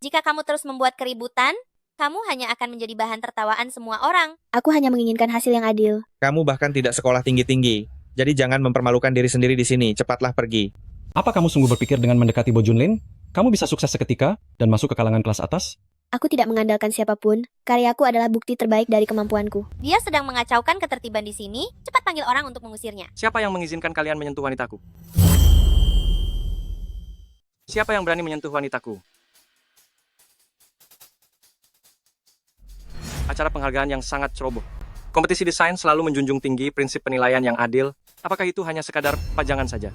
[SPEAKER 5] Jika kamu terus membuat keributan, kamu hanya akan menjadi bahan tertawaan semua orang.
[SPEAKER 1] Aku hanya menginginkan hasil yang adil.
[SPEAKER 17] Kamu bahkan tidak sekolah tinggi-tinggi. Jadi jangan mempermalukan diri sendiri di sini. Cepatlah pergi.
[SPEAKER 11] Apa kamu sungguh berpikir dengan mendekati Bo Junlin, kamu bisa sukses seketika dan masuk ke kalangan kelas atas?
[SPEAKER 1] Aku tidak mengandalkan siapapun. Karyaku adalah bukti terbaik dari kemampuanku.
[SPEAKER 5] Dia sedang mengacaukan ketertiban di sini. Cepat panggil orang untuk mengusirnya.
[SPEAKER 2] Siapa yang mengizinkan kalian menyentuh wanitaku? Siapa yang berani menyentuh wanitaku? Acara penghargaan yang sangat ceroboh. Kompetisi desain selalu menjunjung tinggi prinsip penilaian yang adil. Apakah itu hanya sekadar pajangan saja?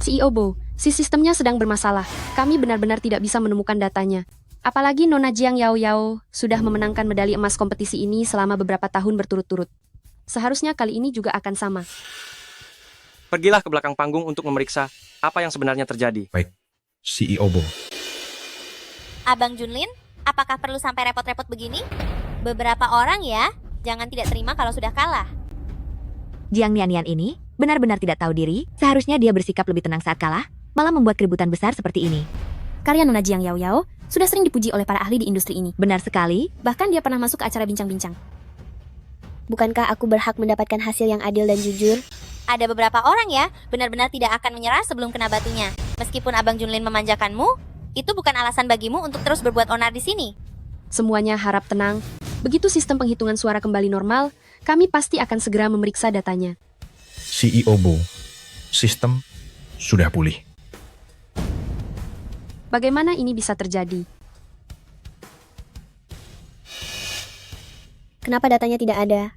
[SPEAKER 19] CEO Bo, si sistemnya sedang bermasalah. Kami benar-benar tidak bisa menemukan datanya. Apalagi Nona Jiang Yaoyao sudah memenangkan medali emas kompetisi ini selama beberapa tahun berturut-turut. Seharusnya kali ini juga akan sama.
[SPEAKER 2] Pergilah ke belakang panggung untuk memeriksa apa yang sebenarnya terjadi.
[SPEAKER 12] Baik, CEO Bo.
[SPEAKER 5] Abang Junlin, apakah perlu sampai repot-repot begini? Beberapa orang ya, jangan tidak terima kalau sudah kalah.
[SPEAKER 10] Jiang Nianian ini benar-benar tidak tahu diri. Seharusnya dia bersikap lebih tenang saat kalah, malah membuat keributan besar seperti ini.
[SPEAKER 19] Karya Nona Jiang Yaoyao sudah sering dipuji oleh para ahli di industri ini.
[SPEAKER 10] Benar sekali.
[SPEAKER 19] Bahkan dia pernah masuk ke acara bincang-bincang.
[SPEAKER 1] Bukankah aku berhak mendapatkan hasil yang adil dan jujur?
[SPEAKER 5] Ada beberapa orang ya, benar-benar tidak akan menyerah sebelum kena batunya. Meskipun Abang Junlin memanjakanmu, itu bukan alasan bagimu untuk terus berbuat onar di sini.
[SPEAKER 19] Semuanya harap tenang. Begitu sistem penghitungan suara kembali normal, kami pasti akan segera memeriksa datanya.
[SPEAKER 12] CEO Bo, sistem sudah pulih.
[SPEAKER 19] Bagaimana ini bisa terjadi?
[SPEAKER 1] Kenapa datanya tidak ada?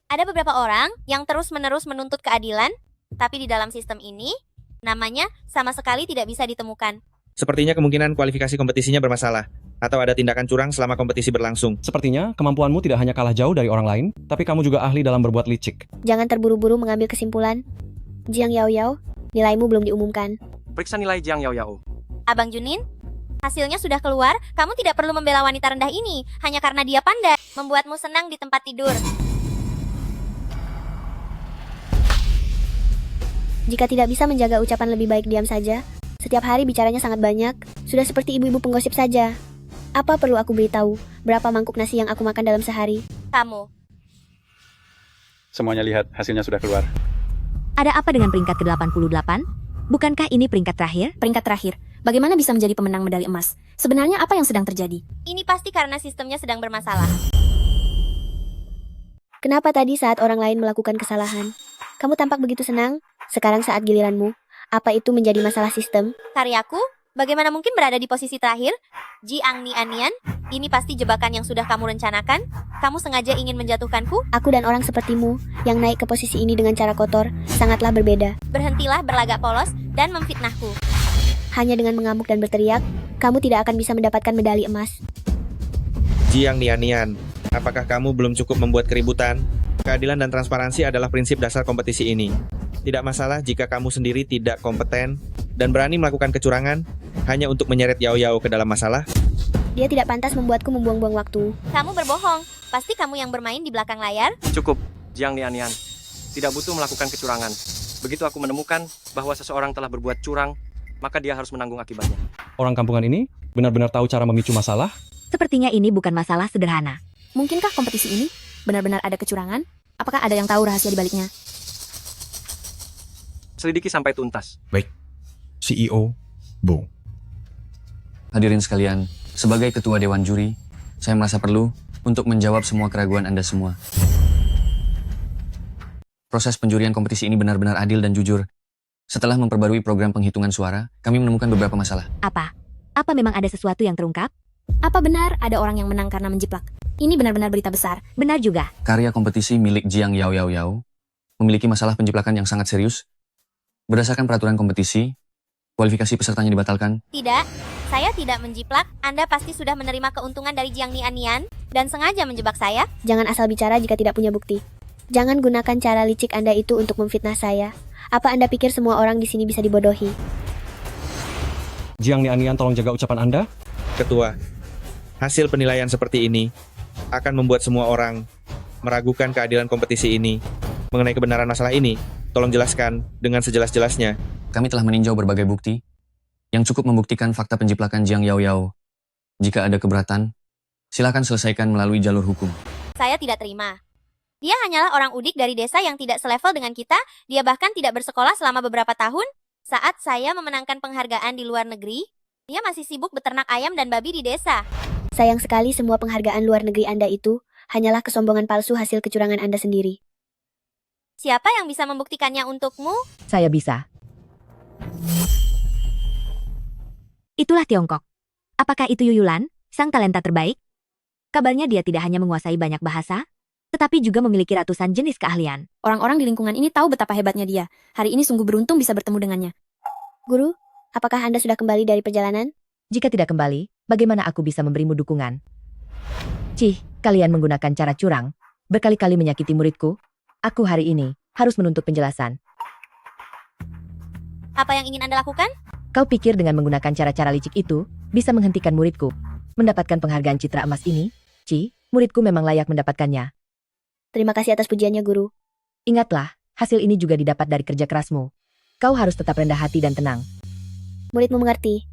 [SPEAKER 5] Ada beberapa orang yang terus-menerus menuntut keadilan, tapi di dalam sistem ini, namanya sama sekali tidak bisa ditemukan.
[SPEAKER 17] Sepertinya kemungkinan kualifikasi kompetisinya bermasalah, atau ada tindakan curang selama kompetisi berlangsung.
[SPEAKER 11] Sepertinya kemampuanmu tidak hanya kalah jauh dari orang lain, tapi kamu juga ahli dalam berbuat licik.
[SPEAKER 1] Jangan terburu-buru mengambil kesimpulan. Jiang Yaoyao, nilaimu belum diumumkan.
[SPEAKER 2] Periksa nilai Jiang Yaoyao.
[SPEAKER 5] Abang Junin, hasilnya sudah keluar, kamu tidak perlu membela wanita rendah ini, hanya karena dia pandai, membuatmu senang di tempat tidur.
[SPEAKER 1] Jika tidak bisa menjaga ucapan lebih baik diam saja. Setiap hari bicaranya sangat banyak, sudah seperti ibu-ibu penggosip saja. Apa perlu aku beritahu berapa mangkuk nasi yang aku makan dalam sehari?
[SPEAKER 5] Kamu.
[SPEAKER 9] Semuanya lihat, hasilnya sudah keluar.
[SPEAKER 10] Ada apa dengan peringkat ke-88? Bukankah ini peringkat terakhir?
[SPEAKER 19] Peringkat terakhir. Bagaimana bisa menjadi pemenang medali emas? Sebenarnya apa yang sedang terjadi?
[SPEAKER 5] Ini pasti karena sistemnya sedang bermasalah.
[SPEAKER 1] Kenapa tadi saat orang lain melakukan kesalahan, kamu tampak begitu senang? Sekarang saat giliranmu, apa itu menjadi masalah sistem?
[SPEAKER 5] Karyaku, bagaimana mungkin berada di posisi terakhir? Jiang Nianian, ini pasti jebakan yang sudah kamu rencanakan? Kamu sengaja ingin menjatuhkanku?
[SPEAKER 1] Aku dan orang sepertimu, yang naik ke posisi ini dengan cara kotor, sangatlah berbeda.
[SPEAKER 5] Berhentilah berlagak polos dan memfitnahku.
[SPEAKER 1] Hanya dengan mengamuk dan berteriak, kamu tidak akan bisa mendapatkan medali emas.
[SPEAKER 17] Jiang Nianian, apakah kamu belum cukup membuat keributan? Keadilan dan transparansi adalah prinsip dasar kompetisi ini. Tidak masalah jika kamu sendiri tidak kompeten dan berani melakukan kecurangan hanya untuk menyeret Yao Yao ke dalam masalah.
[SPEAKER 1] Dia tidak pantas membuatku membuang-buang waktu.
[SPEAKER 5] Kamu berbohong. Pasti kamu yang bermain di belakang layar.
[SPEAKER 2] Cukup, Jiang Nianian. Tidak butuh melakukan kecurangan. Begitu aku menemukan bahwa seseorang telah berbuat curang, maka dia harus menanggung akibatnya.
[SPEAKER 11] Orang kampungan ini benar-benar tahu cara memicu masalah?
[SPEAKER 10] Sepertinya ini bukan masalah sederhana.
[SPEAKER 19] Mungkinkah kompetisi ini benar-benar ada kecurangan? Apakah ada yang tahu rahasia di baliknya?
[SPEAKER 2] Selidiki sampai tuntas.
[SPEAKER 12] Baik, CEO Bo.
[SPEAKER 21] Hadirin sekalian, sebagai ketua Dewan Juri, saya merasa perlu untuk menjawab semua keraguan Anda semua. Proses penjurian kompetisi ini benar-benar adil dan jujur. Setelah memperbarui program penghitungan suara, kami menemukan beberapa masalah.
[SPEAKER 10] Apa? Apa memang ada sesuatu yang terungkap?
[SPEAKER 19] Apa benar ada orang yang menang karena menjiplak? Ini benar-benar berita besar.
[SPEAKER 10] Benar juga.
[SPEAKER 21] Karya kompetisi milik Jiang Yao Yao Yao memiliki masalah penjiplakan yang sangat serius. Berdasarkan peraturan kompetisi, kualifikasi pesertanya dibatalkan.
[SPEAKER 5] Tidak, saya tidak menjiplak. Anda pasti sudah menerima keuntungan dari Jiang Nianian dan sengaja menjebak saya.
[SPEAKER 1] Jangan asal bicara jika tidak punya bukti. Jangan gunakan cara licik Anda itu untuk memfitnah saya. Apa Anda pikir semua orang di sini bisa dibodohi?
[SPEAKER 11] Jiang Nianian, tolong jaga ucapan Anda.
[SPEAKER 17] Ketua, hasil penilaian seperti ini akan membuat semua orang meragukan keadilan kompetisi ini. Mengenai kebenaran masalah ini, tolong jelaskan dengan sejelas-jelasnya.
[SPEAKER 21] Kami telah meninjau berbagai bukti yang cukup membuktikan fakta penjiplakan Jiang Yao Yao. Jika ada keberatan, silakan selesaikan melalui jalur hukum.
[SPEAKER 5] Saya tidak terima. Dia hanyalah orang udik dari desa yang tidak selevel dengan kita. Dia bahkan tidak bersekolah selama beberapa tahun. Saat saya memenangkan penghargaan di luar negeri, dia masih sibuk beternak ayam dan babi di desa.
[SPEAKER 1] Sayang sekali semua penghargaan luar negeri Anda itu hanyalah kesombongan palsu hasil kecurangan Anda sendiri.
[SPEAKER 5] Siapa yang bisa membuktikannya untukmu?
[SPEAKER 10] Saya bisa. Itulah Tiongkok. Apakah itu Yuyulan, sang talenta terbaik? Kabarnya dia tidak hanya menguasai banyak bahasa, tetapi juga memiliki ratusan jenis keahlian.
[SPEAKER 19] Orang-orang di lingkungan ini tahu betapa hebatnya dia. Hari ini sungguh beruntung bisa bertemu dengannya.
[SPEAKER 1] Guru, apakah Anda sudah kembali dari perjalanan?
[SPEAKER 10] Jika tidak kembali, bagaimana aku bisa memberimu dukungan? Cih, kalian menggunakan cara curang, berkali-kali menyakiti muridku. Aku hari ini harus menuntut penjelasan.
[SPEAKER 5] Apa yang ingin Anda lakukan?
[SPEAKER 10] Kau pikir dengan menggunakan cara-cara licik itu, bisa menghentikan muridku mendapatkan penghargaan citra emas ini? Ci, muridku memang layak mendapatkannya.
[SPEAKER 1] Terima kasih atas pujiannya, Guru.
[SPEAKER 10] Ingatlah, hasil ini juga didapat dari kerja kerasmu. Kau harus tetap rendah hati dan tenang.
[SPEAKER 1] Muridmu mengerti.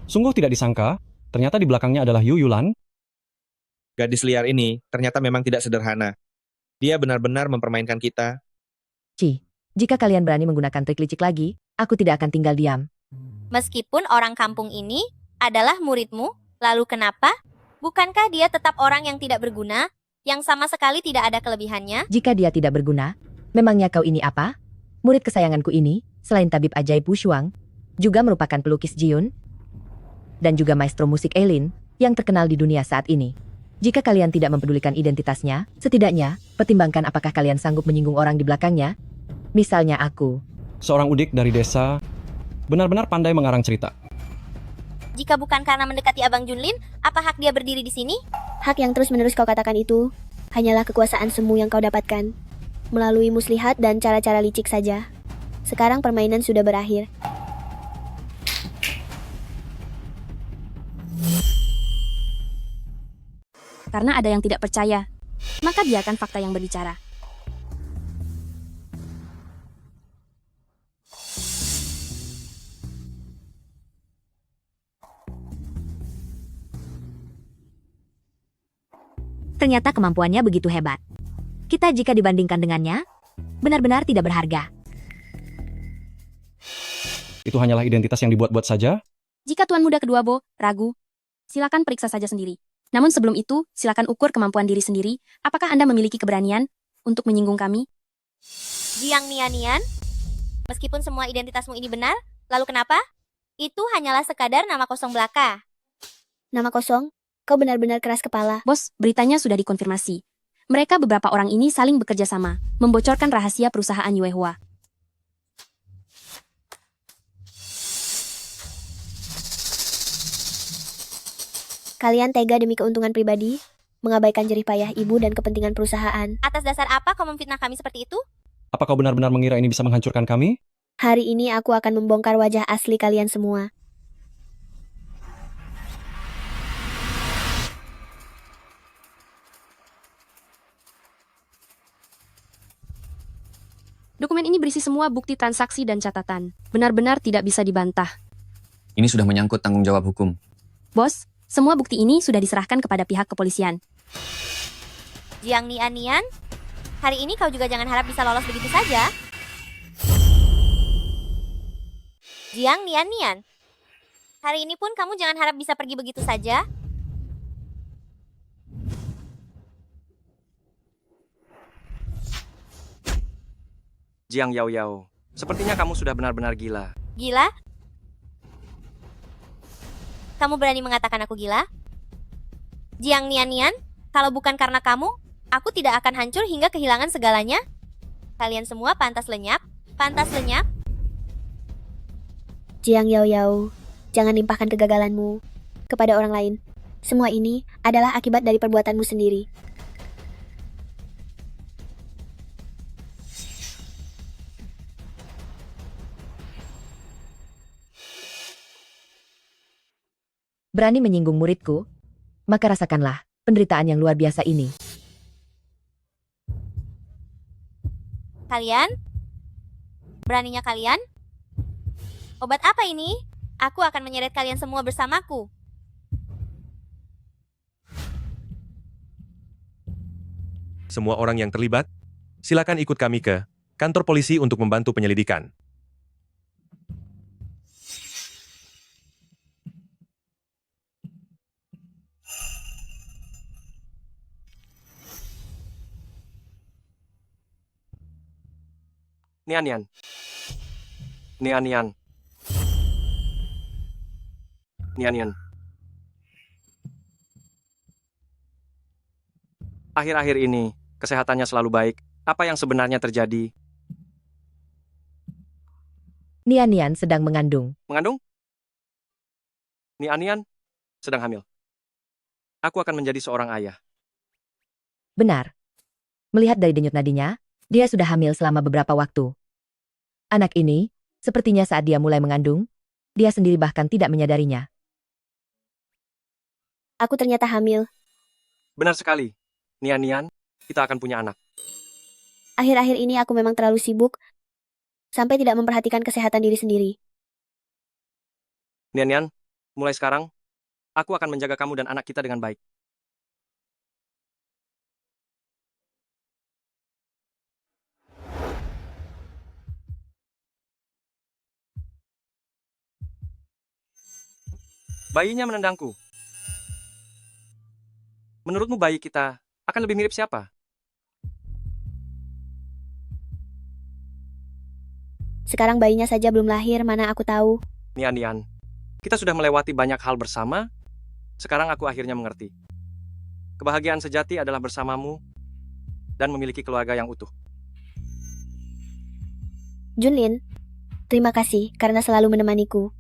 [SPEAKER 11] Sungguh tidak disangka, ternyata di belakangnya adalah Yuyulan.
[SPEAKER 17] Gadis liar ini ternyata memang tidak sederhana. Dia benar-benar mempermainkan kita.
[SPEAKER 10] Ci, jika kalian berani menggunakan trik licik lagi, aku tidak akan tinggal diam.
[SPEAKER 5] Meskipun orang kampung ini adalah muridmu, lalu kenapa? Bukankah dia tetap orang yang tidak berguna, yang sama sekali tidak ada kelebihannya?
[SPEAKER 10] Jika dia tidak berguna, memangnya kau ini apa? Murid kesayanganku ini, selain tabib ajaib Wu Shuang, juga merupakan pelukis Jiun, dan juga maestro musik Eileen, yang terkenal di dunia saat ini. Jika kalian tidak mempedulikan identitasnya, setidaknya, pertimbangkan apakah kalian sanggup menyinggung orang di belakangnya. Misalnya aku.
[SPEAKER 11] Seorang udik dari desa, benar-benar pandai mengarang cerita.
[SPEAKER 5] Jika bukan karena mendekati Abang Junlin, apa hak dia berdiri di sini?
[SPEAKER 1] Hak yang terus-menerus kau katakan itu, hanyalah kekuasaan semu yang kau dapatkan. Melalui muslihat dan cara-cara licik saja. Sekarang permainan sudah berakhir.
[SPEAKER 19] Karena ada yang tidak percaya, maka biarkan fakta yang berbicara.
[SPEAKER 10] Ternyata kemampuannya begitu hebat. Kita jika dibandingkan dengannya, benar-benar tidak berharga.
[SPEAKER 11] itu hanyalah identitas yang dibuat-buat saja?
[SPEAKER 19] Jika Tuan Muda Kedua Bo ragu, silakan periksa saja sendiri. Namun sebelum itu, silakan ukur kemampuan diri sendiri. Apakah Anda memiliki keberanian untuk menyinggung kami?
[SPEAKER 5] Jiang Nianian, meskipun semua identitasmu ini benar, lalu kenapa? Itu hanyalah sekadar nama kosong belaka.
[SPEAKER 1] Nama kosong? Kau benar-benar keras kepala.
[SPEAKER 19] Bos, beritanya sudah dikonfirmasi. Mereka beberapa orang ini saling bekerja sama, membocorkan rahasia perusahaan Yuehua.
[SPEAKER 1] Kalian tega demi keuntungan pribadi, mengabaikan jerih payah ibu dan kepentingan perusahaan.
[SPEAKER 5] Atas dasar apa kau memfitnah kami seperti itu?
[SPEAKER 11] Apa kau benar-benar mengira ini bisa menghancurkan kami?
[SPEAKER 1] Hari ini aku akan membongkar wajah asli kalian semua.
[SPEAKER 19] Dokumen ini berisi semua bukti transaksi dan catatan. Benar-benar tidak bisa dibantah.
[SPEAKER 21] Ini sudah menyangkut tanggung jawab hukum.
[SPEAKER 19] Bos, semua bukti ini sudah diserahkan kepada pihak kepolisian.
[SPEAKER 5] Jiang Nianian, hari ini kau juga jangan harap bisa lolos begitu saja. Jiang Nianian, hari ini pun kamu jangan harap bisa pergi begitu saja.
[SPEAKER 2] Jiang Yao Yao, sepertinya kamu sudah benar-benar gila.
[SPEAKER 5] Gila? Kamu berani mengatakan aku gila? Jiang Nianian, kalau bukan karena kamu, aku tidak akan hancur hingga kehilangan segalanya. Kalian semua pantas lenyap, pantas lenyap.
[SPEAKER 1] Jiang Yao Yao, jangan limpahkan kegagalanmu kepada orang lain. Semua ini adalah akibat dari perbuatanmu sendiri.
[SPEAKER 10] Berani menyinggung muridku? Maka rasakanlah penderitaan yang luar biasa ini.
[SPEAKER 5] Kalian? Beraninya kalian? Obat apa ini? Aku akan menyeret kalian semua bersamaku.
[SPEAKER 3] Semua orang yang terlibat, silakan ikut kami ke kantor polisi untuk membantu penyelidikan.
[SPEAKER 2] Nianian. Nianian. Nianian. Akhir-akhir ini, kesehatannya selalu baik. Apa yang sebenarnya terjadi?
[SPEAKER 10] Nianian sedang mengandung.
[SPEAKER 2] Mengandung? Nianian sedang hamil. Aku akan menjadi seorang ayah.
[SPEAKER 10] Benar. Melihat dari denyut nadinya, dia sudah hamil selama beberapa waktu. Anak ini, sepertinya saat dia mulai mengandung, dia sendiri bahkan tidak menyadarinya.
[SPEAKER 1] Aku ternyata hamil.
[SPEAKER 2] Benar sekali. Nianian, kita akan punya anak.
[SPEAKER 1] Akhir-akhir ini aku memang terlalu sibuk, sampai tidak memperhatikan kesehatan diri sendiri.
[SPEAKER 2] Nianian, mulai sekarang, aku akan menjaga kamu dan anak kita dengan baik. Bayinya menendangku. Menurutmu bayi kita akan lebih mirip siapa?
[SPEAKER 1] Sekarang bayinya saja belum lahir, mana aku tahu.
[SPEAKER 2] Nianian, kita sudah melewati banyak hal bersama. Sekarang aku akhirnya mengerti. Kebahagiaan sejati adalah bersamamu dan memiliki keluarga yang utuh.
[SPEAKER 1] Junlin, terima kasih karena selalu menemaniku.